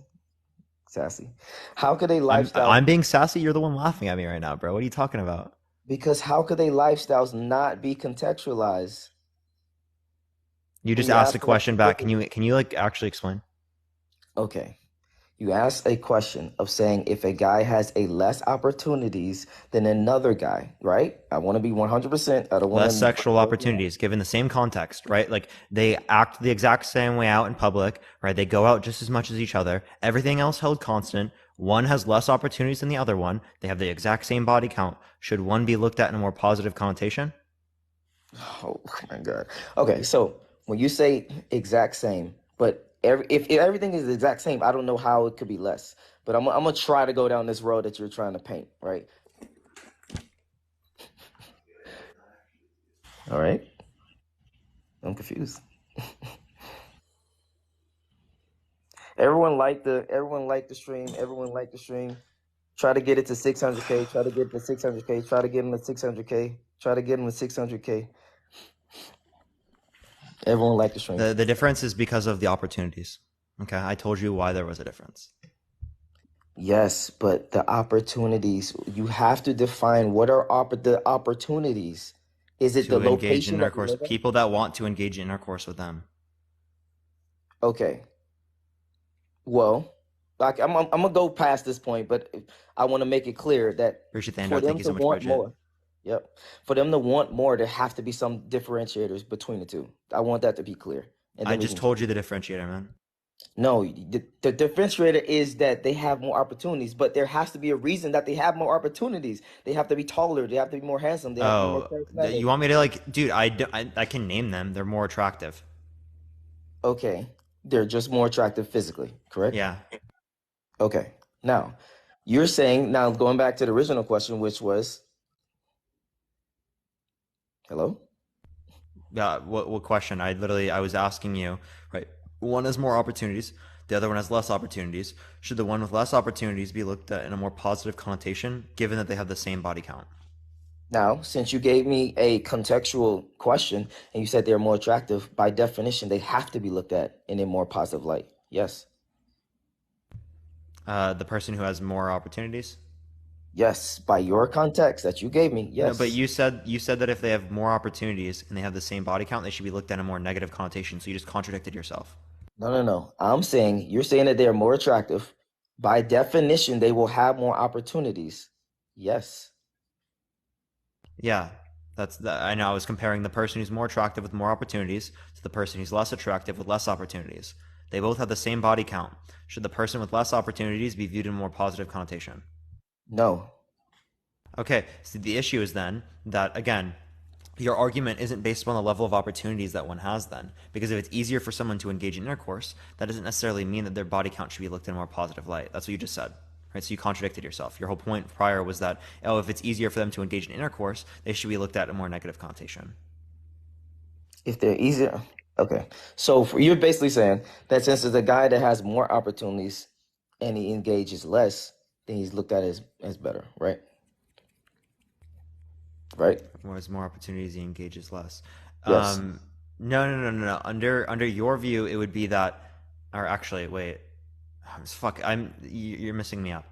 sassy. How could they I'm lifestyles? I'm being sassy. You're the one laughing at me right now, bro. What are you talking about? Because how could they lifestyles not be contextualized You when just you asked a ask for a question back. Can specific? you like actually explain? Okay. You asked a question of saying if a guy has a less opportunities than another guy, right? I want to be 100%. I don't want Less to sexual opportunities given the same context, right? Like they act the exact same way out in public, right? They go out just as much as each other. Everything else held constant. One has less opportunities than the other one. They have the exact same body count. Should one be looked at in a more positive connotation? Oh my God. Okay, so when you say exact same, but if everything is the exact same, I don't know how it could be less. But I'm gonna try to go down this road that you're trying to paint, right? All right. I'm confused. Everyone liked the stream. Everyone liked the stream. Try to get it to 600K. Try to get it to 600K. Try to get them to 600K. Try to get them to 600K. Everyone liked the stream. The difference is because of the opportunities. Okay, I told you why there was a difference. Yes, but the opportunities, you have to define what are the opportunities. Is it the To engage in location that they intercourse, live in? people that want to engage in intercourse with them. Okay. Well, like I'm gonna go past this point, but I want to make it clear that Appreciate the for handout. Thank them you to so much, want Bridget. more, yep, for them to want more, there have to be some differentiators between the two. I want that to be clear, and I then we just can. told you the differentiator, man. No, the differentiator is that they have more opportunities, but there has to be a reason that they have more opportunities. They have to be taller. They have to be more handsome. They have to be more Oh, charismatic. you want me to like, dude? I can name them. They're more attractive. Okay, they're just more attractive physically, correct? Yeah. Okay. Now, you're saying, now going back to the original question, which was, hello? What question? I was asking you, right? One has more opportunities. The other one has less opportunities. Should the one with less opportunities be looked at in a more positive connotation, given that they have the same body count? Now, since you gave me a contextual question and you said they're more attractive, by definition, they have to be looked at in a more positive light. Yes. The person who has more opportunities. Yes. By your context that you gave me, No, but yes. you said that if they have more opportunities and they have the same body count, they should be looked at in a more negative connotation. So you just contradicted yourself. No, no, no. You're saying that they're more attractive. By definition, they will have more opportunities. Yes. Yeah, I know. I was comparing the person who's more attractive with more opportunities to the person who's less attractive with less opportunities. They both have the same body count. Should the person with less opportunities be viewed in a more positive connotation? No. Okay, so the issue is then that, again, your argument isn't based upon the level of opportunities that one has then. Because if it's easier for someone to engage in intercourse, that doesn't necessarily mean that their body count should be looked in a more positive light. That's what you just said. Right? So you contradicted yourself. Your whole point prior was that, oh, if it's easier for them to engage in intercourse, they should be looked at in a more negative connotation. If they're easier. Okay. So you're basically saying that since it's a guy that has more opportunities and he engages less, then he's looked at as better, right? Right? Whereas more opportunities, he engages less. Yes. No. Under your view, it would be that, or actually, wait, you're missing me up.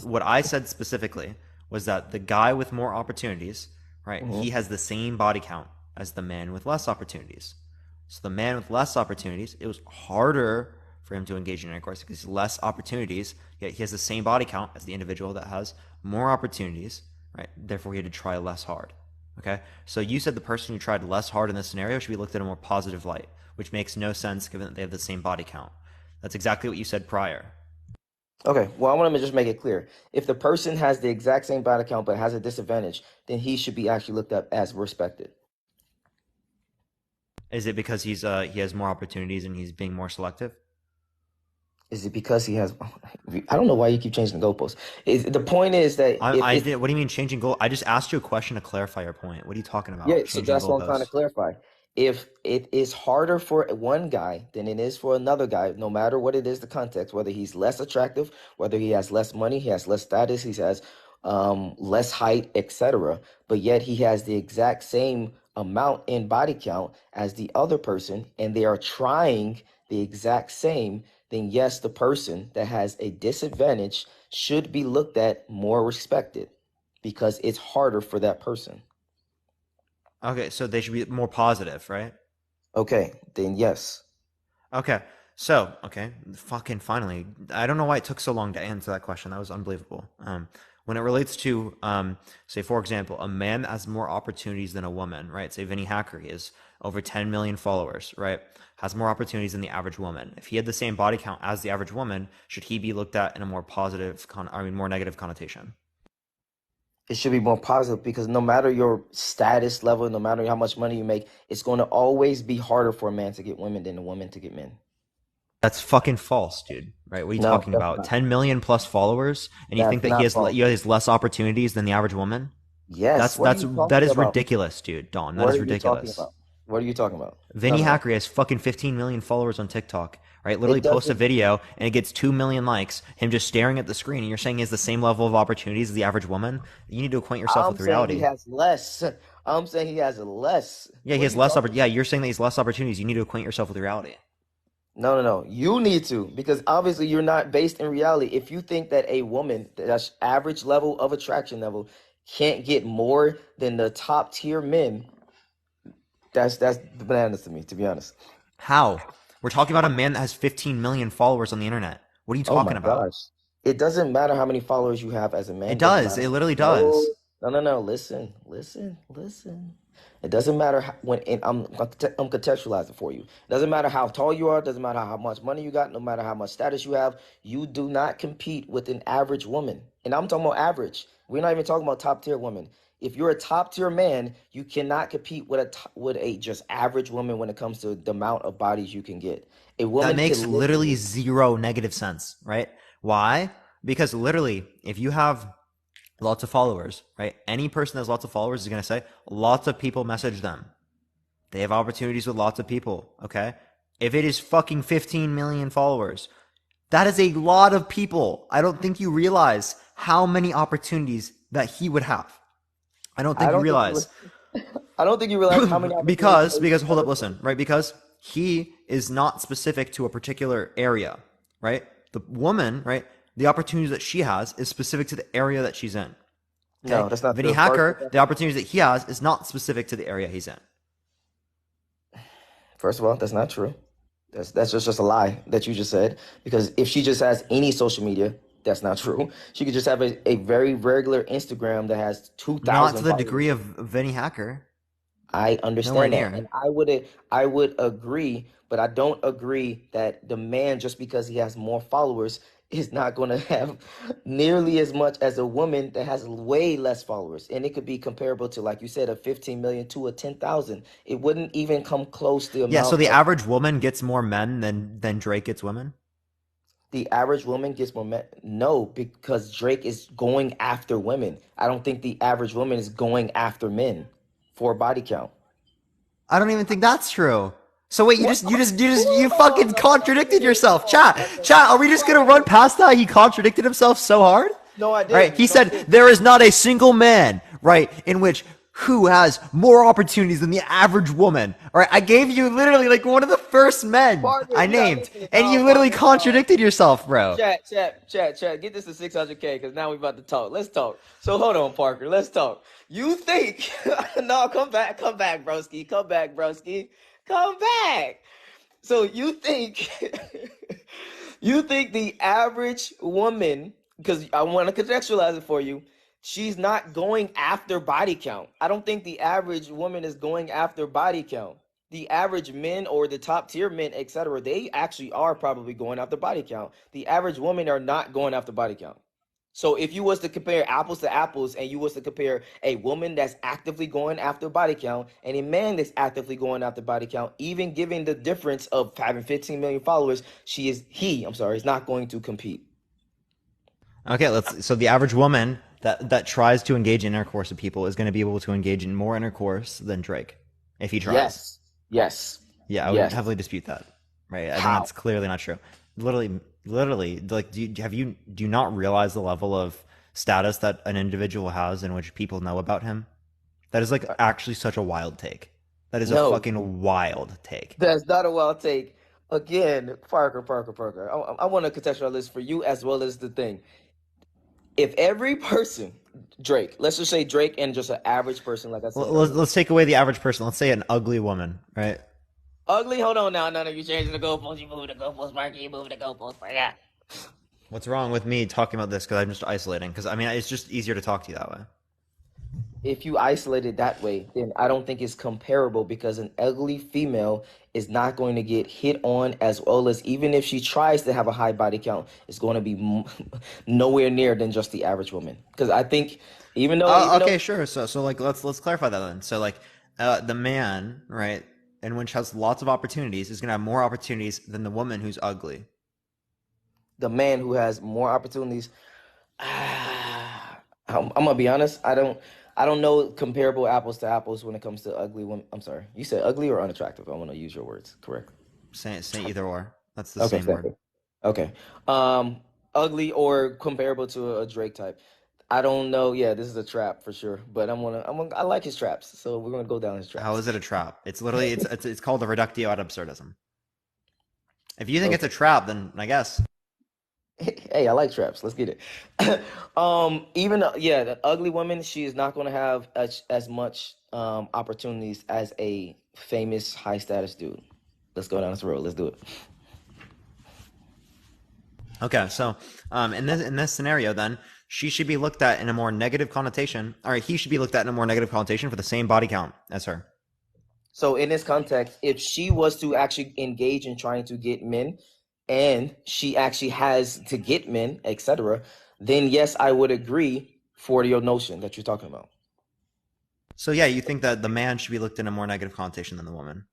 What I said specifically was that the guy with more opportunities, right? Mm-hmm. He has the same body count as the man with less opportunities. So the man with less opportunities, it was harder for him to engage in intercourse because less opportunities. Yet he has the same body count as the individual that has more opportunities, right? Therefore, he had to try less hard. Okay, so you said the person who tried less hard in this scenario should be looked at in a more positive light, which makes no sense given that they have the same body count. That's exactly what you said prior. Okay. Well, I want to just make it clear. If the person has the exact same body count but has a disadvantage, then he should be actually looked at as respected. Is it because he has more opportunities and he's being more selective? Is it because he has? I don't know why you keep changing the goalposts. The point is that if I it's did. What do you mean changing goal? I just asked you a question to clarify your point. What are you talking yeah, about? so Changing that's what I'm trying to goalposts? clarify. If it is harder for one guy than it is for another guy, no matter what it is, the context, whether he's less attractive, whether he has less money, he has less status, he has less height, etc. But yet he has the exact same amount in body count as the other person, and they are trying the exact same, then yes, the person that has a disadvantage should be looked at more respected because it's harder for that person. Okay, so they should be more positive, right? Okay, then yes. Okay. So, okay, fucking finally. I don't know why it took so long to answer that question. That was unbelievable. When it relates to, say, for example, a man has more opportunities than a woman, right? Say Vinny Hacker, he has over 10 million followers, right? Has more opportunities than the average woman. If he had the same body count as the average woman, should he be looked at in a more positive, more negative connotation? It should be more positive because no matter your status level, no matter how much money you make, it's going to always be harder for a man to get women than a woman to get men. That's fucking false, dude. Right? What are you No, talking that's about? not. 10 million plus followers, and you think That's that not false. he has less opportunities than the average woman? Yes. What are you That talking is about? ridiculous, dude. Don, that What is are you talking ridiculous. about? What are you talking about? No, Vinny no, no. Hacker has fucking 15 million followers on TikTok, right? Literally It posts a doesn't. video and it gets 2 million likes, him just staring at the screen, and you're saying he has the same level of opportunities as the average woman? You need to acquaint yourself I'm with saying he reality. has less. I'm saying he has less. Yeah, he What are has you less talking yeah, about? you're saying that he's less opportunities. You need to acquaint yourself with reality. No, no, no. You need to because obviously you're not based in reality. If you think that a woman that's average level of attraction level can't get more than the top tier men, that's bananas to me, to be honest. How? We're talking about a man that has 15 million followers on the internet. What are you Oh my talking about? gosh. It doesn't matter how many followers you have as a It man. Doesn't does. matter. It literally No, does. no, no, no. Listen, listen, listen. It doesn't matter how, when and I'm contextualizing for you. It doesn't matter how tall you are. Doesn't matter how much money you got. No matter how much status you have. You do not compete with an average woman. And I'm talking about average. We're not even talking about top tier women. If you're a top tier man, you cannot compete with with a just average woman when it comes to the amount of bodies you can get. A That woman makes can literally literally. zero negative sense, right? Why? Because literally, if you have lots of followers, right? Any person that has lots of followers is going to say lots of people message them. They have opportunities with lots of people, okay? If it is fucking 15 million followers, that is a lot of people. I don't think you realize how many opportunities that he would have. I don't I think you don't think realize. I don't think you realize how many opportunities Because a hold up, other listen, person. right? Because he is not specific to a particular area, right? The woman, right? The opportunities that she has is specific to the area that she's in. Okay. No, that's not Vinny true. First of Hacker, all, the opportunities that he has is not specific to the area he's in. that's not true. That's just a lie that you just said. Because if she just has any social media, that's not true. She could just have a very regular Instagram that has Not to 2,000 the degree followers. of Vinny Hacker. I Nowhere understand that, and near. I would agree, but I don't agree that the man just because he has more followers is not going to have nearly as much as a woman that has way less followers, and it could be comparable to, like you said, a 15 million to a 10,000. It wouldn't even come close to the Yeah, so amount the of average woman gets more men than Drake gets women. the average woman gets more men. No, because Drake is going after women. I don't think the average woman is going after men for body count. I don't even think that's true. So wait, What? you Hold on, fucking no, no, no. contradicted Come yourself. on, Chat, are we just gonna run past that? He contradicted himself so hard? No, I Right? didn't. He No, I said, didn't. there is not a single man, right, in which who has more opportunities than the average woman. All right, I gave you literally like one of the first men Parker, I you're not named, listening. and No, you literally Parker, no. contradicted yourself, bro. Chat. Get this to 600K because now we about to talk. Let's talk. So hold on, Parker. Let's talk. You think? No, come back, broski. Come back, broski. Come back. So you think? You think the average woman? Because I want to contextualize it for you. She's not going after body count. I don't think the average woman is going after body count. The average men or the top tier men, etc., they actually are probably going after body count. The average women are not going after body count. So if you was to compare apples to apples and you was to compare a woman that's actively going after body count and a man that's actively going after body count, even given the difference of having 15 million followers, is not going to compete. Okay, so the average woman that tries to engage in intercourse with people is going to be able to engage in more intercourse than Drake if he tries. Yes. Yes. Yeah, I would Yes. heavily dispute that. Right? I think How? that's clearly not true. Literally, like, do you not realize the level of status that an individual has in which people know about him? That is like actually such a wild take. That is a No, fucking wild take. that's not a wild take. Again, Parker. I want to contextualize this for you as well as the thing. If every person, Drake, let's just say Drake and just an average person, like I said earlier. Let's take away the average person. Let's say an ugly woman, right? Ugly, hold on now. None of you changing the goalposts. You moving the goalposts, Parker. You moving the goalposts, Parker. What's wrong with me talking about this? Because I'm just isolating. Because I mean, it's just easier to talk to you that way. If you isolate it that way, then I don't think it's comparable because an ugly female is not going to get hit on as well as even if she tries to have a high body count, it's going to be nowhere near than just the average woman. Because I think even though Sure. So like let's clarify that then. So like the man, right, and which has lots of opportunities is gonna have more opportunities than the woman who's ugly. the man who has more opportunities, I'm gonna be honest, I don't know comparable apples to apples when it comes to ugly women. I'm sorry, you said ugly or unattractive? I want to use your words correctly. Say either or. That's the Okay, same word. okay. Ugly or comparable to a Drake type. I don't know. Yeah, this is a trap for sure. But I like his traps, so we're gonna go down his traps. How is it a trap? It's literally it's called a reductio ad absurdism. If you think it's a trap, then I guess. Hey, I like traps. Let's get it. Even the ugly woman, she is not going to have as much opportunities as a famous high status dude. Let's go down this road. Let's do it. Okay, so in this scenario, then she should be looked at in a more negative connotation. All right, he should be looked at in a more negative connotation for the same body count as her. So in this context, if she was to actually engage in trying to get men, and she actually has to get men, etc., then yes, I would agree for your notion that you're talking about. So yeah, you think that the man should be looked in a more negative connotation than the woman?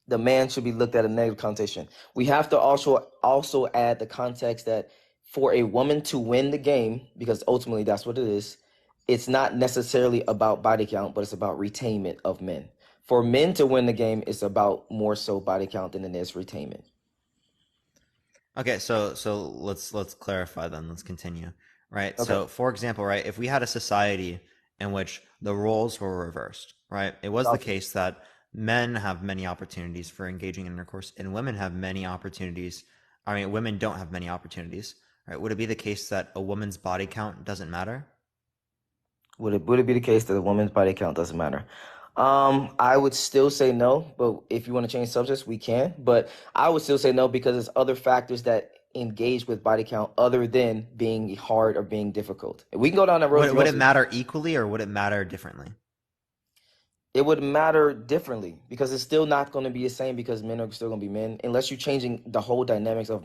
The man should be looked at a negative connotation. We have to also add the context that for a woman to win the game, because ultimately that's what it is, it's not necessarily about body count, but it's about retainment of men. For men to win the game, it's about more so body count than it is retainment. Okay, so let's clarify then. Let's continue. Right. Okay. So for example, right, if we had a society in which the roles were reversed, right? It was the case that men have many opportunities for engaging in intercourse and women have many opportunities. I mean, women don't have many opportunities, right? Would it be the case that a woman's body count doesn't matter? Would it be the case that a woman's body count doesn't matter? I would still say no, but if you want to change subjects, we can. But I would still say no because there's other factors that engage with body count other than being hard or being difficult. We can go down that road. Would it matter equally or would it matter differently? It would matter differently because it's still not going to be the same because men are still going to be men unless you're changing the whole dynamics of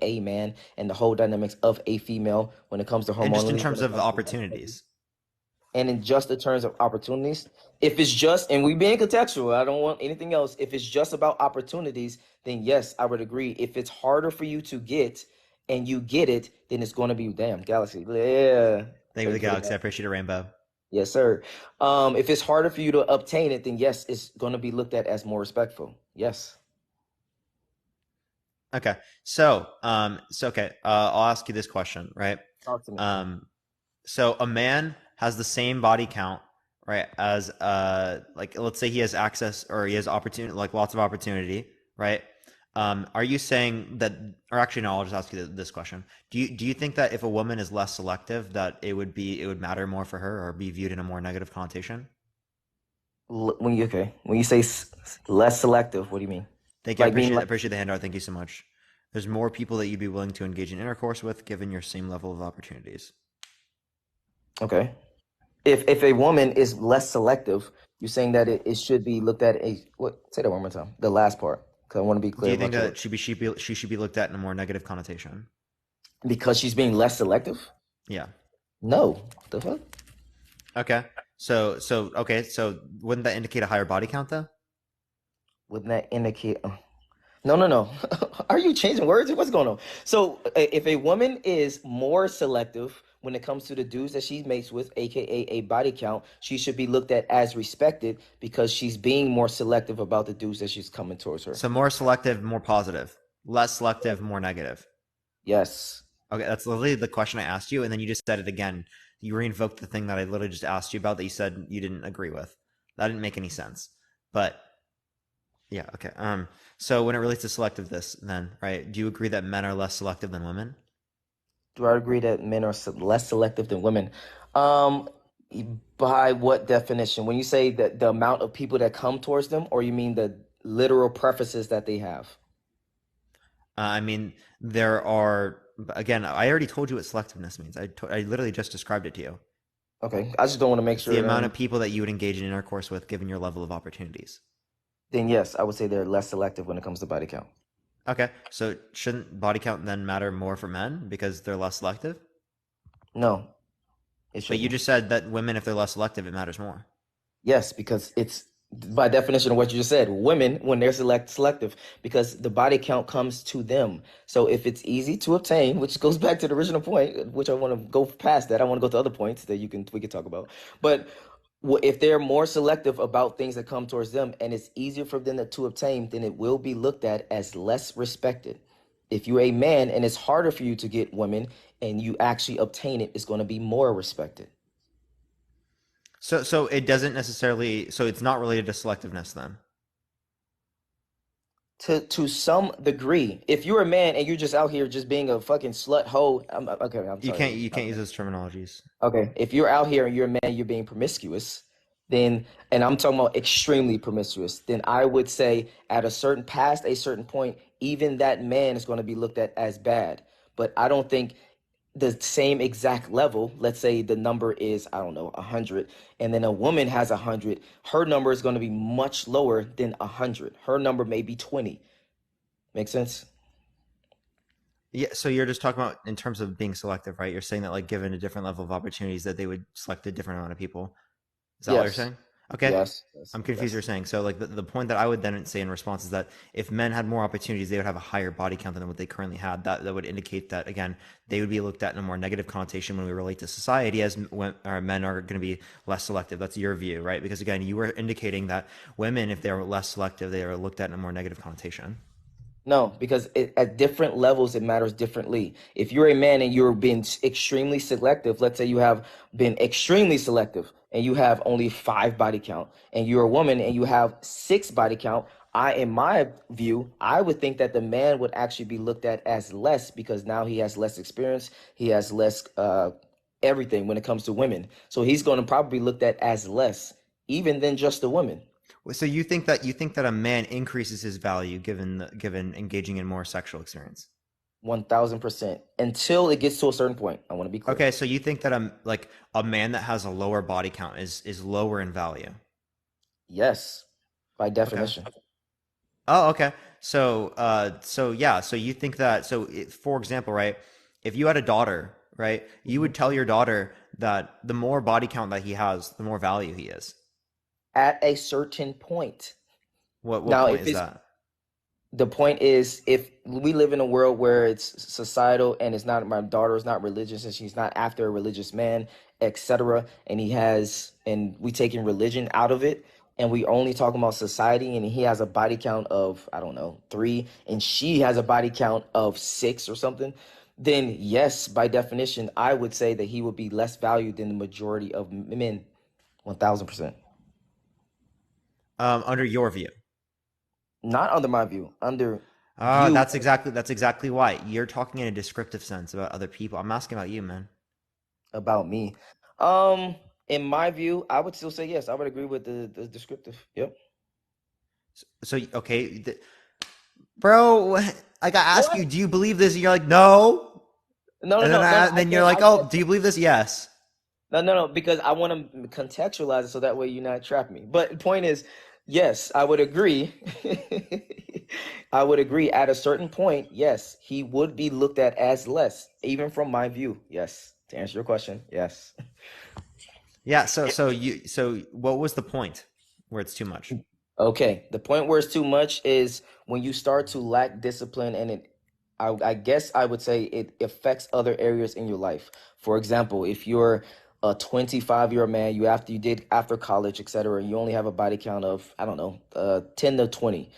a man and the whole dynamics of a female when it comes to hormones. And just in terms of opportunities. And in just the terms of opportunities, if it's just, and we being contextual, I don't want anything else. If it's just about opportunities, then yes, I would agree. If it's harder for you to get and you get it, then it's going to be Galaxy. Yeah. Thank you for the Galaxy. I appreciate it, Rainbow. Yes, sir. If it's harder for you to obtain it, then yes, it's going to be looked at as more respectful. Yes. Okay. So okay. I'll ask you this question, right? Talk to me. So a man has the same body count, right, as like let's say he has access or he has opportunity, like lots of opportunity, right? Are you saying that, or actually no, I'll just ask you this question. Do you think that if a woman is less selective, that it would matter more for her or be viewed in a more negative connotation? When you say less selective, what do you mean? Thank you. I appreciate the handout. Thank you so much. There's more people that you'd be willing to engage in intercourse with given your same level of opportunities. Okay. If a woman is less selective, you're saying that it should be looked at say that one more time. The last part, because I want to be clear. Do you think that she should be looked at in a more negative connotation? Because she's being less selective? Yeah. No. The fuck? Okay. So wouldn't that indicate a higher body count though? Wouldn't that indicate? No. Are you changing words? What's going on? So if a woman is more selective when it comes to the dudes that she mates with, aka a body count, she should be looked at as respected because she's being more selective about the dudes that she's coming towards her. So more selective, more positive. Less selective, more negative. Yes. Okay, that's literally the question I asked you, and then you just said it again. You reinvoked the thing that I literally just asked you about that you said you didn't agree with. That didn't make any sense. But yeah, okay. So when it relates to selectiveness, then, right? Do you agree that men are less selective than women? Do I agree that men are less selective than women? Um, by what definition? When you say that the amount of people that come towards them, or you mean the literal preferences that they have? I mean, there are again. I already told you what selectiveness means. I literally just described it to you. Okay, I just don't want to make It's the sure amount then. of people that you would engage in intercourse with, given your level of opportunities. Then yes, I would say they're less selective when it comes to body count. Okay, so shouldn't body count then matter more for men because they're less selective? No, it But you shouldn't. just said that women, if they're less selective, it matters more. Yes, because it's by definition of what you just said, women when they're selective, because the body count comes to them. So if it's easy to obtain, which goes back to the original point, which I want to go past that, I want to go to other points that we can talk about. But if they're more selective about things that come towards them, and it's easier for them to obtain, then it will be looked at as less respected. If you're a man and it's harder for you to get women and you actually obtain it, it's going to be more respected. So it doesn't necessarily. So it's not related to selectiveness then. To some degree. If you're a man and you're just out here just being a fucking slut hoe, okay, I'm You sorry. can't use those terminologies. Okay, if you're out here and you're a man, you're being promiscuous, then, and I'm talking about extremely promiscuous, then I would say at a certain, past a certain point, even that man is going to be looked at as bad. But I don't think the same exact level, let's say the number is, I don't know, 100, and then a woman has 100, her number is going to be much lower than 100. Her number may be 20. Make sense? Yeah. So you're just talking about in terms of being selective, right? You're saying that like given a different level of opportunities, that they would select a different amount of people. Is that what you're Yes. saying? Okay. Yes. Yes. I'm confused. Yes. You're saying so. Like the point that I would then say in response is that if men had more opportunities, they would have a higher body count than what they currently had. That would indicate that again they would be looked at in a more negative connotation when we relate to society as when our men are going to be less selective. That's your view, right? Because again, you were indicating that women, if they are less selective, they are looked at in a more negative connotation. No, because at different levels, it matters differently. If you're a man and you're being extremely selective, let's say you have been extremely selective and you have only 5 body count, and you're a woman and you have 6 body count, in my view, I would think that the man would actually be looked at as less because now he has less experience, he has less everything when it comes to women. So he's going to probably be looked at as less, even than just a woman. So you think that a man increases his value given engaging in more sexual experience. 1000%. Until it gets to a certain point. I want to be clear. Okay, so you think that a man that has a lower body count is lower in value. Yes, by Okay. definition. Oh, okay. So yeah, so you think that for example, right? If you had a daughter, right, you would tell your daughter that the more body count that he has, the more value he is. At a certain point. What Now, point if is it's that? the point is, if we live in a world where it's societal and it's not, my daughter is not religious and she's not after a religious man, etc., and we taking religion out of it, and we only talking about society, and he has a body count of, I don't know, 3, and she has a body count of 6 or something, then yes, by definition, I would say that he would be less valued than the majority of men, 1000%. Under your view. Not under my view, under you. That's exactly why you're talking in a descriptive sense about other people. I'm asking about you, man. About me. Um, in my view, I would still say yes. I would agree with the descriptive. Yep. So okay, bro, like I ask What? you, do you believe this? And you're like, no. No, no, And then no, no, no. then you're like, I oh, said do you believe this? Yes. no, no, no, because I want to contextualize it so that way you're not trapping me. But the point is, yes, I would agree. I would agree at a certain point, yes, he would be looked at as less, even from my view. Yes. To answer your question, yes. Yeah. So what was the point where it's too much? Okay, the point where it's too much is when you start to lack discipline, and I guess I would say it affects other areas in your life. For example, if you're a 25-year man, you did after college, etc., you only have a body count of, I don't know, 10 to 20,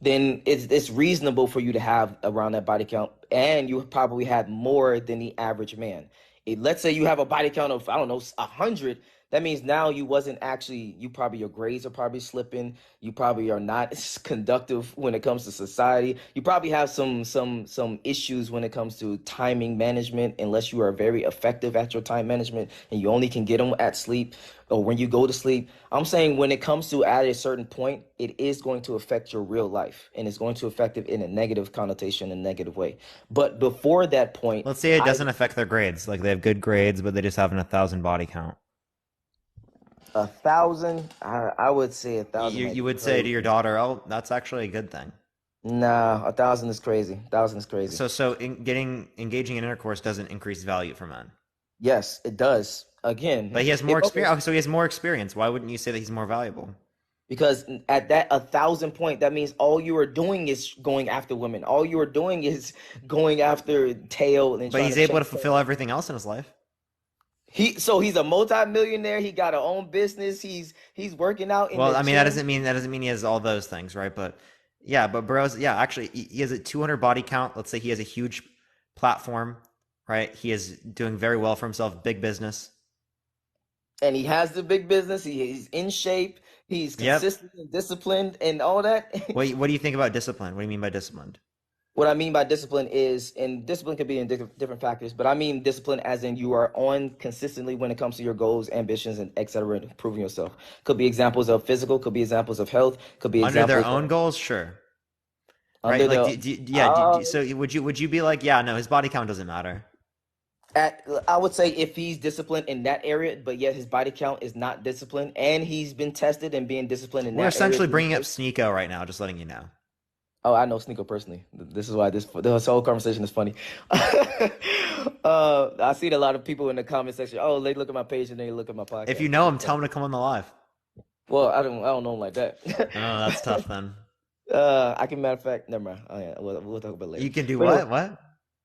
then it's reasonable for you to have around that body count, and you probably had more than the average man. Let's say you have a body count of, I don't know, 100. That means now you wasn't actually, you probably, your grades are probably slipping. You probably are not as conductive when it comes to society. You probably have some issues when it comes to timing management, unless you are very effective at your time management and you only can get them at sleep or when you go to sleep. I'm saying when it comes to at a certain point, it is going to affect your real life, and it's going to affect it in a negative connotation, in a negative way. But before that point, Let's say it doesn't affect their grades. Like they have good grades, but they just have an 1,000 body count. 1,000, I would say 1,000 might You be would say to crazy. your daughter, "Oh, that's actually a good thing." Nah, 1,000 is crazy. 1,000 is crazy. So engaging in intercourse doesn't increase value for men. Yes, it does. Again, But he has more okay, experience. So he has more experience. Why wouldn't you say that he's more valuable? because at that 1,000 point, that means all you are doing is going after women. All you are doing is going after tail and But trying he's to able to chase fulfill everything else in his life. he's a multi-millionaire. He got a own business. He's working out in Well, the I mean, gym. that doesn't mean he has all those things, right? But yeah, but bros, yeah, actually, he has a 200 body count. Let's say he has a huge platform, right? He is doing very well for himself, big business. And he has the big business. He's in shape. He's Yep. consistent and disciplined and all that. What do you think about discipline? What do you mean by disciplined? What I mean by discipline is, and discipline could be in different factors, but I mean discipline as in you are on consistently when it comes to your goals, ambitions, and et cetera, and improving yourself. Could be examples of physical, could be examples of health, could be Under their examples own of goals, sure. Right? under Like, the yeah. uh So would you be like, yeah, no, his body count doesn't matter. I would say if he's disciplined in that area, but yet his body count is not disciplined, and he's been tested and being disciplined in We're that area. essentially bringing up Sneeko right now, just letting you know. Oh, I know Sneeko personally. This is why this whole conversation is funny. I see a lot of people in the comment section. Oh, they look at my page and they look at my If you podcast. know him, tell him to come on the live. Well, I don't know him like that. Oh, that's tough then. I can, matter of fact, never mind. Oh yeah, we'll talk about it later. You can do But anyway, what? What?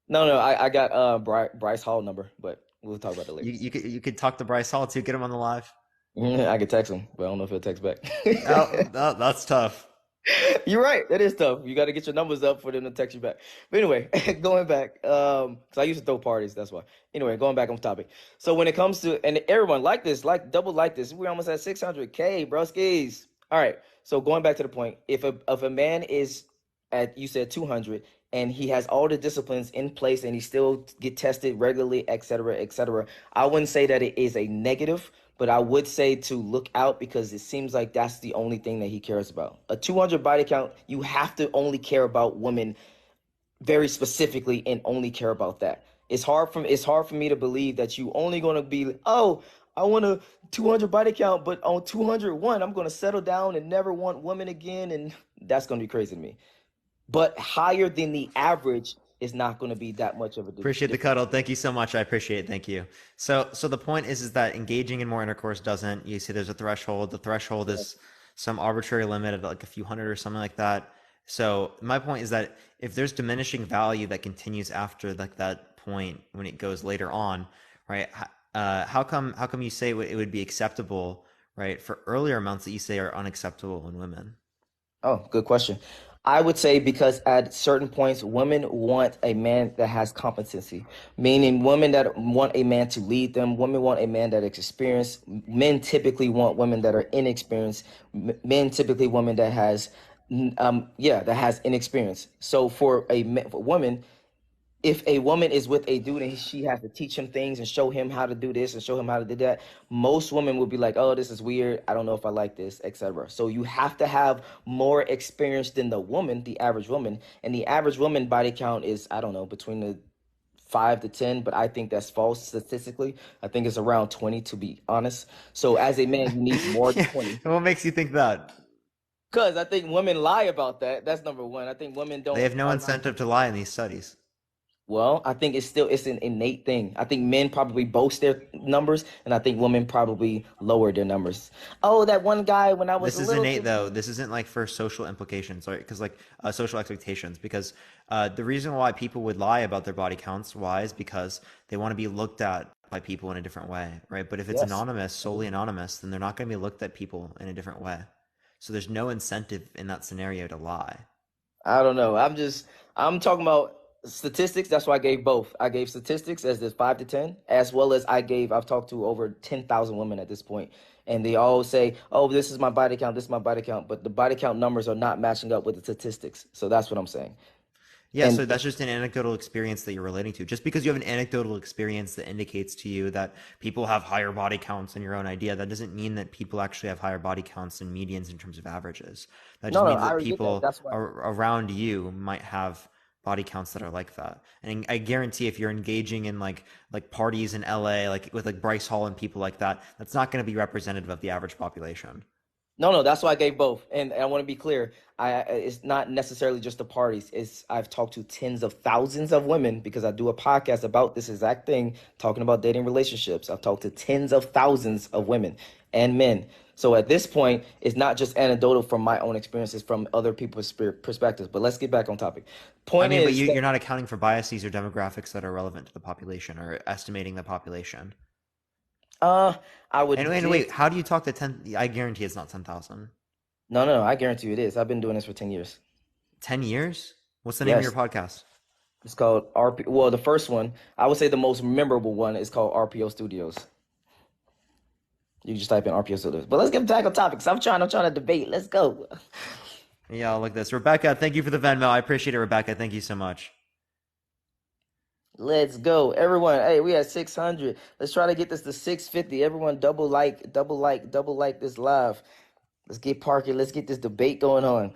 no, I got Bryce Hall number, but we'll talk about that later. You could talk to Bryce Hall too. Get him on the live. I could text him, but I don't know if he'll text back. That's tough. You're right. That is tough. You got to get your numbers up for them to text you back. But anyway, going back, because I used to throw parties, that's why. Anyway, going back on topic. So when it comes to, and everyone like this, double like this, we're almost at 600K, broskies. All right. So going back to the point, if a man is at, you said 200, and he has all the disciplines in place, and he still get tested regularly, et cetera, et cetera, I wouldn't say that it is a negative. But I would say to look out, because it seems like that's the only thing that he cares about. A 200 body count, you have to only care about women very specifically and only care about that. It's hard for me to believe that you only going to be, oh, I want a 200 body count, but on 201, I'm going to settle down and never want women again. And that's going to be crazy to me. But higher than the average is not going to be that much of a Appreciate the difference. cuddle. Thank you so much. I appreciate it. Thank you. So the point is that engaging in more intercourse doesn't. You see, there's a threshold. The threshold is some arbitrary limit of like a few hundred or something like that. So my point is that if there's diminishing value that continues after like that point when it goes later on, right? How come you say it would be acceptable, right, for earlier amounts that you say are unacceptable in women? Oh, good question. I would say because at certain points, women want a man that has competency, meaning women that want a man to lead them. Women want a man that is experienced. Men typically want women that are inexperienced. Men typically women that has, that has inexperience. So for for women, if a woman is with a dude and she has to teach him things and show him how to do this and show him how to do that, most women will be like, oh, this is weird. I don't know if I like this, etc. So you have to have more experience than the woman, the average woman. And the average woman body count is, I don't know, between the 5 to 10, but I think that's false statistically. I think it's around 20, to be honest. So as a man, you need more than Yeah. 20. What makes you think that? Because I think women lie about that. That's number one. I think women They have no are not. incentive to lie in these studies. Well, I think it's an innate thing. I think men probably boast their numbers, and I think women probably lower their numbers. Oh, that one guy when I was This a is little innate kid. though. This isn't like for social implications, right? Because like social expectations. Because the reason why people would lie about their body counts, why, is because they want to be looked at by people in a different way, right? But if it's Yes. anonymous, solely anonymous, then they're not going to be looked at people in a different way. So there's no incentive in that scenario to lie. I don't know. I'm talking about statistics. That's why I gave both. I gave statistics as this 5 to 10, as well as I've talked to over 10,000 women at this point, and they all say, "Oh, this is my body count. This is my body count," but the body count numbers are not matching up with the statistics. So that's what I'm saying. Yeah, so And that's just an anecdotal experience that you're relating to. Just because you have an anecdotal experience that indicates to you that people have higher body counts than your own idea, that doesn't mean that people actually have higher body counts than medians in terms of averages. That just no, means I that already get that. people That's why. around you might have body counts that are like that. And I guarantee if you're engaging in like parties in LA, like with like Bryce Hall and people like that, that's not going to be representative of the average population. No, that's why I gave both. And I want to be clear. It's not necessarily just the parties. I've talked to tens of thousands of women because I do a podcast about this exact thing, talking about dating relationships. I've talked to tens of thousands of women and men. So at this point, it's not just anecdotal from my own experiences, from other people's perspectives. But let's get back on topic. I Point mean, but is you're not accounting for biases or demographics that are relevant to the population or estimating the population. uh I would And dig wait, how do you talk to 10? I guarantee it's not 10,000. no, I guarantee you it is. I've been doing this for 10 years. 10 years? What's the name of your Yes. podcast? It's called RP. Well, the first one, I would say the most memorable one is called RPO Studios. You can just type in RPO Studios. But let's get back on topics. I'm trying to debate. Let's go. Yeah, I'll look this. Rebecca, thank you for the Venmo. I appreciate it, Rebecca. Thank you so much. Let's go. Everyone, hey, we at 600. Let's try to get this to 650. Everyone double like this live. Let's get Parker. Let's get this debate going on.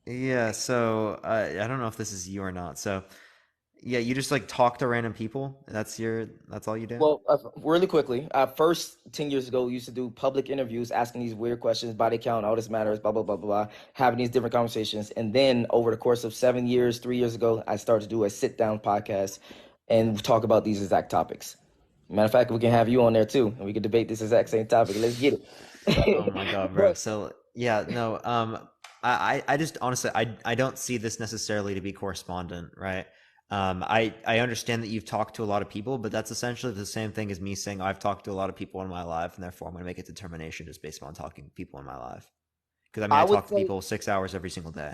Yeah, so I don't know if this is you or not. So yeah, you just like talk to random people. That's all you do? Well, really quickly, first 10 years ago, we used to do public interviews, asking these weird questions, body count, all this matters, blah, blah, blah, blah, blah, having these different conversations. And then over the course of 7 years, 3 years ago, I started to do a sit down podcast and talk about these exact topics. Matter of fact, we can have you on there too, and we can debate this exact same topic. Let's get Oh my it. God, bro. But So yeah, no, I just honestly I don't see this necessarily to be correspondent, right? I understand that you've talked to a lot of people, but that's essentially the same thing as me saying I've talked to a lot of people in my life, and therefore I'm going to make a determination just based on talking to people in my life. Because I mean, I I would talk to say, people 6 hours every single day.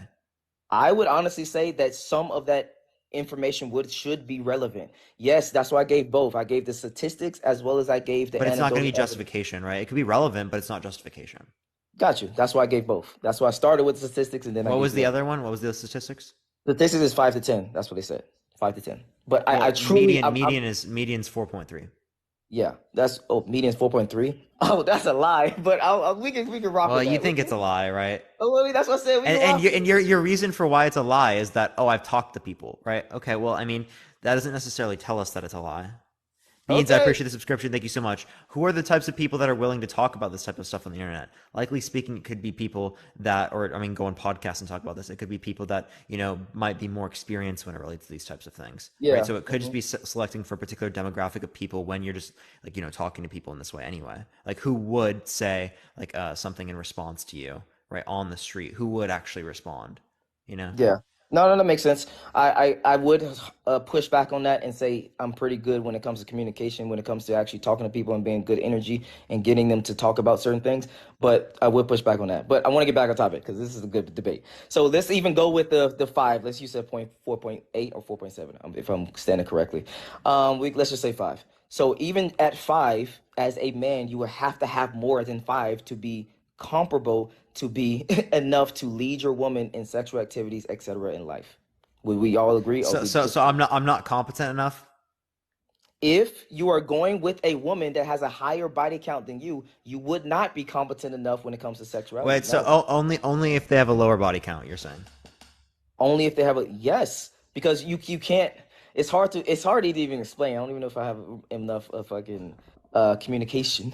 I would honestly say that some of that information should be relevant. Yes, that's why I gave both. I gave the statistics as well as I gave the But it's not going to anecdotal be evidence. justification, right? It could be relevant, but it's not justification. Got you. That's why I gave both. That's why I started with the statistics and then I What gave was the the other. other one? What was the statistics? Statistics is 5 to 10. That's what they said. 5 to 10. But I Well, truly, median's 4.3. yeah. That's median's 4.3. Oh, that's a lie. But we can rock Well, with you that. think it's a lie, right? Oh, well, that's what I said. We can rock with And your reason for why it's a lie is that I've talked to people, right? Okay, well, I mean, that doesn't necessarily tell us that it's a lie. it. Beans, I Okay. appreciate the subscription. Thank you so much. Who are the types of people that are willing to talk about this type of stuff on the internet? Likely speaking, it could be people that, or I mean, go on podcasts and talk about this. It could be people that, might be more experienced when it relates to these types of things, right? Yeah. So it could just be selecting for a particular demographic of people when you're just like, talking to people in this way anyway. Like who would say like something in response to you, right? On the street, who would actually respond, you know? Yeah. No, that makes sense. I would push back on that and say I'm pretty good when it comes to communication, when it comes to actually talking to people and being good energy and getting them to talk about certain things. But I would push back on that. But I want to get back on topic because this is a good debate. So let's even go with the five. Let's use that point 4.8 or 4.7, if I'm standing correctly. Let's just say five. So even at five, as a man, you would have to have more than five to be comparable to be enough to lead your woman in sexual activities, etc. in life. Would we all agree? Or So, we so, just so I'm not competent enough. if you are going with a woman that has a higher body count than you would not be competent enough when it comes to sexuality. Wait, so No. only if they have a lower body count, you're saying? Only if they have a yes, because you can't. It's hard to even explain. I don't even know if I have enough of fucking communication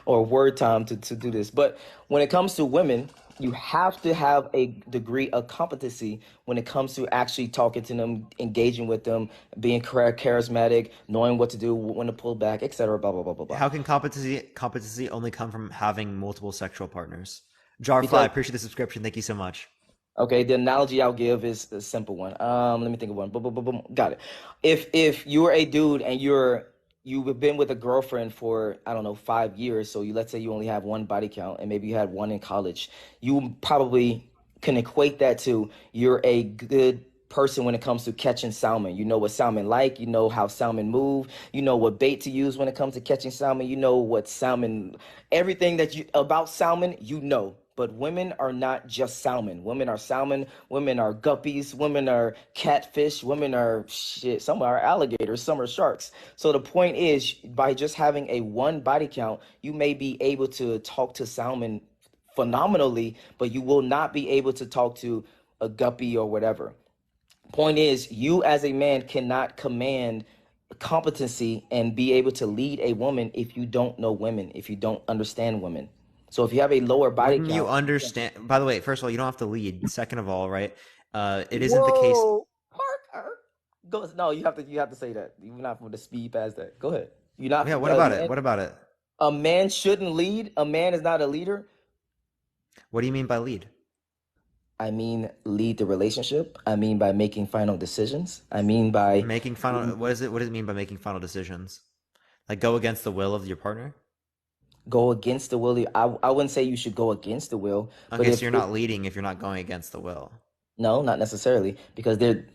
or word time to do this. But when it comes to women, you have to have a degree of competency when it comes to actually talking to them, engaging with them, being charismatic, knowing what to do, when to pull back, etc. Blah blah blah blah blah. How can competency only come from having multiple sexual partners? Jarfly, I Because appreciate the subscription. Thank you so much. okay, the analogy I'll give is a simple one. Let me think of one. Boom, boom, boom, boom. Got it. If you're a dude and you've been with a girlfriend for I don't know 5 years, so let's say you only have one body count and maybe you had one in college, you probably can equate that to you're a good person when it comes to catching salmon. You know what salmon like, you know how salmon move, you know what bait to use when it comes to catching salmon, you know what salmon, everything that you about salmon, you know. But women are not just salmon. Women are salmon, women are guppies, women are catfish, women are shit, some are alligators, some are sharks. So the point is, by just having a one body count, you may be able to talk to salmon phenomenally, but you will not be able to talk to a guppy or whatever. Point is, you as a man cannot command competency and be able to lead a woman if you don't know women, if you don't understand women. So if you have a lower body Wouldn't you count, understand? By the way, first of all, you don't have to lead. Second of all, right? It isn't the case. whoa, Parker. Go, no, you have to say that. You're not going to speed past that. Go ahead. You're not Yeah, what about it? What about it? a man shouldn't lead. A man is not a leader. What do you mean by lead? I mean, lead the relationship. I mean, by making final decisions. I mean, by Making final. What is it? What does it mean by making final decisions? Like go against the will of your partner? go against the will. I wouldn't say you should go against the will, but Okay, so if you're not leading if you're not going against the will. no, not necessarily, because they're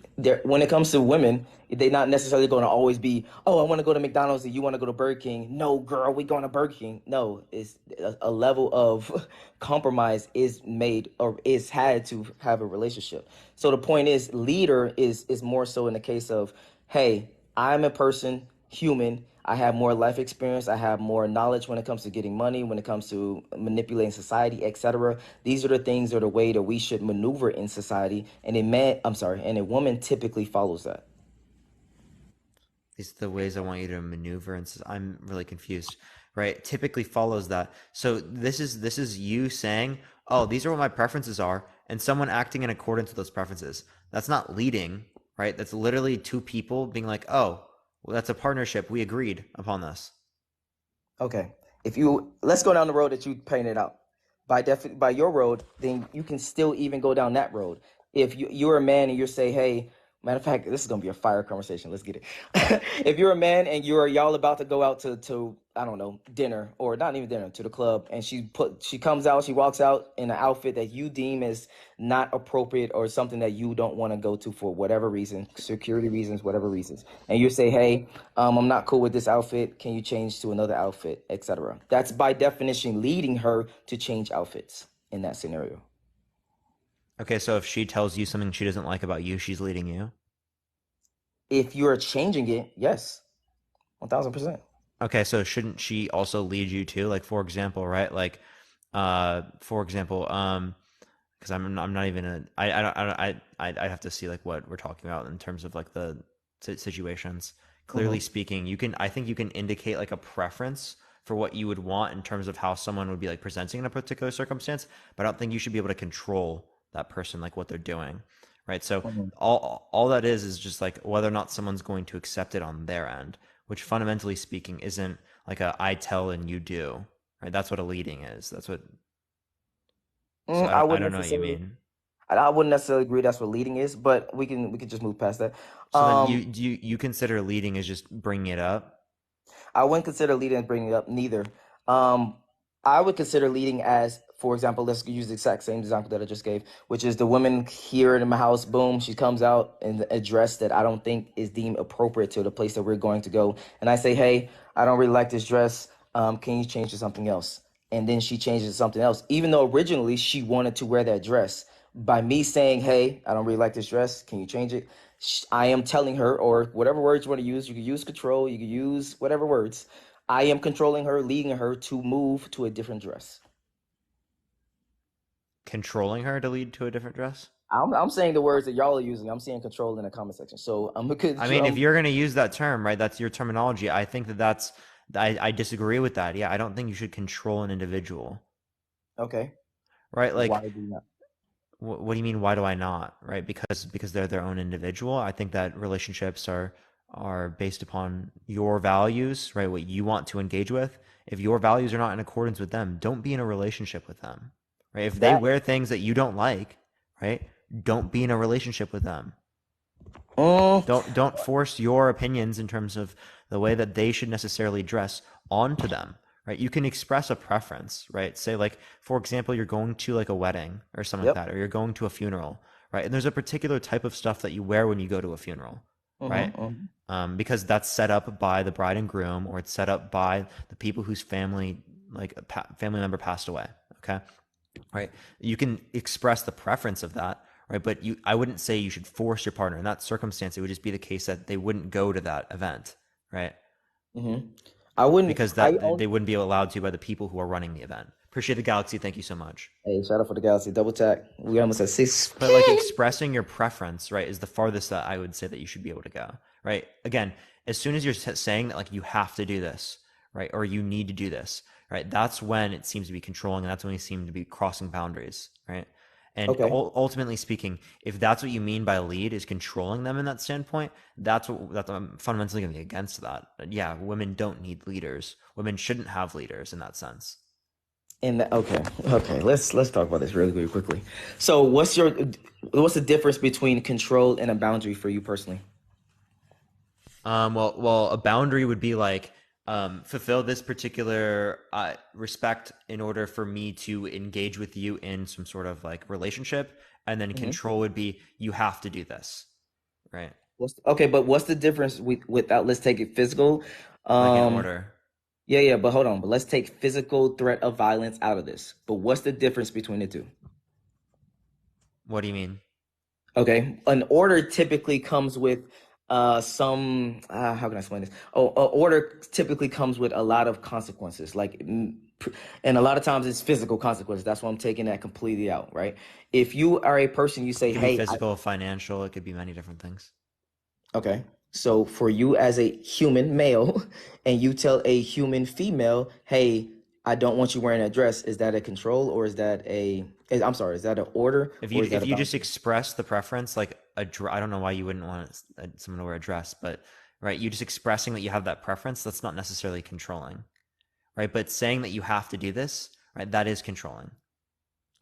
when it comes to women, they're not necessarily going to always be, oh, I want to go to McDonald's and you want to go to Burger King. No, girl, we going to Burger King. No, it's a level of compromise is made or is had to have a relationship. So the point is, leader is more so in the case of, hey, I'm a person, human. I have more life experience. I have more knowledge when it comes to getting money, when it comes to manipulating society, etc. These are the things or the way that we should maneuver in society. And a woman typically follows that. These are the ways I want you to maneuver, and I'm really confused. Right? Typically follows that. So this is you saying, "Oh, these are what my preferences are," and someone acting in accordance with those preferences. That's not leading, right? That's literally two people being like, "Oh, well, that's a partnership. We agreed upon this." Okay. If you let's go down the road that you painted out. By your road, then you can still even go down that road. If you're a man and you say, hey, matter of fact, this is gonna be a fire conversation. Let's get it. If you're a man and y'all about to go out to I don't know, dinner or not even dinner, to the club, and she comes out, she walks out in an outfit that you deem as not appropriate or something that you don't want to go to for whatever reason, security reasons, whatever reasons, and you say, hey, I'm not cool with this outfit. Can you change to another outfit, etc. That's by definition leading her to change outfits in that scenario. Okay, so if she tells you something she doesn't like about you, she's leading you. If you're changing it, yes, 1000%. Okay, so shouldn't she also lead you too? Like for example, right? Like, for example, because I'm not even I have to see like what we're talking about in terms of like the situations. Clearly speaking, I think you can indicate like a preference for what you would want in terms of how someone would be like presenting in a particular circumstance, but I don't think you should be able to control that person like what they're doing, right? So Mhm. all that is just like whether or not someone's going to accept it on their end, which fundamentally speaking isn't like a I tell and you do, right? That's what a leading is. That's what. So I I wouldn't don't know what you necessarily. mean. I wouldn't necessarily agree that's what leading is, but we can just move past that. So then Um, you consider leading as just bringing it up? I wouldn't consider leading and bringing it up neither. Um, I would consider leading as, for example, let's use the exact same example that I just gave, which is the woman here in my house, boom, she comes out in a dress that I don't think is deemed appropriate to the place that we're going to go. And I say, hey, I don't really like this dress. Can you change to something else? And then she changes to something else, even though originally she wanted to wear that dress. By me saying, hey, I don't really like this dress, can you change it? I am telling her, or whatever words you want to use, you can use control, you can use whatever words. I am controlling her, leading her to move to a different dress. Controlling her to lead to a different dress? I'm saying the words that y'all are using. I'm seeing control in the comment section. So I'm I mean, if you're going to use that term, right, that's your terminology. I think I disagree with that. Yeah, I don't think you should control an individual, okay. right? Why Like, do you not? what do you mean? Why do I not? Right? Because they're their own individual. I think that relationships are based upon your values, right? What you want to engage with. If your values are not in accordance with them, don't be in a relationship with them, right? If they That wear things that you don't like, right? Don't be in a relationship with them. mm, Don't force your opinions in terms of the way that they should necessarily dress onto them, right? You can express a preference, right? Say like, for example, you're going to like a wedding or something like Yep. that, or you're going to a funeral, right? And there's a particular type of stuff that you wear when you go to a funeral, right? Mm-hmm. Because that's set up by the bride and groom, or it's set up by the people whose family, like a family member passed away. Okay, right? You can express the preference of that, right? But I wouldn't say you should force your partner in that circumstance. It would just be the case that they wouldn't go to that event, right? Mm-hmm. I wouldn't. Because they wouldn't be allowed to by the people who are running the event. Appreciate the Galaxy. Thank you so much. Hey, shout out for the Galaxy. Double tap. We almost at 6. But like expressing your preference, right, is the farthest that I would say that you should be able to go, right? Again, as soon as you're saying that like you have to do this, right, or you need to do this, right, that's when it seems to be controlling, and that's when you seem to be crossing boundaries, right? And Okay. ultimately speaking, if that's what you mean by lead is controlling them in that standpoint, that's I'm fundamentally going to be against that. Yeah, women don't need leaders. Women shouldn't have leaders in that sense. Okay. Let's talk about this really, really quickly. So, what's the difference between control and a boundary for you personally? Well, a boundary would be like fulfill this particular respect in order for me to engage with you in some sort of like relationship, and then control would be you have to do this, right? But what's the difference without? Let's take it physical. Like an order. Yeah, but hold on. But let's take physical threat of violence out of this. But what's the difference between the two? What do you mean? Okay, an order typically comes with some how can I explain this? Oh, an order typically comes with a lot of consequences, and a lot of times it's physical consequences. That's why I'm taking that completely out, right? If you are a person, you say, It could be "Hey, physical, financial. It could be many different things. okay." So for you as a human male, and you tell a human female, "Hey, I don't want you wearing that dress," is that a control, or is that I'm sorry, is that an order, If or you is that if a you just boundary? express the preference, like I don't know why you wouldn't want someone to wear a dress, but right, you just expressing that you have that preference, that's not necessarily controlling, right? But saying that you have to do this, right, that is controlling.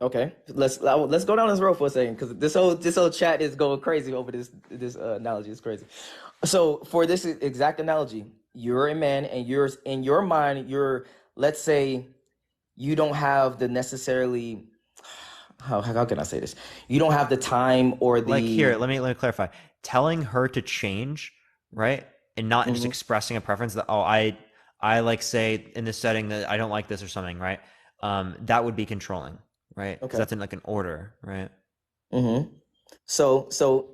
Okay, let's go down this road for a second because this whole chat is going crazy over this analogy. It's crazy. So for this exact analogy, you're a man, and you're in your mind, let's say you don't have the necessarily how can I say this? You don't have the time or Like the here, let me clarify. Telling her to change, right? And not just Mhm. expressing a preference that, oh, I like say in this setting that I don't like this or something, right? That would be controlling, right? Because Okay. that's in like an order, right? Mm-hmm. So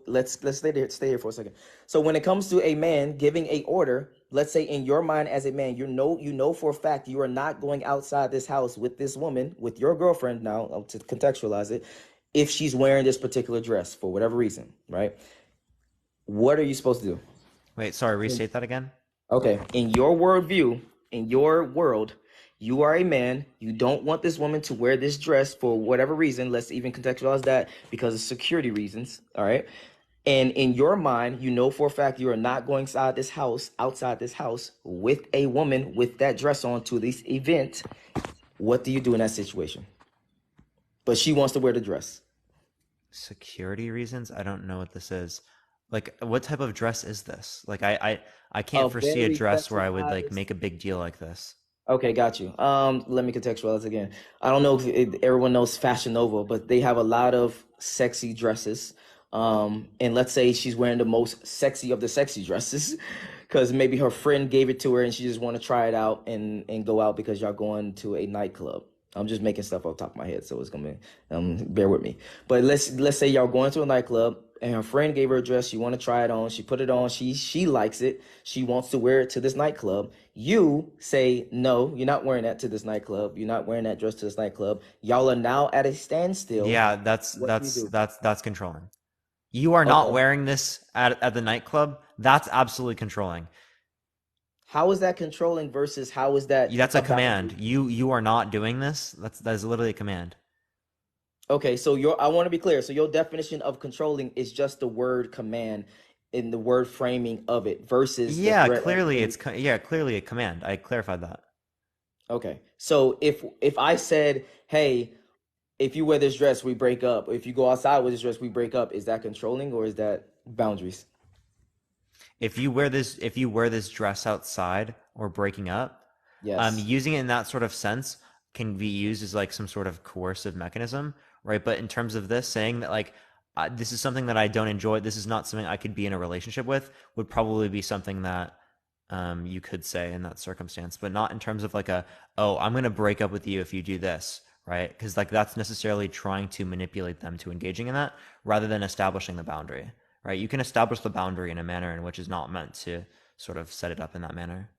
let's stay here for a second. So when it comes to a man giving a order, let's say in your mind as a man, you know for a fact you are not going outside this house with this woman, with your girlfriend now, to contextualize it, if she's wearing this particular dress for whatever reason, right? What are you supposed to do? Wait, sorry, restate that again. Okay, in your worldview, in your world, you are a man. You don't want this woman to wear this dress for whatever reason. Let's even contextualize that because of security reasons. All right. And in your mind, you know for a fact you are not going outside this house with a woman with that dress on to this event. What do you do in that situation? But she wants to wear the dress. Security reasons? I don't know what this is. Like, what type of dress is this? Like, I A can't foresee a very dress where I would like sexualized. make a big deal like this. Okay, got you. Let me contextualize again. I don't know if everyone knows Fashion Nova, but they have a lot of sexy dresses. And let's say she's wearing the most sexy of the sexy dresses, because maybe her friend gave it to her and she just want to try it out and go out because y'all going to a nightclub. I'm just making stuff off the top of my head, so it's gonna be bear with me. But let's say y'all going to a nightclub and her friend gave her a dress. She want to try it on. She put it on. She likes it. She wants to wear it to this nightclub. You say no, you're not wearing that to this nightclub. You're not wearing that dress to this nightclub. Y'all are now at a standstill. Yeah, that's What do you that's do? that's that's controlling. You are not Okay. wearing this at the nightclub. That's absolutely controlling. How is that controlling versus how is that That's a a boundary? command. You are not doing this. That is literally a command. Okay, so I want to be clear. So your definition of controlling is just the word command in the word framing of it versus the Yeah, threat of clearly a. yeah, clearly a command. I clarified that. Okay. So if I said, "Hey, if you wear this dress, we break up. If you go outside with this dress, we break up," is that controlling or is that boundaries? If you wear this dress outside or breaking up, Yes. Using it in that sort of sense can be used as like some sort of coercive mechanism, right? But in terms of this, saying that like this is something that I don't enjoy, this is not something I could be in a relationship with, would probably be something that you could say in that circumstance, but not in terms of like oh, I'm going to break up with you if you do this, right? Because like that's necessarily trying to manipulate them to engaging in that rather than establishing the boundary, right? You can establish the boundary in a manner in which is not meant to sort of set it up in that manner.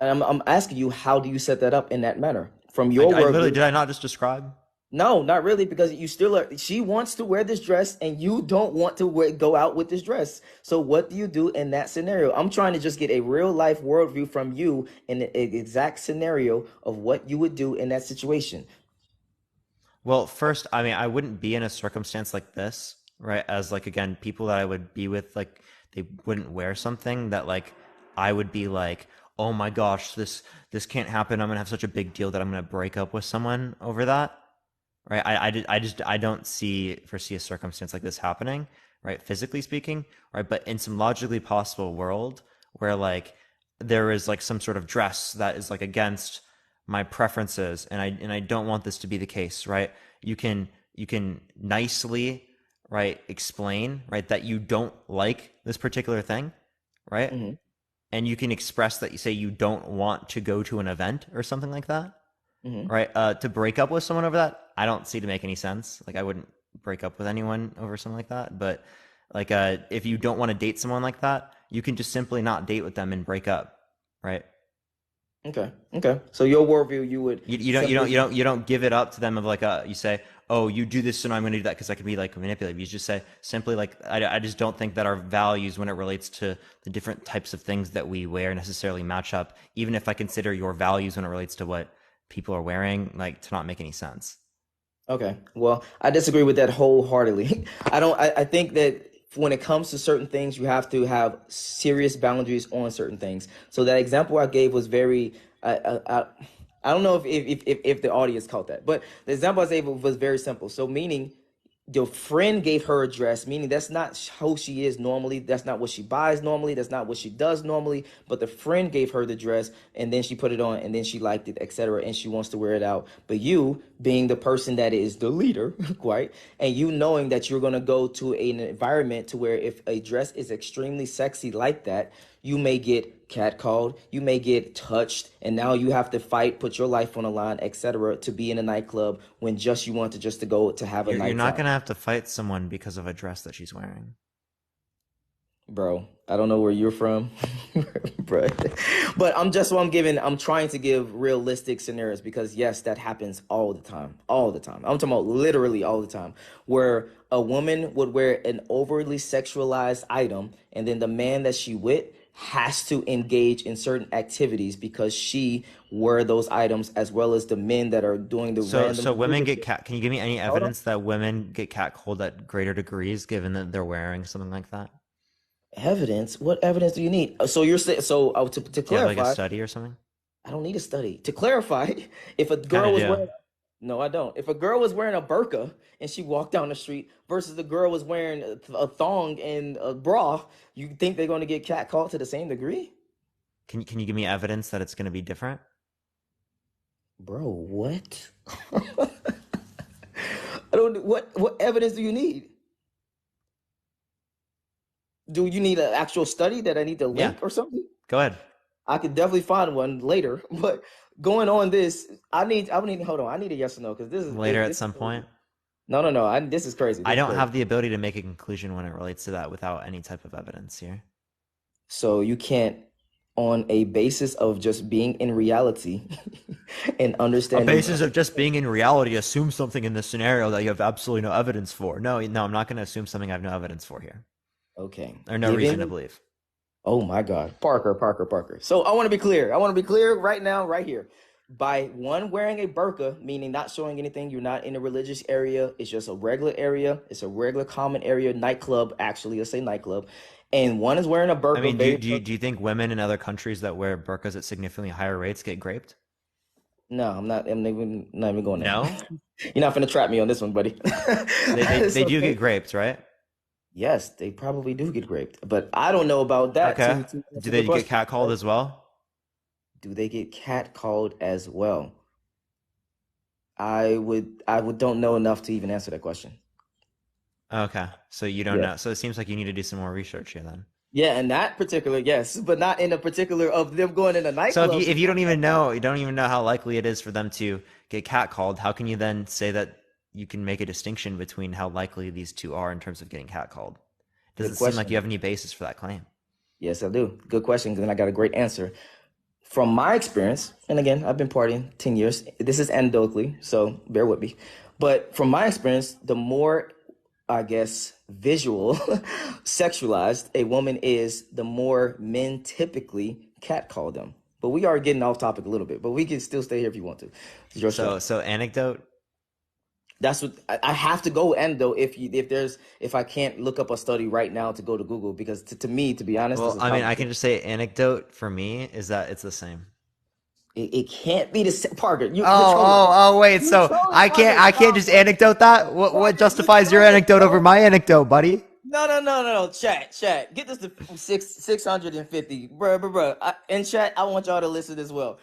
And I'm asking you, how do you set that up in that manner? From I, your I literally, worldview, did I not just describe? no, not really, because you still are. She wants to wear this dress, and you don't want to go out with this dress. So, what do you do in that scenario? I'm trying to just get a real life worldview from you in the exact scenario of what you would do in that situation. Well, first, I mean, I wouldn't be in a circumstance like this, right? As like again, people that I would be with, like they wouldn't wear something that like I would be like, oh my gosh, this can't happen. I'm gonna have such a big deal that I'm gonna break up with someone over that, right? I don't foresee a circumstance like this happening, right? Physically speaking, right? But in some logically possible world where like there is like some sort of dress that is like against my preferences, and I don't want this to be the case, right? You can nicely, right, explain, right, that you don't like this particular thing, right? Hmm. And you can express that you say you don't want to go to an event or something like that, Hmm. right? To break up with someone over that, I don't see to make any sense. Like I wouldn't break up with anyone over something like that. But like if you don't want to date someone like that, you can just simply not date with them and break up, right? Okay. Okay. So your worldview, you would simply. You don't give it up to them of like you say, oh, you do this, so now I'm going to do that because I could be like manipulative. You just say simply like I just don't think that our values when it relates to the different types of things that we wear necessarily match up, even if I consider your values when it relates to what people are wearing like to not make any sense. Okay. Well, I disagree with that wholeheartedly. I don't, I think that when it comes to certain things, you have to have serious boundaries on certain things. So that example I gave was very, I don't know if the audience caught that, but the example I gave was very simple. So meaning your friend gave her a dress, meaning that's not who she is normally. That's not what she buys normally. That's not what she does normally. But the friend gave her the dress, and then she put it on, and then she liked it, etc. And she wants to wear it out. But you, being the person that is the leader, right, and you knowing that you're gonna go to an environment to where if a dress is extremely sexy like that, you may get catcalled, you may get touched, and now you have to fight, put your life on the line, etc., to be in a nightclub when just you want to just to go to have a You're night not time. going to have to fight someone because of a dress that she's wearing. Bro, I don't know where you're from, bro. But I'm trying to give realistic scenarios because yes, that happens all the time. All the time. I'm talking about literally all the time. Where a woman would wear an overly sexualized item and then the man that she with has to engage in certain activities because she wore those items as well as the men that are doing the random So women stupid get shit. cat. Can you give me any Hold on. evidence that women get catcalled at greater degrees, given that they're wearing something like that? Evidence? What evidence do you need? So you're saying to Do you have like a clarify, study or something? I don't need a study. To clarify, if a Kind girl of was do. wearing, no, I don't. If a girl was wearing a burqa and she walked down the street versus the girl was wearing a thong and a bra, you think they're going to get catcalled to the same degree? Can you give me evidence that it's going to be different? Bro, what? I don't. What evidence do you need? Do you need an actual study that I need to Yeah. link or something? Go ahead. I could definitely find one later. But going on this, I need hold on. I need a yes or no because Later at this is some crazy. point. No. This is crazy. I This is don't crazy. have the ability to make a conclusion when it relates to that without any type of evidence here. So you can't, on a basis of just being in reality and A understanding. basis of just being in reality, assume something in this scenario that you have absolutely no evidence for. No, I'm not going to assume something I have no evidence for here, Okay, or no reason to given. believe. Oh my God, Parker. So I want to be clear. I want to be clear right now, right here. By one wearing a burqa, meaning not showing anything, you're not in a religious area. It's just a regular area. It's a regular common area, nightclub. Actually, let's say nightclub. And one is wearing a I burqa. mean, do, Very. do, you, do you think women in other countries that wear burqas at significantly higher rates get raped? No, I'm not. Not even going there. No? You're not finna trap me on this one, buddy. They So, do get raped, right? yes, they probably do get raped, but I don't know about that Okay. to Do answer the they get question. catcalled Right? as well? do they get catcalled as well? I would don't know enough to even answer that question. Okay, so you don't Yeah. know. So it seems like you need to do some more research here then. Yeah, in that particular, yes, but not in a particular of them going in a So if nightclub. you don't even know, you don't even know how likely it is for them to get catcalled, how can you then say that you can make a distinction between how likely these two are in terms of getting catcalled? Good Doesn't seem like you question. have any basis for that claim. Yes, I do. Good question, and I got a great answer. From my experience, and again, I've been partying 10 years. This is anecdotally, so bear with me. But from my experience, the more, I guess, visual, sexualized a woman is, the more men typically catcall them. But we are getting off topic a little bit, but we can still stay here if you want to. It's your show. So anecdote. That's what I have to go end though. If I can't look up a study right now to go to Google, because to me, to be honest, this Well, is I mean, I complicated. can just say anecdote for me is that it's the same. It can't be the same. Parker, you're Oh, trolling. wait. You're So trolling, I Parker. can't just anecdote that? What Parker, you're justifies your trolling, anecdote over bro. my anecdote, buddy? No. Chat. Get this to 650, bro. In chat, I want y'all to listen as well.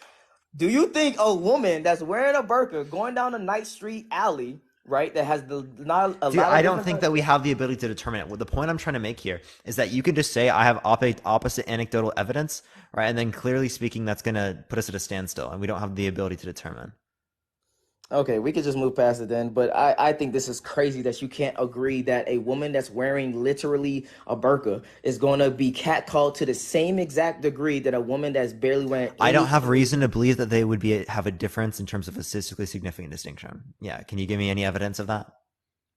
Do you think a woman that's wearing a burqa going down a night street alley, right, that has not a Dude, lot of I don't different think that we have the ability to determine it. Well, the point I'm trying to make here is that you can just say I have opposite anecdotal evidence, right? And then clearly speaking, that's going to put us at a standstill, and we don't have the ability to determine. Okay, we could just move past it then. But I think this is crazy that you can't agree that a woman that's wearing literally a burqa is going to be catcalled to the same exact degree that a woman that's barely wearing I don't any. have reason to believe that they would have a difference in terms of a statistically significant distinction. Yeah, can you give me any evidence of that?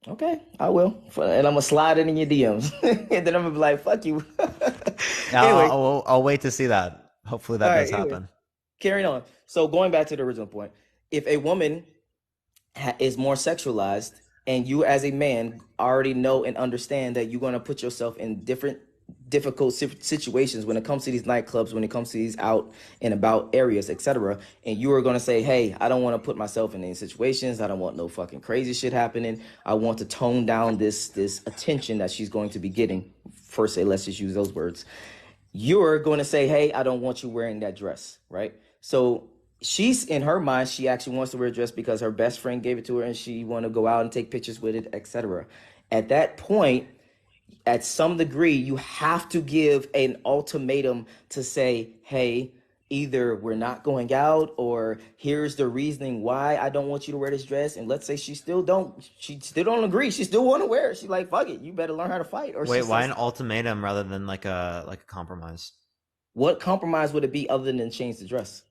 Okay, I will. And I'm going to slide it in your DMs. And then I'm going to be like, fuck you. Yeah, Anyway, I'll wait to see that. Hopefully all that right, does anyway, happen. carrying on. So going back to the original point, if a woman is more sexualized, and you as a man already know and understand that you're going to put yourself in different difficult situations when it comes to these nightclubs, when it comes to these out and about areas, etc., and you are going to say, hey, I don't want to put myself in any situations, I don't want no fucking crazy shit happening, I want to tone down this attention that she's going to be getting, first say, let's just use those words, you're going to say, hey, I don't want you wearing that dress, right? So she's, in her mind, she actually wants to wear a dress because her best friend gave it to her and she want to go out and take pictures with it, etc. At that point, at some degree, you have to give an ultimatum to say, hey, either we're not going out, or here's the reasoning why I don't want you to wear this dress. And let's say she still don't agree, she still want to wear it, she's like, fuck it, you better learn how to fight. Or Wait, she why says, an ultimatum rather than like a compromise? what compromise would it be other than change the dress?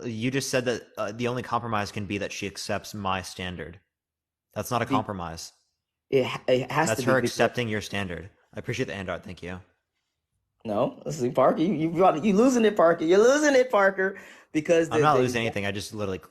You just said that the only compromise can be that she accepts my standard. That's not a Be, compromise. it has That's to be her because, accepting your standard. I appreciate the handout. Thank you. no, let's see, Parker, you losing it, Parker. You're losing it, Parker, because I'm not losing the anything. I just literally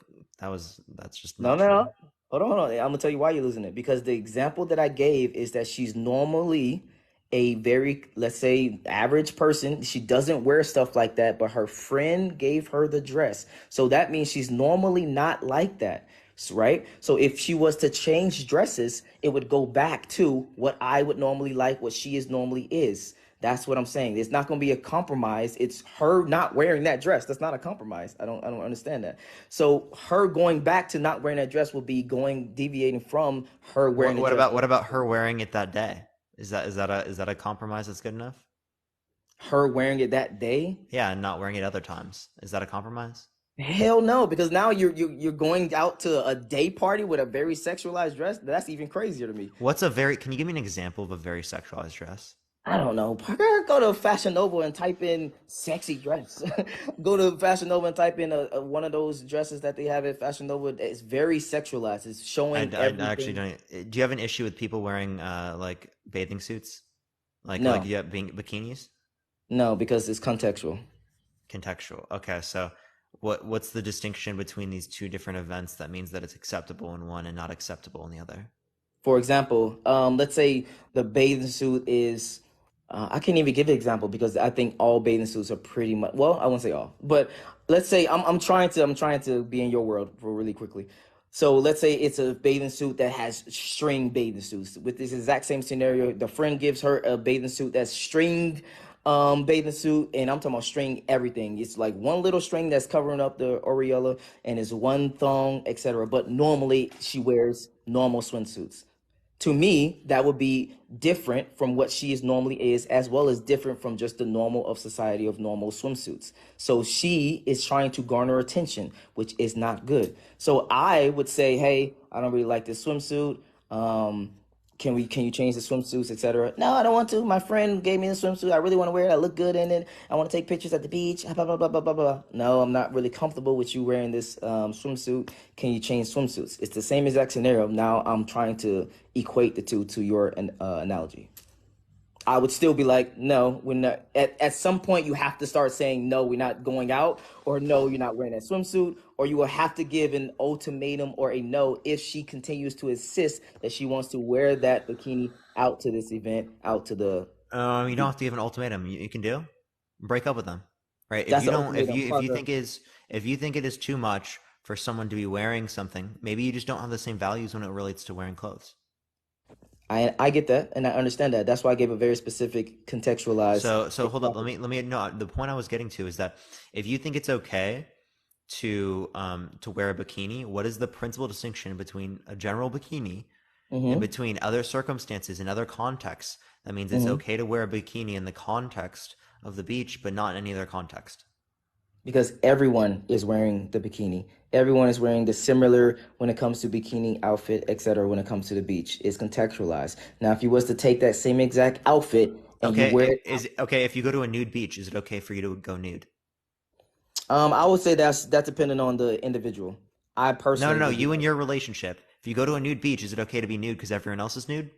that's just no, not no, true. no. Hold on. I'm gonna tell you why you're losing it. Because the example that I gave is that she's normally a very, let's say, average person. She doesn't wear stuff like that, but her friend gave her the dress. So that means she's normally not like that, right? So if she was to change dresses, it would go back to what I would normally like, what she is normally is. That's what I'm saying. It's not going to be a compromise. It's her not wearing that dress. That's not a compromise. I don't understand that. So her going back to not wearing that dress will be deviating from her wearing the dress. What about her wearing it that day? Is that a compromise that's good enough? Her wearing it that day? Yeah, and not wearing it other times. Is that a compromise? Hell no, because now you're going out to a day party with a very sexualized dress. That's even crazier to me. Can you give me an example of a very sexualized dress? I don't know. Parker, go to Fashion Nova and type in sexy dress. Go to Fashion Nova and type in one of those dresses that they have at Fashion Nova. It's very sexualized. It's showing I actually everything. don't. Do you have an issue with people wearing like bathing suits, No, yeah, being bikinis? no, because it's contextual. Contextual. Okay, so what's the distinction between these two different events that means that it's acceptable in one and not acceptable in the other? For example, let's say the bathing suit is, I can't even give an example because I think all bathing suits are pretty much, well, I won't say all, but let's say I'm trying to be in your world for really quickly. So let's say it's a bathing suit that has string bathing suits with this exact same scenario. The friend gives her a bathing suit that's string bathing suit, and I'm talking about string everything. It's like one little string that's covering up the areola, and it's one thong, etc. But normally she wears normal swimsuits. To me, that would be different from what she is normally is, as well as different from just the normal of society of normal swimsuits. So she is trying to garner attention, which is not good. So I would say, hey, I don't really like this swimsuit. Can you change the swimsuits, etc.? No, I don't want to. My friend gave me the swimsuit. I really want to wear it. I look good in it. I want to take pictures at the beach. Blah blah blah blah blah blah. No, I'm not really comfortable with you wearing this swimsuit. Can you change swimsuits? It's the same exact scenario. Now I'm trying to equate the two to your analogy. I would still be like, no, we're not. At some point, you have to start saying, no, we're not going out, or no, you're not wearing that swimsuit, or you will have to give an ultimatum or a no if she continues to insist that she wants to wear that bikini out to this event, out to the. You don't have to give an ultimatum. You can do break up with them, right? If That's you the don't, ultimatum. if you think it is too much for someone to be wearing something, maybe you just don't have the same values when it relates to wearing clothes. I get that, and I understand that. That's why I gave a very specific contextualized. So hold up. Let me. No, the point I was getting to is that if you think it's okay to wear a bikini, what is the principal distinction between a general bikini and between other circumstances and other contexts? That means it's okay to wear a bikini in the context of the beach, but not in any other context. Because everyone is wearing the bikini. Everyone is wearing the similar when it comes to bikini outfit, etc. When it comes to the beach, it's contextualized. Now, if you was to take that same exact outfit and you wear it, if you go to a nude beach, is it okay for you to go nude? I would say that's dependent on the individual. I personally No. You and your relationship. If you go to a nude beach, is it okay to be nude because everyone else is nude?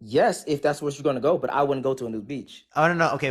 yes, if that's where you're gonna go, but I wouldn't go to a nude beach. Oh no. Okay.